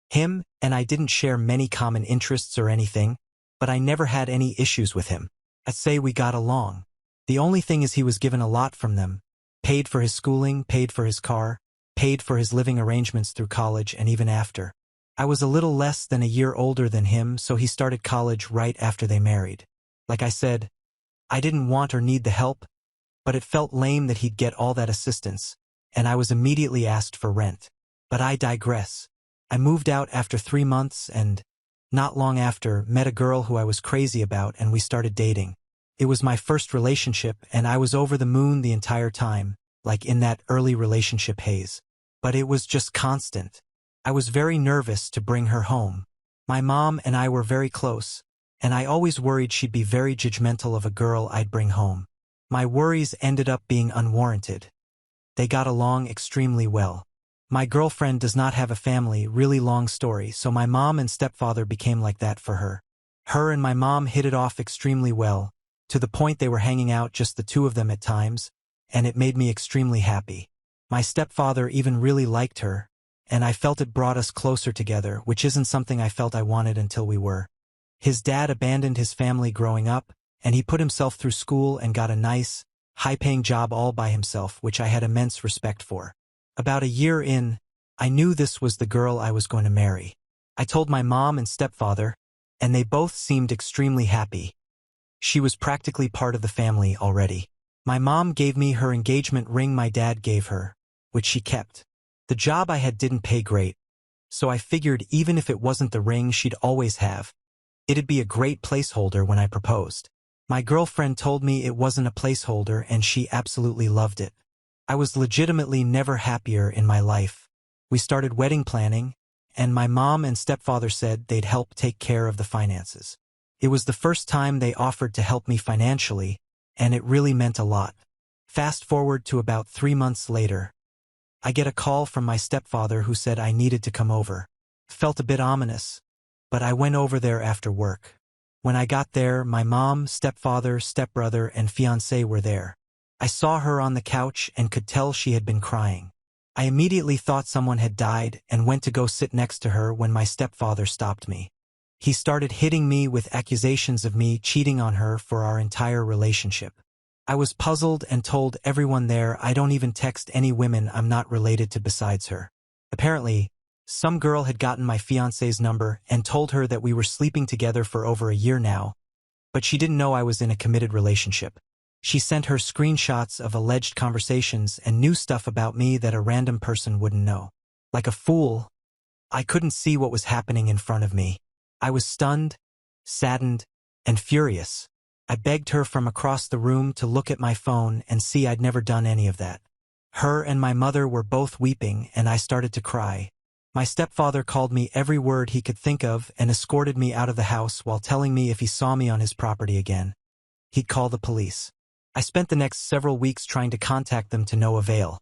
Him and I didn't share many common interests or anything, but I never had any issues with him. I'd say we got along. The only thing is he was given a lot from them. Paid for his schooling, paid for his car, paid for his living arrangements through college and even after. I was a little less than a year older than him, so he started college right after they married. Like I said, I didn't want or need the help, but it felt lame that he'd get all that assistance, and I was immediately asked for rent. But I digress. I moved out after 3 months and, not long after, met a girl who I was crazy about and we started dating. It was my first relationship and I was over the moon the entire time, like in that early relationship haze. But it was just constant. I was very nervous to bring her home. My mom and I were very close, and I always worried she'd be very judgmental of a girl I'd bring home. My worries ended up being unwarranted. They got along extremely well. My girlfriend does not have a family, really long story, so my mom and stepfather became like that for her. Her and my mom hit it off extremely well, to the point they were hanging out just the two of them at times, and it made me extremely happy. My stepfather even really liked her, and I felt it brought us closer together, which isn't something I felt I wanted until we were. His dad abandoned his family growing up, and he put himself through school and got a nice, high-paying job all by himself, which I had immense respect for. About a year in, I knew this was the girl I was going to marry. I told my mom and stepfather, and they both seemed extremely happy. She was practically part of the family already. My mom gave me her engagement ring my dad gave her, which she kept. The job I had didn't pay great, so I figured even if it wasn't the ring she'd always have, it'd be a great placeholder when I proposed. My girlfriend told me it wasn't a placeholder and she absolutely loved it. I was legitimately never happier in my life. We started wedding planning, and my mom and stepfather said they'd help take care of the finances. It was the first time they offered to help me financially, and it really meant a lot. Fast forward to about 3 months later, I get a call from my stepfather who said I needed to come over. Felt a bit ominous, but I went over there after work. When I got there, my mom, stepfather, stepbrother, and fiancé were there. I saw her on the couch and could tell she had been crying. I immediately thought someone had died and went to go sit next to her when my stepfather stopped me. He started hitting me with accusations of me cheating on her for our entire relationship. I was puzzled and told everyone there I don't even text any women I'm not related to besides her. Apparently, some girl had gotten my fiancé's number and told her that we were sleeping together for over a year now, but she didn't know I was in a committed relationship. She sent her screenshots of alleged conversations and knew stuff about me that a random person wouldn't know. Like a fool, I couldn't see what was happening in front of me. I was stunned, saddened, and furious. I begged her from across the room to look at my phone and see I'd never done any of that. Her and my mother were both weeping and I started to cry. My stepfather called me every word he could think of and escorted me out of the house while telling me if he saw me on his property again, he'd call the police. I spent the next several weeks trying to contact them to no avail.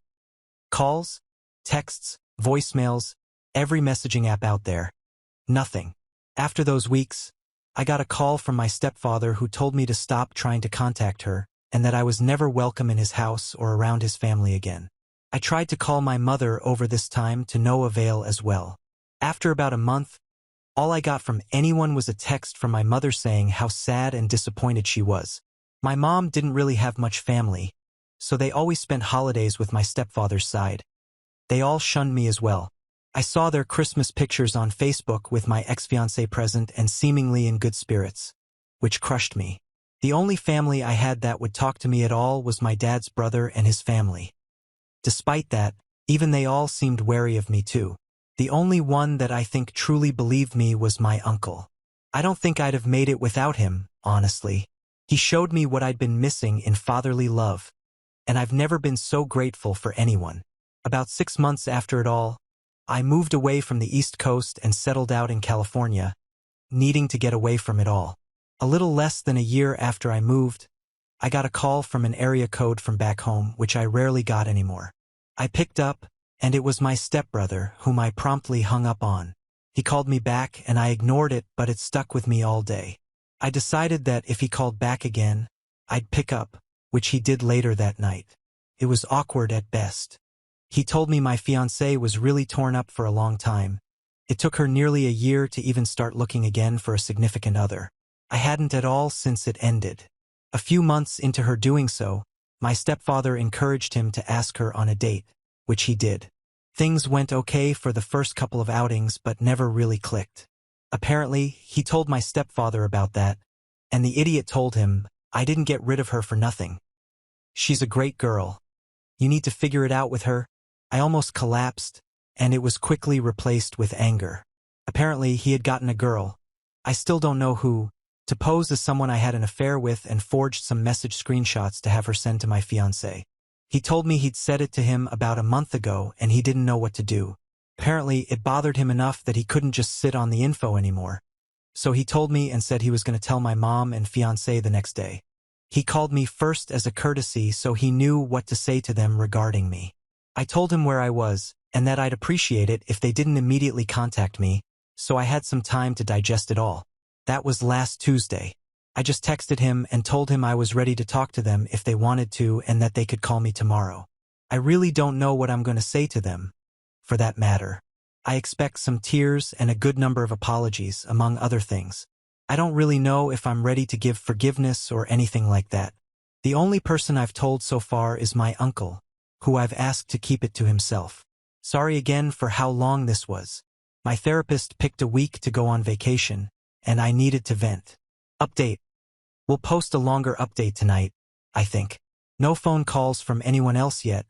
Calls, texts, voicemails, every messaging app out there. Nothing. After those weeks, I got a call from my stepfather who told me to stop trying to contact her and that I was never welcome in his house or around his family again. I tried to call my mother over this time to no avail as well. After about a month, all I got from anyone was a text from my mother saying how sad and disappointed she was. My mom didn't really have much family, so they always spent holidays with my stepfather's side. They all shunned me as well. I saw their Christmas pictures on Facebook with my ex-fiancé present and seemingly in good spirits, which crushed me. The only family I had that would talk to me at all was my dad's brother and his family. Despite that, even they all seemed wary of me too. The only one that I think truly believed me was my uncle. I don't think I'd have made it without him, honestly. He showed me what I'd been missing in fatherly love, and I've never been so grateful for anyone. About 6 months after it all, I moved away from the East Coast and settled out in California, needing to get away from it all. A little less than a year after I moved, I got a call from an area code from back home, which I rarely got anymore. I picked up, and it was my stepbrother, whom I promptly hung up on. He called me back, and I ignored it, but it stuck with me all day. I decided that if he called back again, I'd pick up, which he did later that night. It was awkward at best. He told me my fiancée was really torn up for a long time. It took her nearly a year to even start looking again for a significant other. I hadn't at all since it ended. A few months into her doing so, my stepfather encouraged him to ask her on a date, which he did. Things went okay for the first couple of outings but never really clicked. Apparently, he told my stepfather about that, and the idiot told him, "I didn't get rid of her for nothing. She's a great girl. You need to figure it out with her." I almost collapsed, and it was quickly replaced with anger. Apparently, he had gotten a girl, I still don't know who, to pose as someone I had an affair with and forged some message screenshots to have her send to my fiancée. He told me he'd said it to him about a month ago and he didn't know what to do. Apparently, it bothered him enough that he couldn't just sit on the info anymore. So he told me and said he was going to tell my mom and fiancé the next day. He called me first as a courtesy so he knew what to say to them regarding me. I told him where I was, and that I'd appreciate it if they didn't immediately contact me, so I had some time to digest it all. That was last Tuesday. I just texted him and told him I was ready to talk to them if they wanted to and that they could call me tomorrow. I really don't know what I'm going to say to them, for that matter. I expect some tears and a good number of apologies, among other things. I don't really know if I'm ready to give forgiveness or anything like that. The only person I've told so far is my uncle, who I've asked to keep it to himself. Sorry again for how long this was. My therapist picked a week to go on vacation, and I needed to vent. Update. We'll post a longer update tonight, I think. No phone calls from anyone else yet,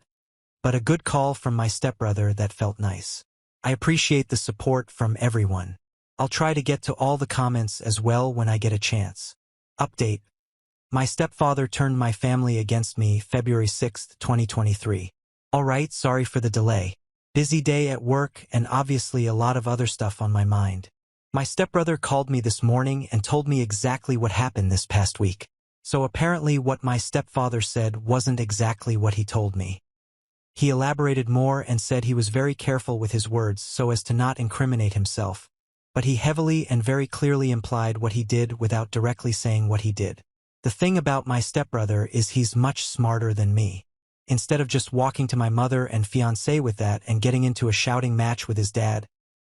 but a good call from my stepbrother that felt nice. I appreciate the support from everyone. I'll try to get to all the comments as well when I get a chance. Update. My stepfather turned my family against me February 6, 2023. Alright, sorry for the delay. Busy day at work and obviously a lot of other stuff on my mind. My stepbrother called me this morning and told me exactly what happened this past week. So apparently what my stepfather said wasn't exactly what he told me. He elaborated more and said he was very careful with his words so as to not incriminate himself, but he heavily and very clearly implied what he did without directly saying what he did. The thing about my stepbrother is he's much smarter than me. Instead of just walking to my mother and fiancé with that and getting into a shouting match with his dad,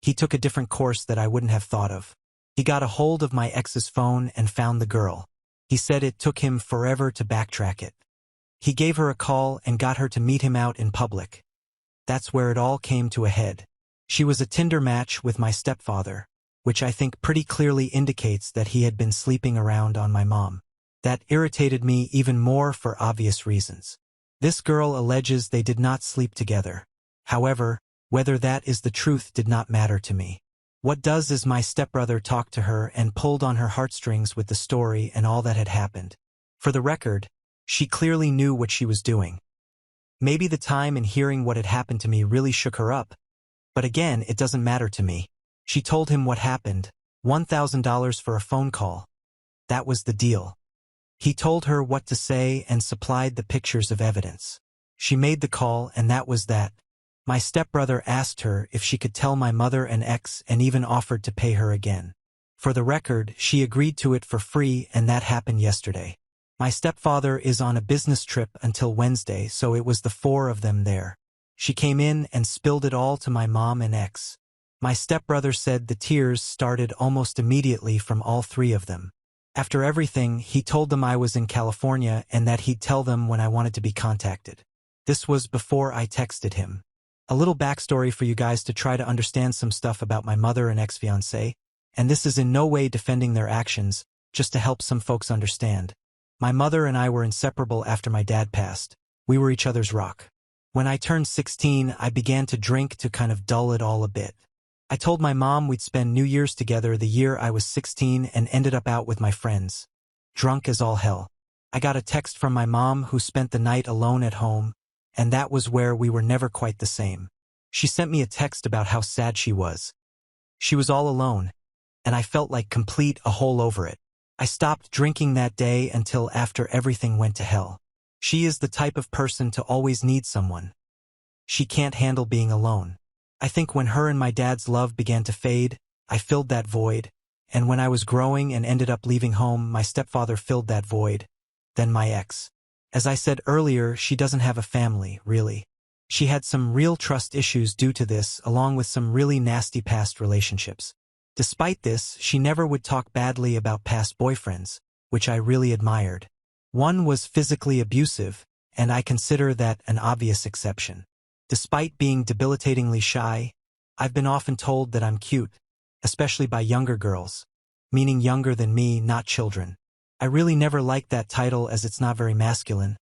he took a different course that I wouldn't have thought of. He got a hold of my ex's phone and found the girl. He said it took him forever to backtrack it. He gave her a call and got her to meet him out in public. That's where it all came to a head. She was a Tinder match with my stepfather, which I think pretty clearly indicates that he had been sleeping around on my mom. That irritated me even more for obvious reasons. This girl alleges they did not sleep together. However, whether that is the truth did not matter to me. What does is my stepbrother talked to her and pulled on her heartstrings with the story and all that had happened. For the record, she clearly knew what she was doing. Maybe the time and hearing what had happened to me really shook her up, but again, it doesn't matter to me. She told him what happened, $1,000 for a phone call. That was the deal. He told her what to say and supplied the pictures of evidence. She made the call and that was that. My stepbrother asked her if she could tell my mother and ex and even offered to pay her again. For the record, she agreed to it for free and that happened yesterday. My stepfather is on a business trip until Wednesday, so it was the four of them there. She came in and spilled it all to my mom and ex. My stepbrother said the tears started almost immediately from all three of them. After everything, he told them I was in California and that he'd tell them when I wanted to be contacted. This was before I texted him. A little backstory for you guys to try to understand some stuff about my mother and ex-fiancé, and this is in no way defending their actions, just to help some folks understand. My mother and I were inseparable after my dad passed. We were each other's rock. When I turned 16, I began to drink to kind of dull it all a bit. I told my mom we'd spend New Year's together the year I was 16 and ended up out with my friends. Drunk as all hell. I got a text from my mom who spent the night alone at home, and that was where we were never quite the same. She sent me a text about how sad she was. She was all alone, and I felt like complete a hole over it. I stopped drinking that day until after everything went to hell. She is the type of person to always need someone. She can't handle being alone. I think when her and my dad's love began to fade, I filled that void, and when I was growing and ended up leaving home, my stepfather filled that void. Then my ex. As I said earlier, she doesn't have a family, really. She had some real trust issues due to this, along with some really nasty past relationships. Despite this, she never would talk badly about past boyfriends, which I really admired. One was physically abusive, and I consider that an obvious exception. Despite being debilitatingly shy, I've been often told that I'm cute, especially by younger girls, meaning younger than me, not children. I really never liked that title as it's not very masculine,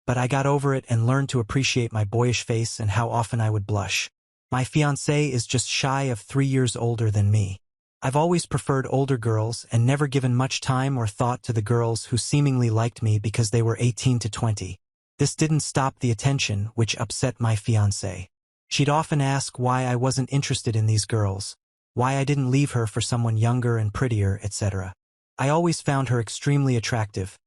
but I got over it and learned to appreciate my boyish face and how often I would blush. My fiancé is just shy of 3 years older than me. I've always preferred older girls and never given much time or thought to the girls who seemingly liked me because they were 18 to 20. This didn't stop the attention, which upset my fiancé. She'd often ask why I wasn't interested in these girls, why I didn't leave her for someone younger and prettier, etc. I always found her extremely attractive,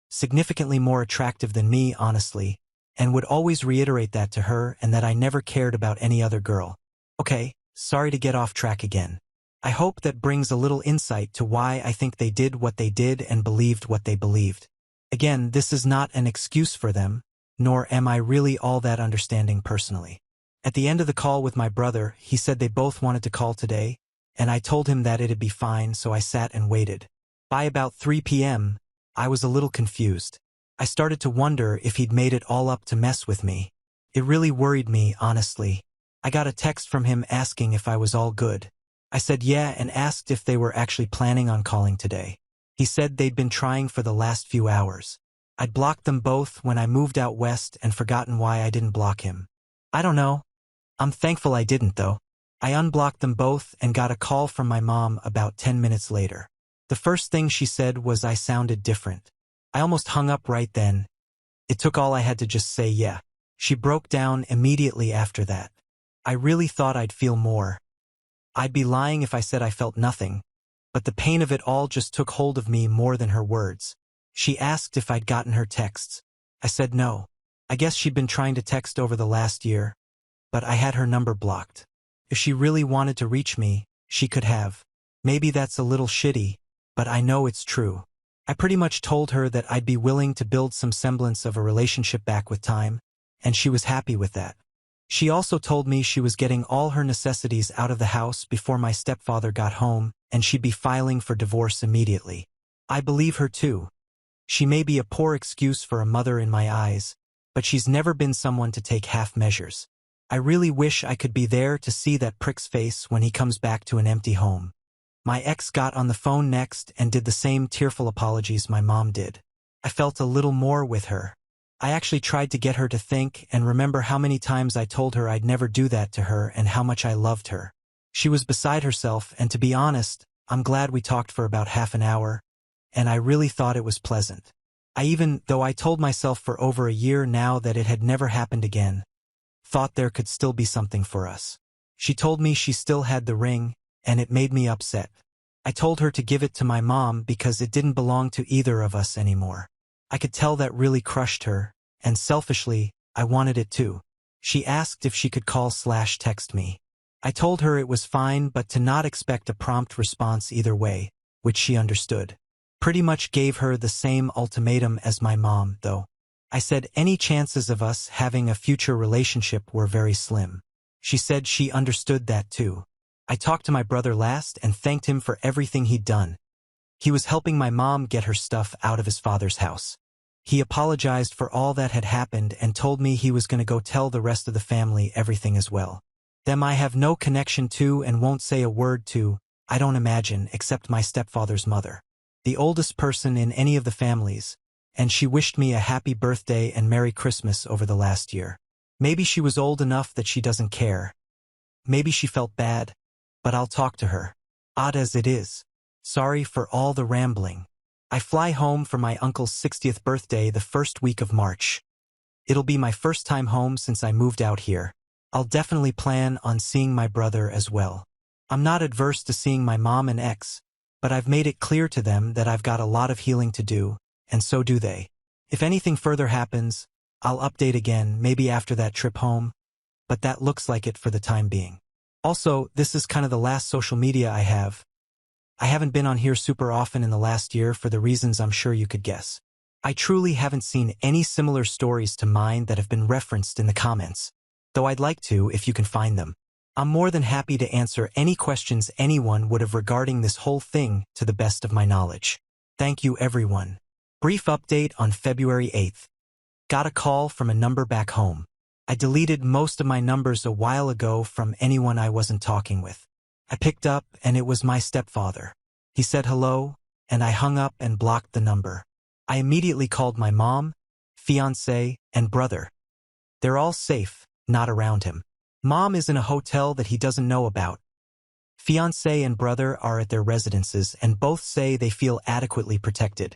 significantly more attractive than me, honestly, and would always reiterate that to her and that I never cared about any other girl. Okay, sorry to get off track again. I hope that brings a little insight to why I think they did what they did and believed what they believed. Again, this is not an excuse for them, nor am I really all that understanding personally. At the end of the call with my brother, he said they both wanted to call today, and I told him that it'd be fine, so I sat and waited. By about 3 p.m., I was a little confused. I started to wonder if he'd made it all up to mess with me. It really worried me, honestly. I got a text from him asking if I was all good. I said yeah and asked if they were actually planning on calling today. He said they'd been trying for the last few hours. I'd blocked them both when I moved out west and forgotten why I didn't block him. I don't know. I'm thankful I didn't, though. I unblocked them both and got a call from my mom about 10 minutes later. The first thing she said was I sounded different. I almost hung up right then. It took all I had to just say yeah. She broke down immediately after that. I really thought I'd feel more. I'd be lying if I said I felt nothing, but the pain of it all just took hold of me more than her words. She asked if I'd gotten her texts. I said no. I guess she'd been trying to text over the last year, but I had her number blocked. If she really wanted to reach me, she could have. Maybe that's a little shitty, but I know it's true. I pretty much told her that I'd be willing to build some semblance of a relationship back with time, and she was happy with that. She also told me she was getting all her necessities out of the house before my stepfather got home, and she'd be filing for divorce immediately. I believe her too. She may be a poor excuse for a mother in my eyes, but she's never been someone to take half measures. I really wish I could be there to see that prick's face when he comes back to an empty home. My ex got on the phone next and did the same tearful apologies my mom did. I felt a little more with her. I actually tried to get her to think and remember how many times I told her I'd never do that to her and how much I loved her. She was beside herself, and to be honest, I'm glad we talked for about half an hour, and I really thought it was pleasant. Though I told myself for over a year now that it had never happened again, thought there could still be something for us. She told me she still had the ring, and it made me upset. I told her to give it to my mom because it didn't belong to either of us anymore. I could tell that really crushed her, and selfishly, I wanted it too. She asked if she could call/text me. I told her it was fine, but to not expect a prompt response either way, which she understood. Pretty much gave her the same ultimatum as my mom, though. I said any chances of us having a future relationship were very slim. She said she understood that too. I talked to my brother last and thanked him for everything he'd done. He was helping my mom get her stuff out of his father's house. He apologized for all that had happened and told me he was going to go tell the rest of the family everything as well. Them I have no connection to and won't say a word to, I don't imagine, except my stepfather's mother. the oldest person in any of the families, and she wished me a happy birthday and Merry Christmas over the last year. Maybe she was old enough that she doesn't care. Maybe she felt bad, but I'll talk to her. Odd as it is. Sorry for all the rambling. I fly home for my uncle's 60th birthday the first week of March. It'll be my first time home since I moved out here. I'll definitely plan on seeing my brother as well. I'm not adverse to seeing my mom and ex, but I've made it clear to them that I've got a lot of healing to do, and so do they. If anything further happens, I'll update again, maybe after that trip home, but that looks like it for the time being. Also, this is kind of the last social media I have. I haven't been on here super often in the last year for the reasons I'm sure you could guess. I truly haven't seen any similar stories to mine that have been referenced in the comments, though I'd like to if you can find them. I'm more than happy to answer any questions anyone would have regarding this whole thing to the best of my knowledge. Thank you, everyone. Brief update on February 8th. Got a call from a number back home. I deleted most of my numbers a while ago from anyone I wasn't talking with. I picked up and it was my stepfather. He said hello, and I hung up and blocked the number. I immediately called my mom, fiancé, and brother. They're all safe, not around him. Mom is in a hotel that he doesn't know about. Fiancé and brother are at their residences and both say they feel adequately protected.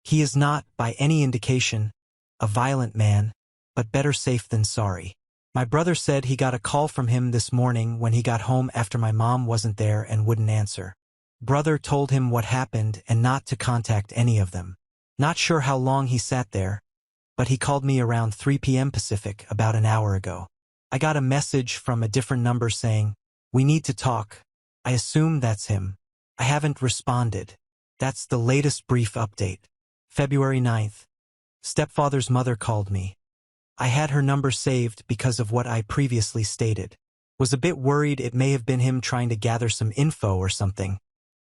He is not, by any indication, a violent man, but better safe than sorry. My brother said he got a call from him this morning when he got home after my mom wasn't there and wouldn't answer. Brother told him what happened and not to contact any of them. Not sure how long he sat there, but he called me around 3 p.m. Pacific about an hour ago. I got a message from a different number saying, "We need to talk." I assume that's him. I haven't responded. That's the latest brief update. February 9th. Stepfather's mother called me. I had her number saved because of what I previously stated. Was a bit worried it may have been him trying to gather some info or something.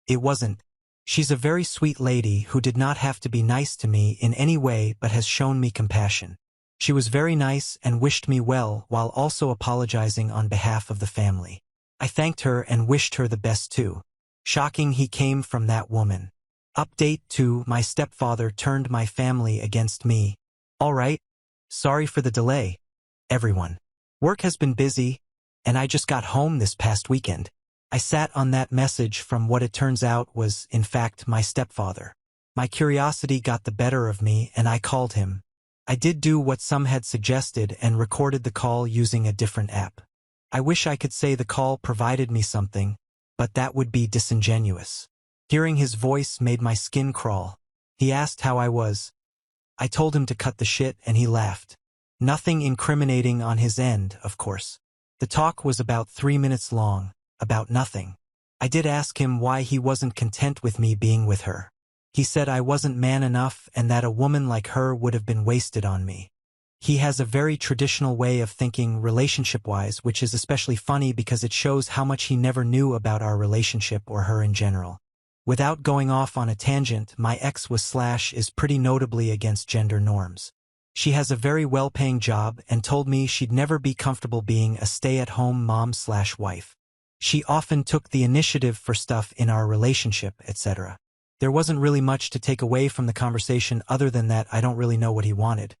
It wasn't. She's a very sweet lady who did not have to be nice to me in any way but has shown me compassion. She was very nice and wished me well while also apologizing on behalf of the family. I thanked her and wished her the best too. Shocking he came from that woman. Update 2: my stepfather turned my family against me. All right. Sorry for the delay, everyone. Work has been busy, and I just got home this past weekend. I sat on that message from what it turns out was, in fact, my stepfather. My curiosity got the better of me and I called him. I did do what some had suggested and recorded the call using a different app. I wish I could say the call provided me something, but that would be disingenuous. Hearing his voice made my skin crawl. He asked how I was. I told him to cut the shit and he laughed. Nothing incriminating on his end, of course. The talk was about 3 minutes long, about nothing. I did ask him why he wasn't content with me being with her. He said I wasn't man enough and that a woman like her would have been wasted on me. He has a very traditional way of thinking relationship-wise, which is especially funny because it shows how much he never knew about our relationship or her in general. Without going off on a tangent, my ex is pretty notably against gender norms. She has a very well-paying job and told me she'd never be comfortable being a stay-at-home mom/wife. She often took the initiative for stuff in our relationship, etc. There wasn't really much to take away from the conversation other than that I don't really know what he wanted.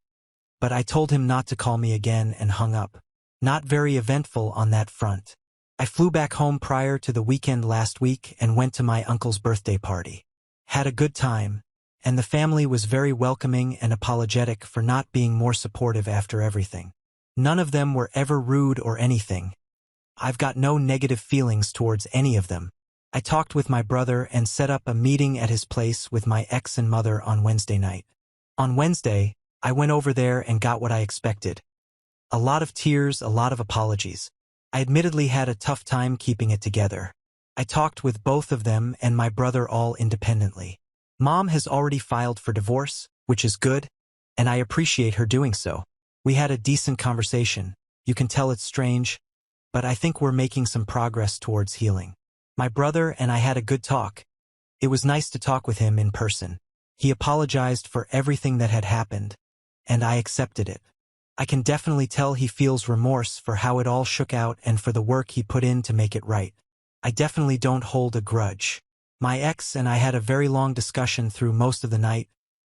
But I told him not to call me again and hung up. Not very eventful on that front. I flew back home prior to the weekend last week and went to my uncle's birthday party. Had a good time, and the family was very welcoming and apologetic for not being more supportive after everything. None of them were ever rude or anything. I've got no negative feelings towards any of them. I talked with my brother and set up a meeting at his place with my ex and mother on Wednesday night. On Wednesday, I went over there and got what I expected. A lot of tears, a lot of apologies. I admittedly had a tough time keeping it together. I talked with both of them and my brother all independently. Mom has already filed for divorce, which is good, and I appreciate her doing so. We had a decent conversation. You can tell it's strange, but I think we're making some progress towards healing. My brother and I had a good talk. It was nice to talk with him in person. He apologized for everything that had happened, and I accepted it. I can definitely tell he feels remorse for how it all shook out and for the work he put in to make it right. I definitely don't hold a grudge. My ex and I had a very long discussion through most of the night.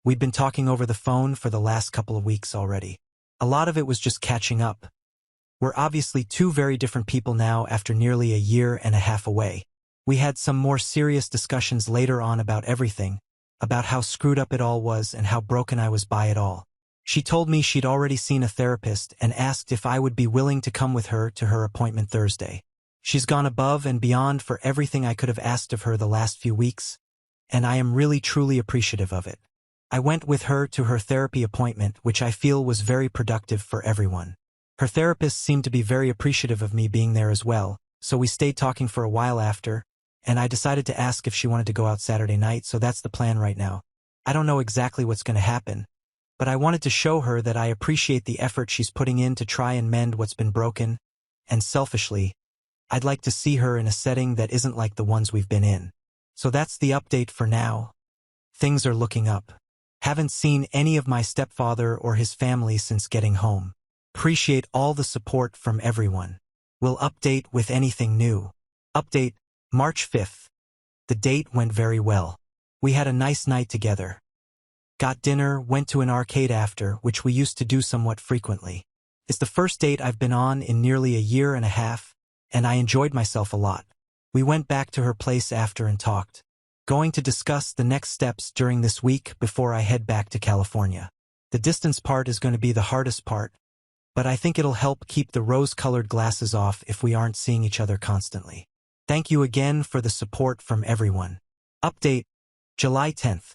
We'd been talking over the phone for the last couple of weeks already. A lot of it was just catching up. We're obviously two very different people now after nearly a year and a half away. We had some more serious discussions later on about everything, about how screwed up it all was and how broken I was by it all. She told me she'd already seen a therapist and asked if I would be willing to come with her to her appointment Thursday. She's gone above and beyond for everything I could have asked of her the last few weeks, and I am really truly appreciative of it. I went with her to her therapy appointment, which I feel was very productive for everyone. Her therapist seemed to be very appreciative of me being there as well, so we stayed talking for a while after, and I decided to ask if she wanted to go out Saturday night, so that's the plan right now. I don't know exactly what's going to happen, but I wanted to show her that I appreciate the effort she's putting in to try and mend what's been broken, and selfishly, I'd like to see her in a setting that isn't like the ones we've been in. So that's the update for now. Things are looking up. Haven't seen any of my stepfather or his family since getting home. Appreciate all the support from everyone. Will update with anything new. Update, March 5th. The date went very well. We had a nice night together. Got dinner, went to an arcade after, which we used to do somewhat frequently. It's the first date I've been on in nearly a year and a half, and I enjoyed myself a lot. We went back to her place after and talked. Going to discuss the next steps during this week before I head back to California. The distance part is going to be the hardest part, but I think it'll help keep the rose-colored glasses off if we aren't seeing each other constantly. Thank you again for the support from everyone. Update, July 10th.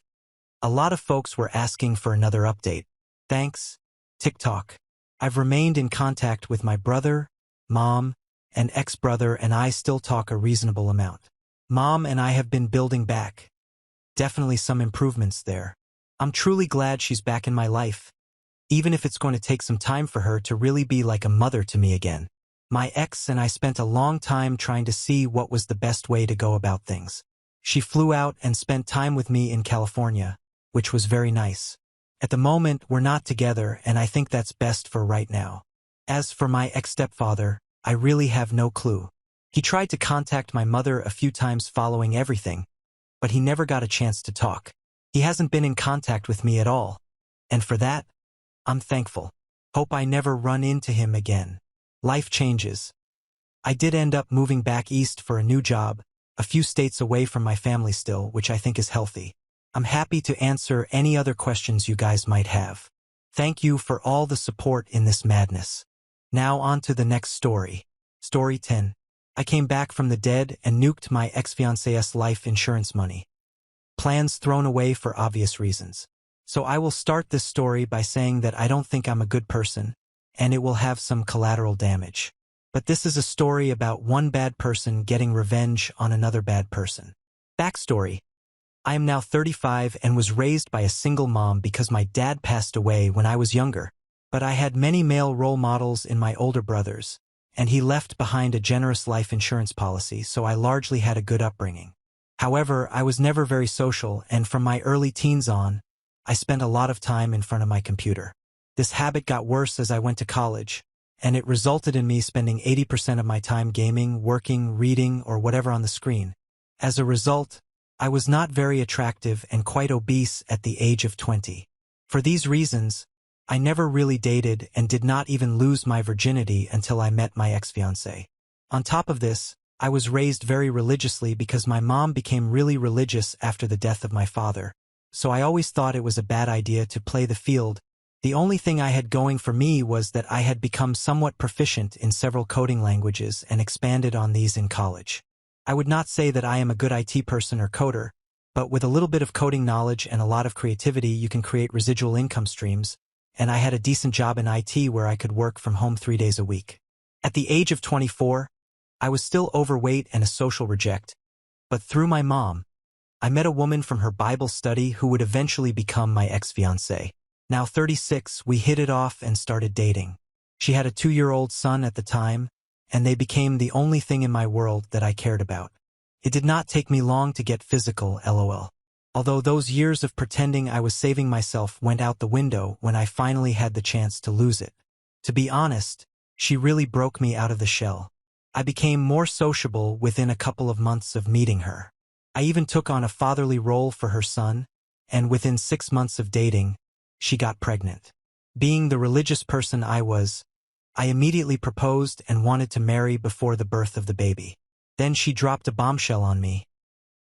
A lot of folks were asking for another update. Thanks, TikTok. I've remained in contact with my brother, mom, and ex-brother, and I still talk a reasonable amount. Mom and I have been building back. Definitely some improvements there. I'm truly glad she's back in my life, even if it's going to take some time for her to really be like a mother to me again. My ex and I spent a long time trying to see what was the best way to go about things. She flew out and spent time with me in California, which was very nice. At the moment, we're not together, and I think that's best for right now. As for my ex-stepfather, I really have no clue. He tried to contact my mother a few times following everything, but he never got a chance to talk. He hasn't been in contact with me at all, and for that, I'm thankful. Hope I never run into him again. Life changes. I did end up moving back east for a new job, a few states away from my family still, which I think is healthy. I'm happy to answer any other questions you guys might have. Thank you for all the support in this madness. Now on to the next story. Story 10. I came back from the dead and nuked my ex-fiancé's life insurance money. Plans thrown away for obvious reasons. So I will start this story by saying that I don't think I'm a good person, and it will have some collateral damage. But this is a story about one bad person getting revenge on another bad person. Backstory. I am now 35 and was raised by a single mom because my dad passed away when I was younger. But I had many male role models in my older brothers, and he left behind a generous life insurance policy, so I largely had a good upbringing. However, I was never very social, and from my early teens on, I spent a lot of time in front of my computer. This habit got worse as I went to college, and it resulted in me spending 80% of my time gaming, working, reading, or whatever on the screen. As a result, I was not very attractive and quite obese at the age of 20. For these reasons, I never really dated and did not even lose my virginity until I met my ex-fiancé. On top of this, I was raised very religiously because my mom became really religious after the death of my father, so I always thought it was a bad idea to play the field. The only thing I had going for me was that I had become somewhat proficient in several coding languages and expanded on these in college. I would not say that I am a good IT person or coder, but with a little bit of coding knowledge and a lot of creativity you can create residual income streams, and I had a decent job in IT where I could work from home 3 days a week. At the age of 24, I was still overweight and a social reject, but through my mom, I met a woman from her Bible study who would eventually become my ex-fiancé. Now 36, we hit it off and started dating. She had a 2-year-old son at the time, and they became the only thing in my world that I cared about. It did not take me long to get physical, lol. Although those years of pretending I was saving myself went out the window when I finally had the chance to lose it. To be honest, she really broke me out of the shell. I became more sociable within a couple of months of meeting her. I even took on a fatherly role for her son, and within 6 months of dating, she got pregnant. Being the religious person I was, I immediately proposed and wanted to marry before the birth of the baby. Then she dropped a bombshell on me.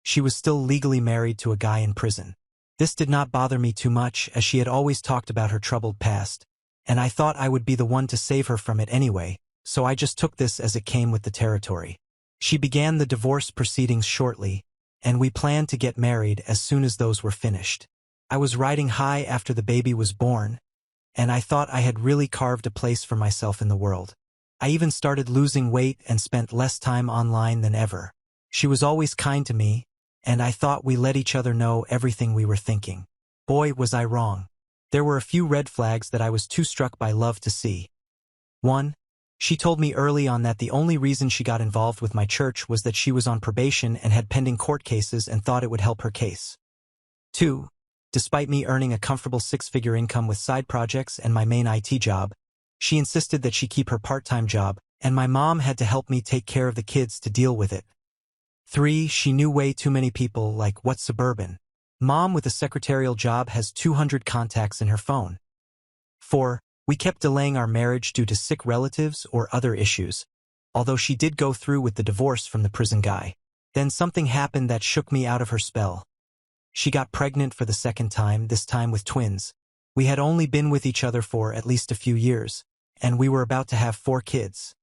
She was still legally married to a guy in prison. This did not bother me too much, as she had always talked about her troubled past, and I thought I would be the one to save her from it anyway, so I just took this as it came with the territory. She began the divorce proceedings shortly, and we planned to get married as soon as those were finished. I was riding high after the baby was born, and I thought I had really carved a place for myself in the world. I even started losing weight and spent less time online than ever. She was always kind to me, and I thought we let each other know everything we were thinking. Boy, was I wrong. There were a few red flags that I was too struck by love to see. 1. She told me early on that the only reason she got involved with my church was that she was on probation and had pending court cases and thought it would help her case. 2. Despite me earning a comfortable 6-figure income with side projects and my main IT job, she insisted that she keep her part-time job, and my mom had to help me take care of the kids to deal with it. 3. She knew way too many people, like what suburban mom with a secretarial job has 200 contacts in her phone. 4. We kept delaying our marriage due to sick relatives or other issues, although she did go through with the divorce from the prison guy. Then something happened that shook me out of her spell. She got pregnant for the second time, this time with twins. We had only been with each other for at least a few years, and we were about to have 4 kids.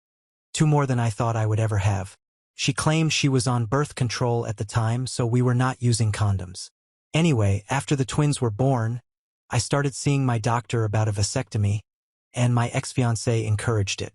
2 more than I thought I would ever have. She claimed she was on birth control at the time, so we were not using condoms. Anyway, after the twins were born, I started seeing my doctor about a vasectomy, and my ex-fiancé encouraged it.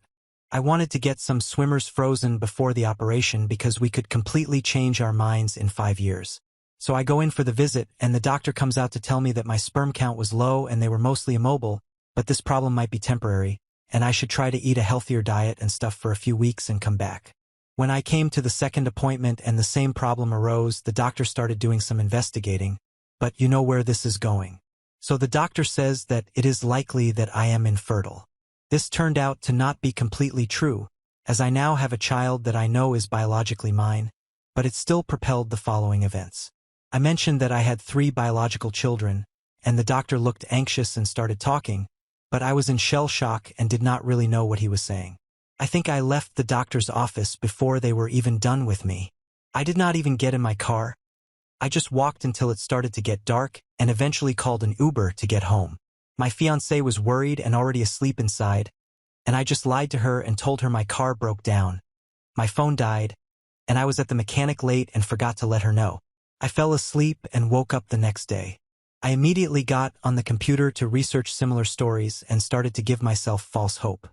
I wanted to get some swimmers frozen before the operation because we could completely change our minds in 5 years. So I go in for the visit, and the doctor comes out to tell me that my sperm count was low and they were mostly immobile, but this problem might be temporary, and I should try to eat a healthier diet and stuff for a few weeks and come back. When I came to the second appointment and the same problem arose, the doctor started doing some investigating, but you know where this is going. So the doctor says that it is likely that I am infertile. This turned out to not be completely true, as I now have a child that I know is biologically mine, but it still propelled the following events. I mentioned that I had 3 biological children, and the doctor looked anxious and started talking, but I was in shell shock and did not really know what he was saying. I think I left the doctor's office before they were even done with me. I did not even get in my car. I just walked until it started to get dark and eventually called an Uber to get home. My fiancée was worried and already asleep inside, and I just lied to her and told her my car broke down. My phone died, and I was at the mechanic late and forgot to let her know. I fell asleep and woke up the next day. I immediately got on the computer to research similar stories and started to give myself false hope.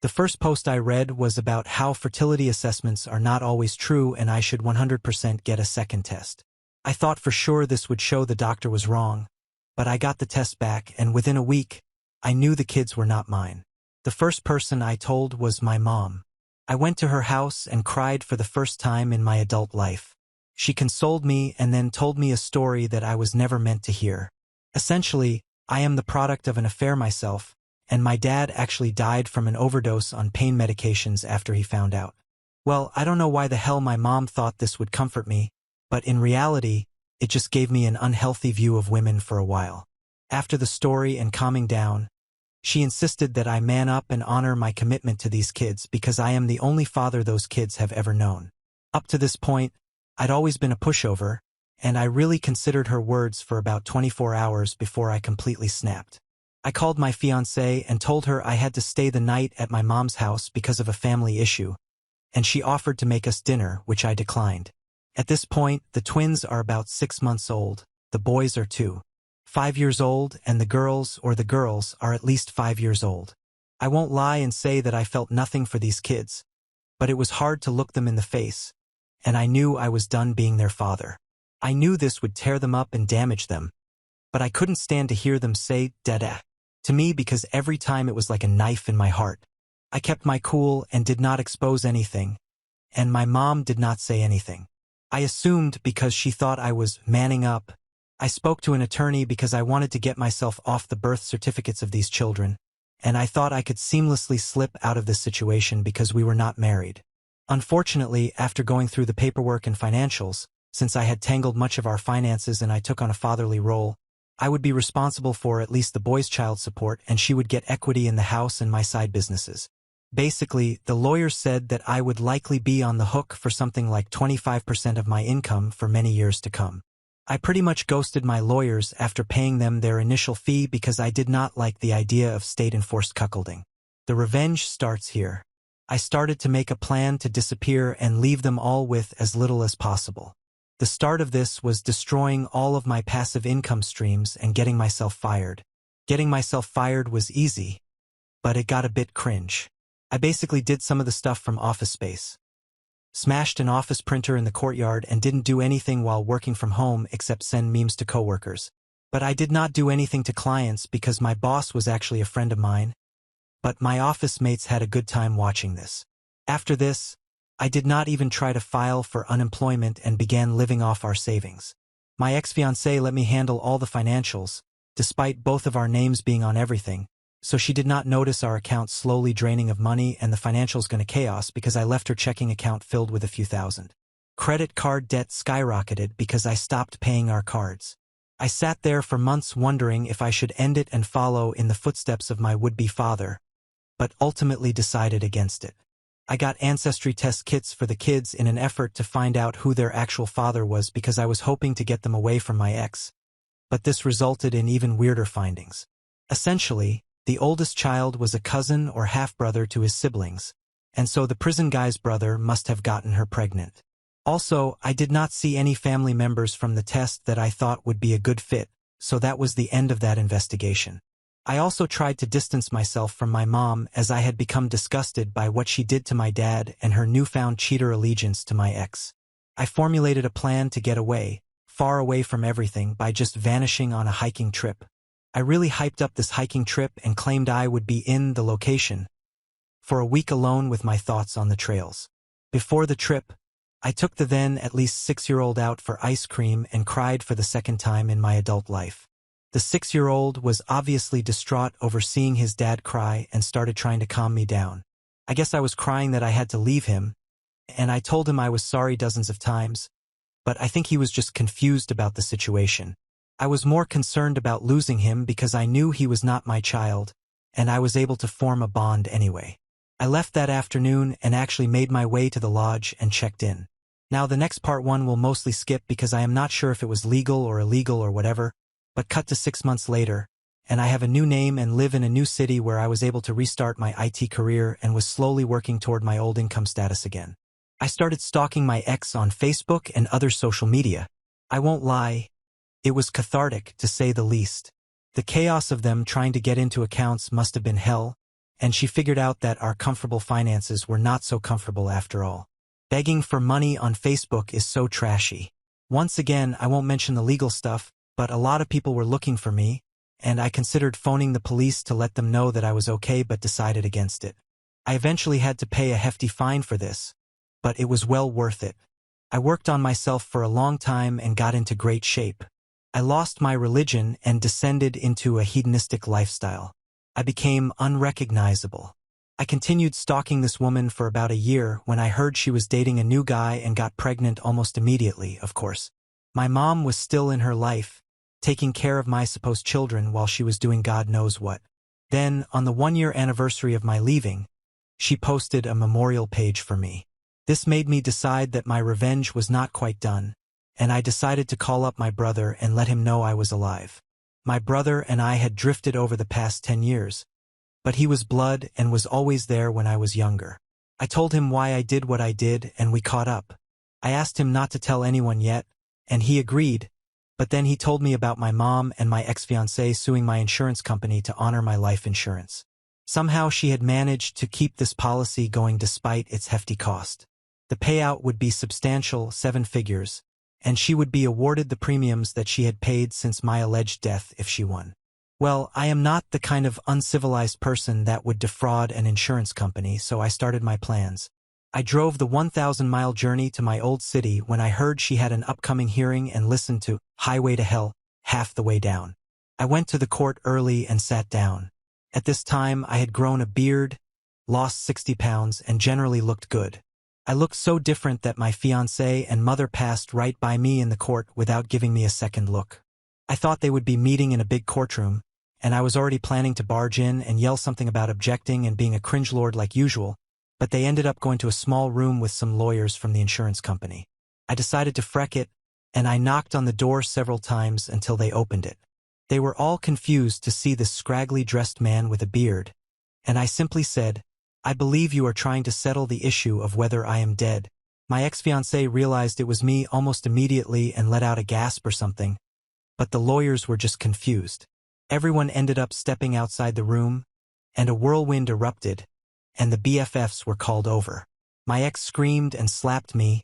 The first post I read was about how fertility assessments are not always true and I should 100% get a second test. I thought for sure this would show the doctor was wrong, but I got the test back and within a week, I knew the kids were not mine. The first person I told was my mom. I went to her house and cried for the first time in my adult life. She consoled me and then told me a story that I was never meant to hear. Essentially, I am the product of an affair myself, and my dad actually died from an overdose on pain medications after he found out. Well, I don't know why the hell my mom thought this would comfort me, but in reality, it just gave me an unhealthy view of women for a while. After the story and calming down, she insisted that I man up and honor my commitment to these kids because I am the only father those kids have ever known. Up to this point, I'd always been a pushover, and I really considered her words for about 24 hours before I completely snapped. I called my fiancée and told her I had to stay the night at my mom's house because of a family issue, and she offered to make us dinner, which I declined. At this point, the twins are about 6 months old, the boys are 2, 5 years old, and the girls are at least 5 years old. I won't lie and say that I felt nothing for these kids, but it was hard to look them in the face, and I knew I was done being their father. I knew this would tear them up and damage them, but I couldn't stand to hear them say "dada" to me because every time it was like a knife in my heart. I kept my cool and did not expose anything, and my mom did not say anything. I assumed because she thought I was manning up. I spoke to an attorney because I wanted to get myself off the birth certificates of these children, and I thought I could seamlessly slip out of this situation because we were not married. Unfortunately, after going through the paperwork and financials, since I had tangled much of our finances and I took on a fatherly role. I would be responsible for at least the boy's child support and she would get equity in the house and my side businesses. Basically, the lawyers said that I would likely be on the hook for something like 25% of my income for many years to come. I pretty much ghosted my lawyers after paying them their initial fee because I did not like the idea of state-enforced cuckolding. The revenge starts here. I started to make a plan to disappear and leave them all with as little as possible. The start of this was destroying all of my passive income streams and getting myself fired. Getting myself fired was easy, but it got a bit cringe. I basically did some of the stuff from Office Space. Smashed an office printer in the courtyard and didn't do anything while working from home except send memes to coworkers. But I did not do anything to clients because my boss was actually a friend of mine. But my office mates had a good time watching this. After this, I did not even try to file for unemployment and began living off our savings. My ex-fiancée let me handle all the financials, despite both of our names being on everything, so she did not notice our account slowly draining of money and the financials going to chaos because I left her checking account filled with a few thousand. Credit card debt skyrocketed because I stopped paying our cards. I sat there for months wondering if I should end it and follow in the footsteps of my would-be father, but ultimately decided against it. I got ancestry test kits for the kids in an effort to find out who their actual father was because I was hoping to get them away from my ex. But this resulted in even weirder findings. Essentially, the oldest child was a cousin or half-brother to his siblings, and so the prison guy's brother must have gotten her pregnant. Also, I did not see any family members from the test that I thought would be a good fit, so that was the end of that investigation. I also tried to distance myself from my mom as I had become disgusted by what she did to my dad and her newfound cheater allegiance to my ex. I formulated a plan to get away, far away from everything, by just vanishing on a hiking trip. I really hyped up this hiking trip and claimed I would be in the location for a week alone with my thoughts on the trails. Before the trip, I took the then at least 6-year-old out for ice cream and cried for the second time in my adult life. The 6-year-old was obviously distraught over seeing his dad cry and started trying to calm me down. I guess I was crying that I had to leave him, and I told him I was sorry dozens of times, but I think he was just confused about the situation. I was more concerned about losing him because I knew he was not my child, and I was able to form a bond anyway. I left that afternoon and actually made my way to the lodge and checked in. Now the next part 1 will mostly skip because I am not sure if it was legal or illegal or whatever, but cut to 6 months later, and I have a new name and live in a new city where I was able to restart my IT career and was slowly working toward my old income status again. I started stalking my ex on Facebook and other social media. I won't lie, it was cathartic, to say the least. The chaos of them trying to get into accounts must have been hell, and she figured out that our comfortable finances were not so comfortable after all. Begging for money on Facebook is so trashy. Once again, I won't mention the legal stuff, but a lot of people were looking for me, and I considered phoning the police to let them know that I was okay but decided against it. I eventually had to pay a hefty fine for this, but it was well worth it. I worked on myself for a long time and got into great shape. I lost my religion and descended into a hedonistic lifestyle. I became unrecognizable. I continued stalking this woman for about a year when I heard she was dating a new guy and got pregnant almost immediately, of course. My mom was still in her life, taking care of my supposed children while she was doing God knows what. Then, on the 1-year anniversary of my leaving, she posted a memorial page for me. This made me decide that my revenge was not quite done, and I decided to call up my brother and let him know I was alive. My brother and I had drifted over the past 10 years, but he was blood and was always there when I was younger. I told him why I did what I did and we caught up. I asked him not to tell anyone yet, and he agreed, but then he told me about my mom and my ex-fiancée suing my insurance company to honor my life insurance. Somehow she had managed to keep this policy going despite its hefty cost. The payout would be substantial, 7 figures, and she would be awarded the premiums that she had paid since my alleged death if she won. Well, I am not the kind of uncivilized person that would defraud an insurance company, so I started my plans. I drove the 1,000-mile journey to my old city when I heard she had an upcoming hearing and listened to Highway to Hell half the way down. I went to the court early and sat down. At this time, I had grown a beard, lost 60 pounds, and generally looked good. I looked so different that my fiancé and mother passed right by me in the court without giving me a second look. I thought they would be meeting in a big courtroom, and I was already planning to barge in and yell something about objecting and being a cringelord like usual, but they ended up going to a small room with some lawyers from the insurance company. I decided to freak it, and I knocked on the door several times until they opened it. They were all confused to see this scraggly dressed man with a beard, and I simply said, "I believe you are trying to settle the issue of whether I am dead." My ex-fiancé realized it was me almost immediately and let out a gasp or something, but the lawyers were just confused. Everyone ended up stepping outside the room, and a whirlwind erupted, and the BFFs were called over. My ex screamed and slapped me,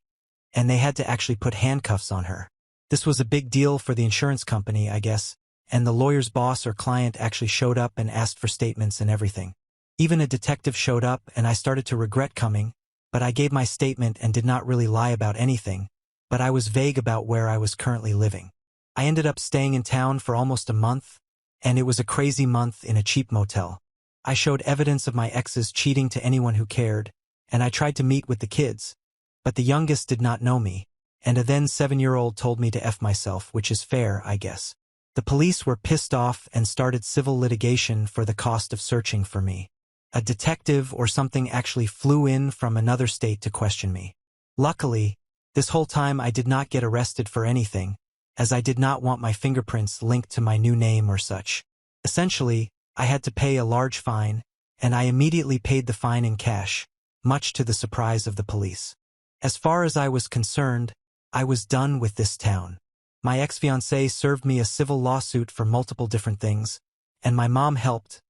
and they had to actually put handcuffs on her. This was a big deal for the insurance company, I guess, and the lawyer's boss or client actually showed up and asked for statements and everything. Even a detective showed up, and I started to regret coming, but I gave my statement and did not really lie about anything, but I was vague about where I was currently living. I ended up staying in town for almost a month, and it was a crazy month in a cheap motel. I showed evidence of my ex's cheating to anyone who cared, and I tried to meet with the kids, but the youngest did not know me, and a then 7-year-old told me to F myself, which is fair, I guess. The police were pissed off and started civil litigation for the cost of searching for me. A detective or something actually flew in from another state to question me. Luckily, this whole time I did not get arrested for anything, as I did not want my fingerprints linked to my new name or such. Essentially, I had to pay a large fine, and I immediately paid the fine in cash, much to the surprise of the police. As far as I was concerned, I was done with this town. My ex-fiancé served me a civil lawsuit for multiple different things, and my mom helped,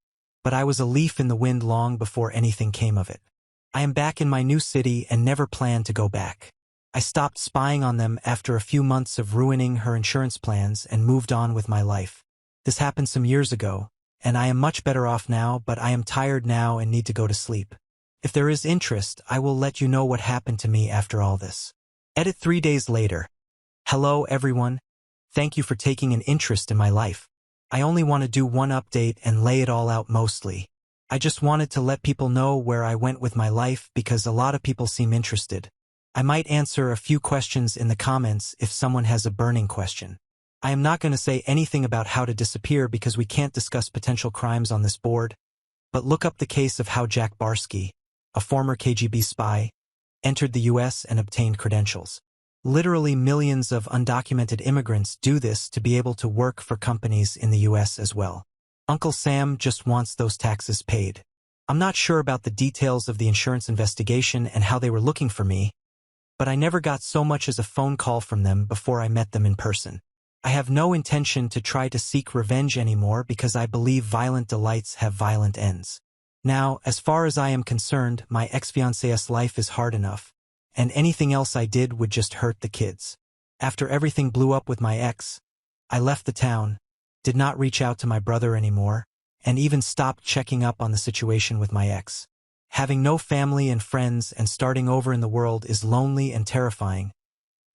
but I was a leaf in the wind long before anything came of it. I am back in my new city and never plan to go back. I stopped spying on them after a few months of ruining her insurance plans and moved on with my life. This happened some years ago, and I am much better off now, but I am tired now and need to go to sleep. If there is interest, I will let you know what happened to me after all this. Edit 3 days later. Hello everyone. Thank you for taking an interest in my life. I only want to do one update and lay it all out mostly. I just wanted to let people know where I went with my life because a lot of people seem interested. I might answer a few questions in the comments if someone has a burning question. I am not going to say anything about how to disappear because we can't discuss potential crimes on this board, but look up the case of how Jack Barsky, a former KGB spy, entered the US and obtained credentials. Literally millions of undocumented immigrants do this to be able to work for companies in the US as well. Uncle Sam just wants those taxes paid. I'm not sure about the details of the insurance investigation and how they were looking for me, but I never got so much as a phone call from them before I met them in person. I have no intention to try to seek revenge anymore because I believe violent delights have violent ends. Now, as far as I am concerned, my ex-fiancé's life is hard enough, and anything else I did would just hurt the kids. After everything blew up with my ex, I left the town, did not reach out to my brother anymore, and even stopped checking up on the situation with my ex. Having no family and friends and starting over in the world is lonely and terrifying,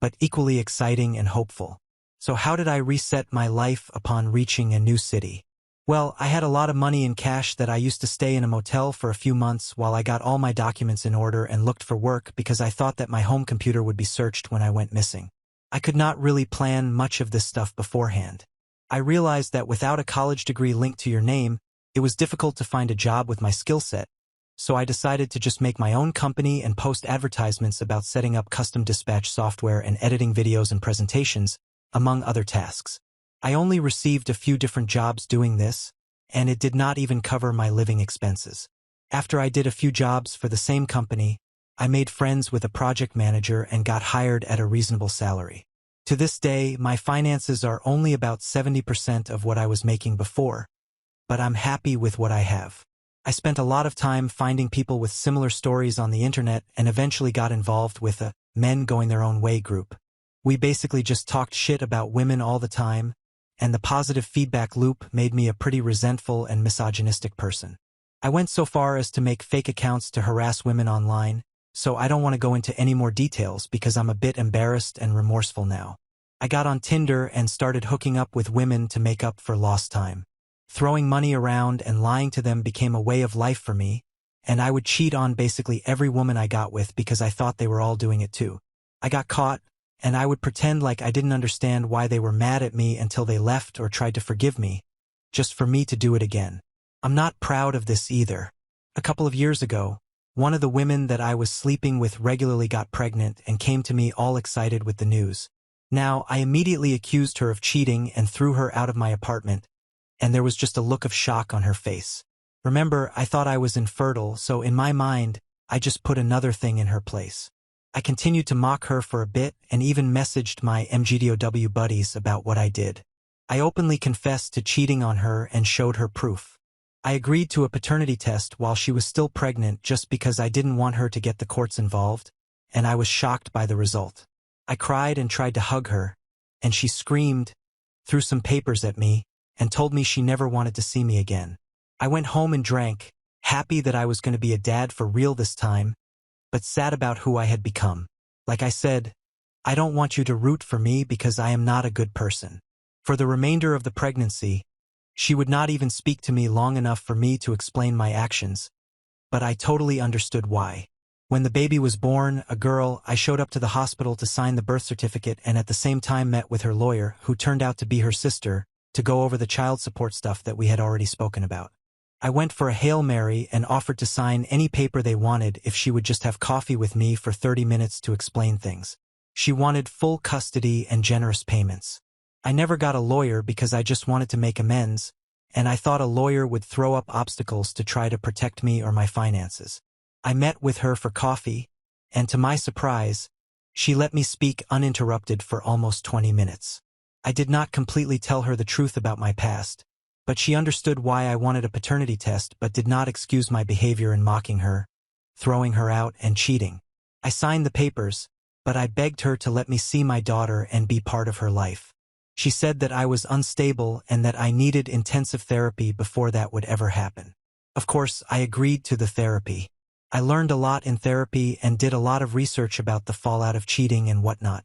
but equally exciting and hopeful. So how did I reset my life upon reaching a new city? Well, I had a lot of money in cash that I used to stay in a motel for a few months while I got all my documents in order and looked for work because I thought that my home computer would be searched when I went missing. I could not really plan much of this stuff beforehand. I realized that without a college degree linked to your name, it was difficult to find a job with my skill set, so I decided to just make my own company and post advertisements about setting up custom dispatch software and editing videos and presentations, among other tasks. I only received a few different jobs doing this, and it did not even cover my living expenses. After I did a few jobs for the same company, I made friends with a project manager and got hired at a reasonable salary. To this day, my finances are only about 70% of what I was making before, but I'm happy with what I have. I spent a lot of time finding people with similar stories on the internet and eventually got involved with a men going their own way group. We basically just talked shit about women all the time, and the positive feedback loop made me a pretty resentful and misogynistic person. I went so far as to make fake accounts to harass women online, so I don't want to go into any more details because I'm a bit embarrassed and remorseful now. I got on Tinder and started hooking up with women to make up for lost time. Throwing money around and lying to them became a way of life for me, and I would cheat on basically every woman I got with because I thought they were all doing it too. I got caught, and I would pretend like I didn't understand why they were mad at me until they left or tried to forgive me, just for me to do it again. I'm not proud of this either. A couple of years ago, one of the women that I was sleeping with regularly got pregnant and came to me all excited with the news. Now, I immediately accused her of cheating and threw her out of my apartment, and there was just a look of shock on her face. Remember, I thought I was infertile, so in my mind, I just put another thing in her place. I continued to mock her for a bit and even messaged my MGDOW buddies about what I did. I openly confessed to cheating on her and showed her proof. I agreed to a paternity test while she was still pregnant just because I didn't want her to get the courts involved, and I was shocked by the result. I cried and tried to hug her, and she screamed, threw some papers at me, and told me she never wanted to see me again. I went home and drank, happy that I was going to be a dad for real this time, but sad about who I had become. Like I said, I don't want you to root for me because I am not a good person. For the remainder of the pregnancy, she would not even speak to me long enough for me to explain my actions, but I totally understood why. When the baby was born, a girl, I showed up to the hospital to sign the birth certificate and at the same time met with her lawyer, who turned out to be her sister, to go over the child support stuff that we had already spoken about. I went for a Hail Mary and offered to sign any paper they wanted if she would just have coffee with me for 30 minutes to explain things. She wanted full custody and generous payments. I never got a lawyer because I just wanted to make amends, and I thought a lawyer would throw up obstacles to try to protect me or my finances. I met with her for coffee, and to my surprise, she let me speak uninterrupted for almost 20 minutes. I did not completely tell her the truth about my past, but she understood why I wanted a paternity test but did not excuse my behavior in mocking her, throwing her out, and cheating. I signed the papers, but I begged her to let me see my daughter and be part of her life. She said that I was unstable and that I needed intensive therapy before that would ever happen. Of course, I agreed to the therapy. I learned a lot in therapy and did a lot of research about the fallout of cheating and whatnot.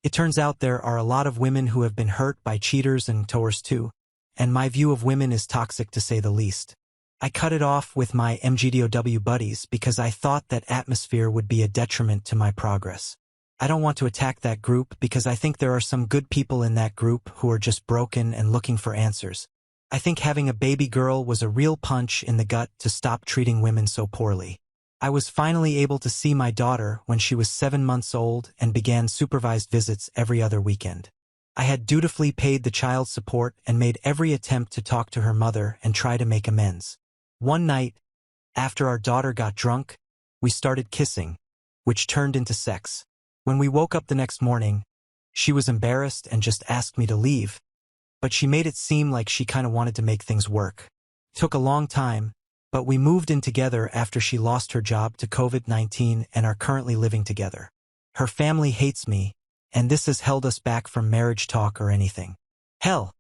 It turns out there are a lot of women who have been hurt by cheaters and tours too, and my view of women is toxic to say the least. I cut it off with my MGDOW buddies because I thought that atmosphere would be a detriment to my progress. I don't want to attack that group because I think there are some good people in that group who are just broken and looking for answers. I think having a baby girl was a real punch in the gut to stop treating women so poorly. I was finally able to see my daughter when she was 7 months old and began supervised visits every other weekend. I had dutifully paid the child support and made every attempt to talk to her mother and try to make amends. One night, after our daughter got drunk, we started kissing, which turned into sex. When we woke up the next morning, she was embarrassed and just asked me to leave, but she made it seem like she kind of wanted to make things work. It took a long time, but we moved in together after she lost her job to COVID-19 and are currently living together. Her family hates me, and this has held us back from marriage talk or anything. Hell,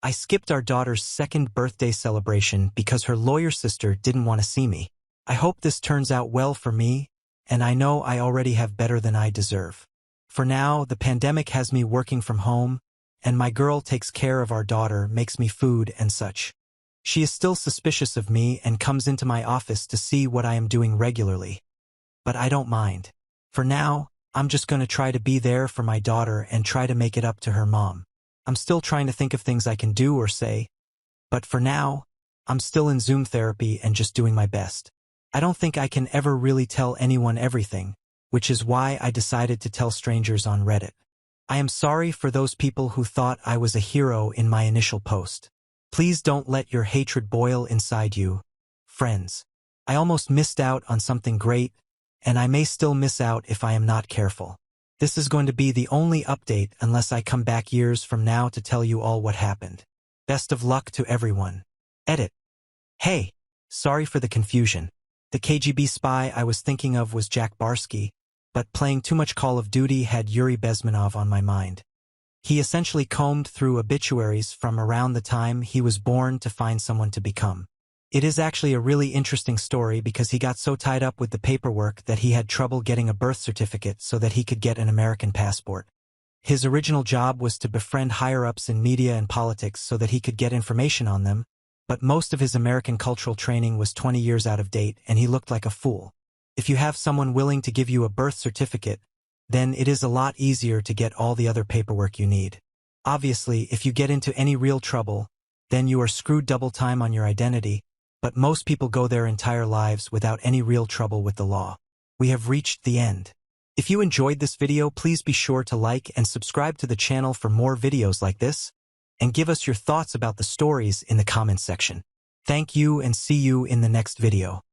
I skipped our daughter's 2nd birthday celebration because her lawyer sister didn't want to see me. I hope this turns out well for me, and I know I already have better than I deserve. For now, the pandemic has me working from home, and my girl takes care of our daughter, makes me food and such. She is still suspicious of me and comes into my office to see what I am doing regularly. But I don't mind. For now, I'm just going to try to be there for my daughter and try to make it up to her mom. I'm still trying to think of things I can do or say, but for now, I'm still in Zoom therapy and just doing my best. I don't think I can ever really tell anyone everything, which is why I decided to tell strangers on Reddit. I am sorry for those people who thought I was a hero in my initial post. Please don't let your hatred boil inside you, friends. I almost missed out on something great, and I may still miss out if I am not careful. This is going to be the only update unless I come back years from now to tell you all what happened. Best of luck to everyone. Edit. Hey, sorry for the confusion. The KGB spy I was thinking of was Jack Barsky, but playing too much Call of Duty had Yuri Bezmenov on my mind. He essentially combed through obituaries from around the time he was born to find someone to become. It is actually a really interesting story because he got so tied up with the paperwork that he had trouble getting a birth certificate so that he could get an American passport. His original job was to befriend higher-ups in media and politics so that he could get information on them, but most of his American cultural training was 20 years out of date and he looked like a fool. If you have someone willing to give you a birth certificate, then it is a lot easier to get all the other paperwork you need. Obviously, if you get into any real trouble, then you are screwed double time on your identity, but most people go their entire lives without any real trouble with the law. We have reached the end. If you enjoyed this video, please be sure to like and subscribe to the channel for more videos like this, and give us your thoughts about the stories in the comments section. Thank you and see you in the next video.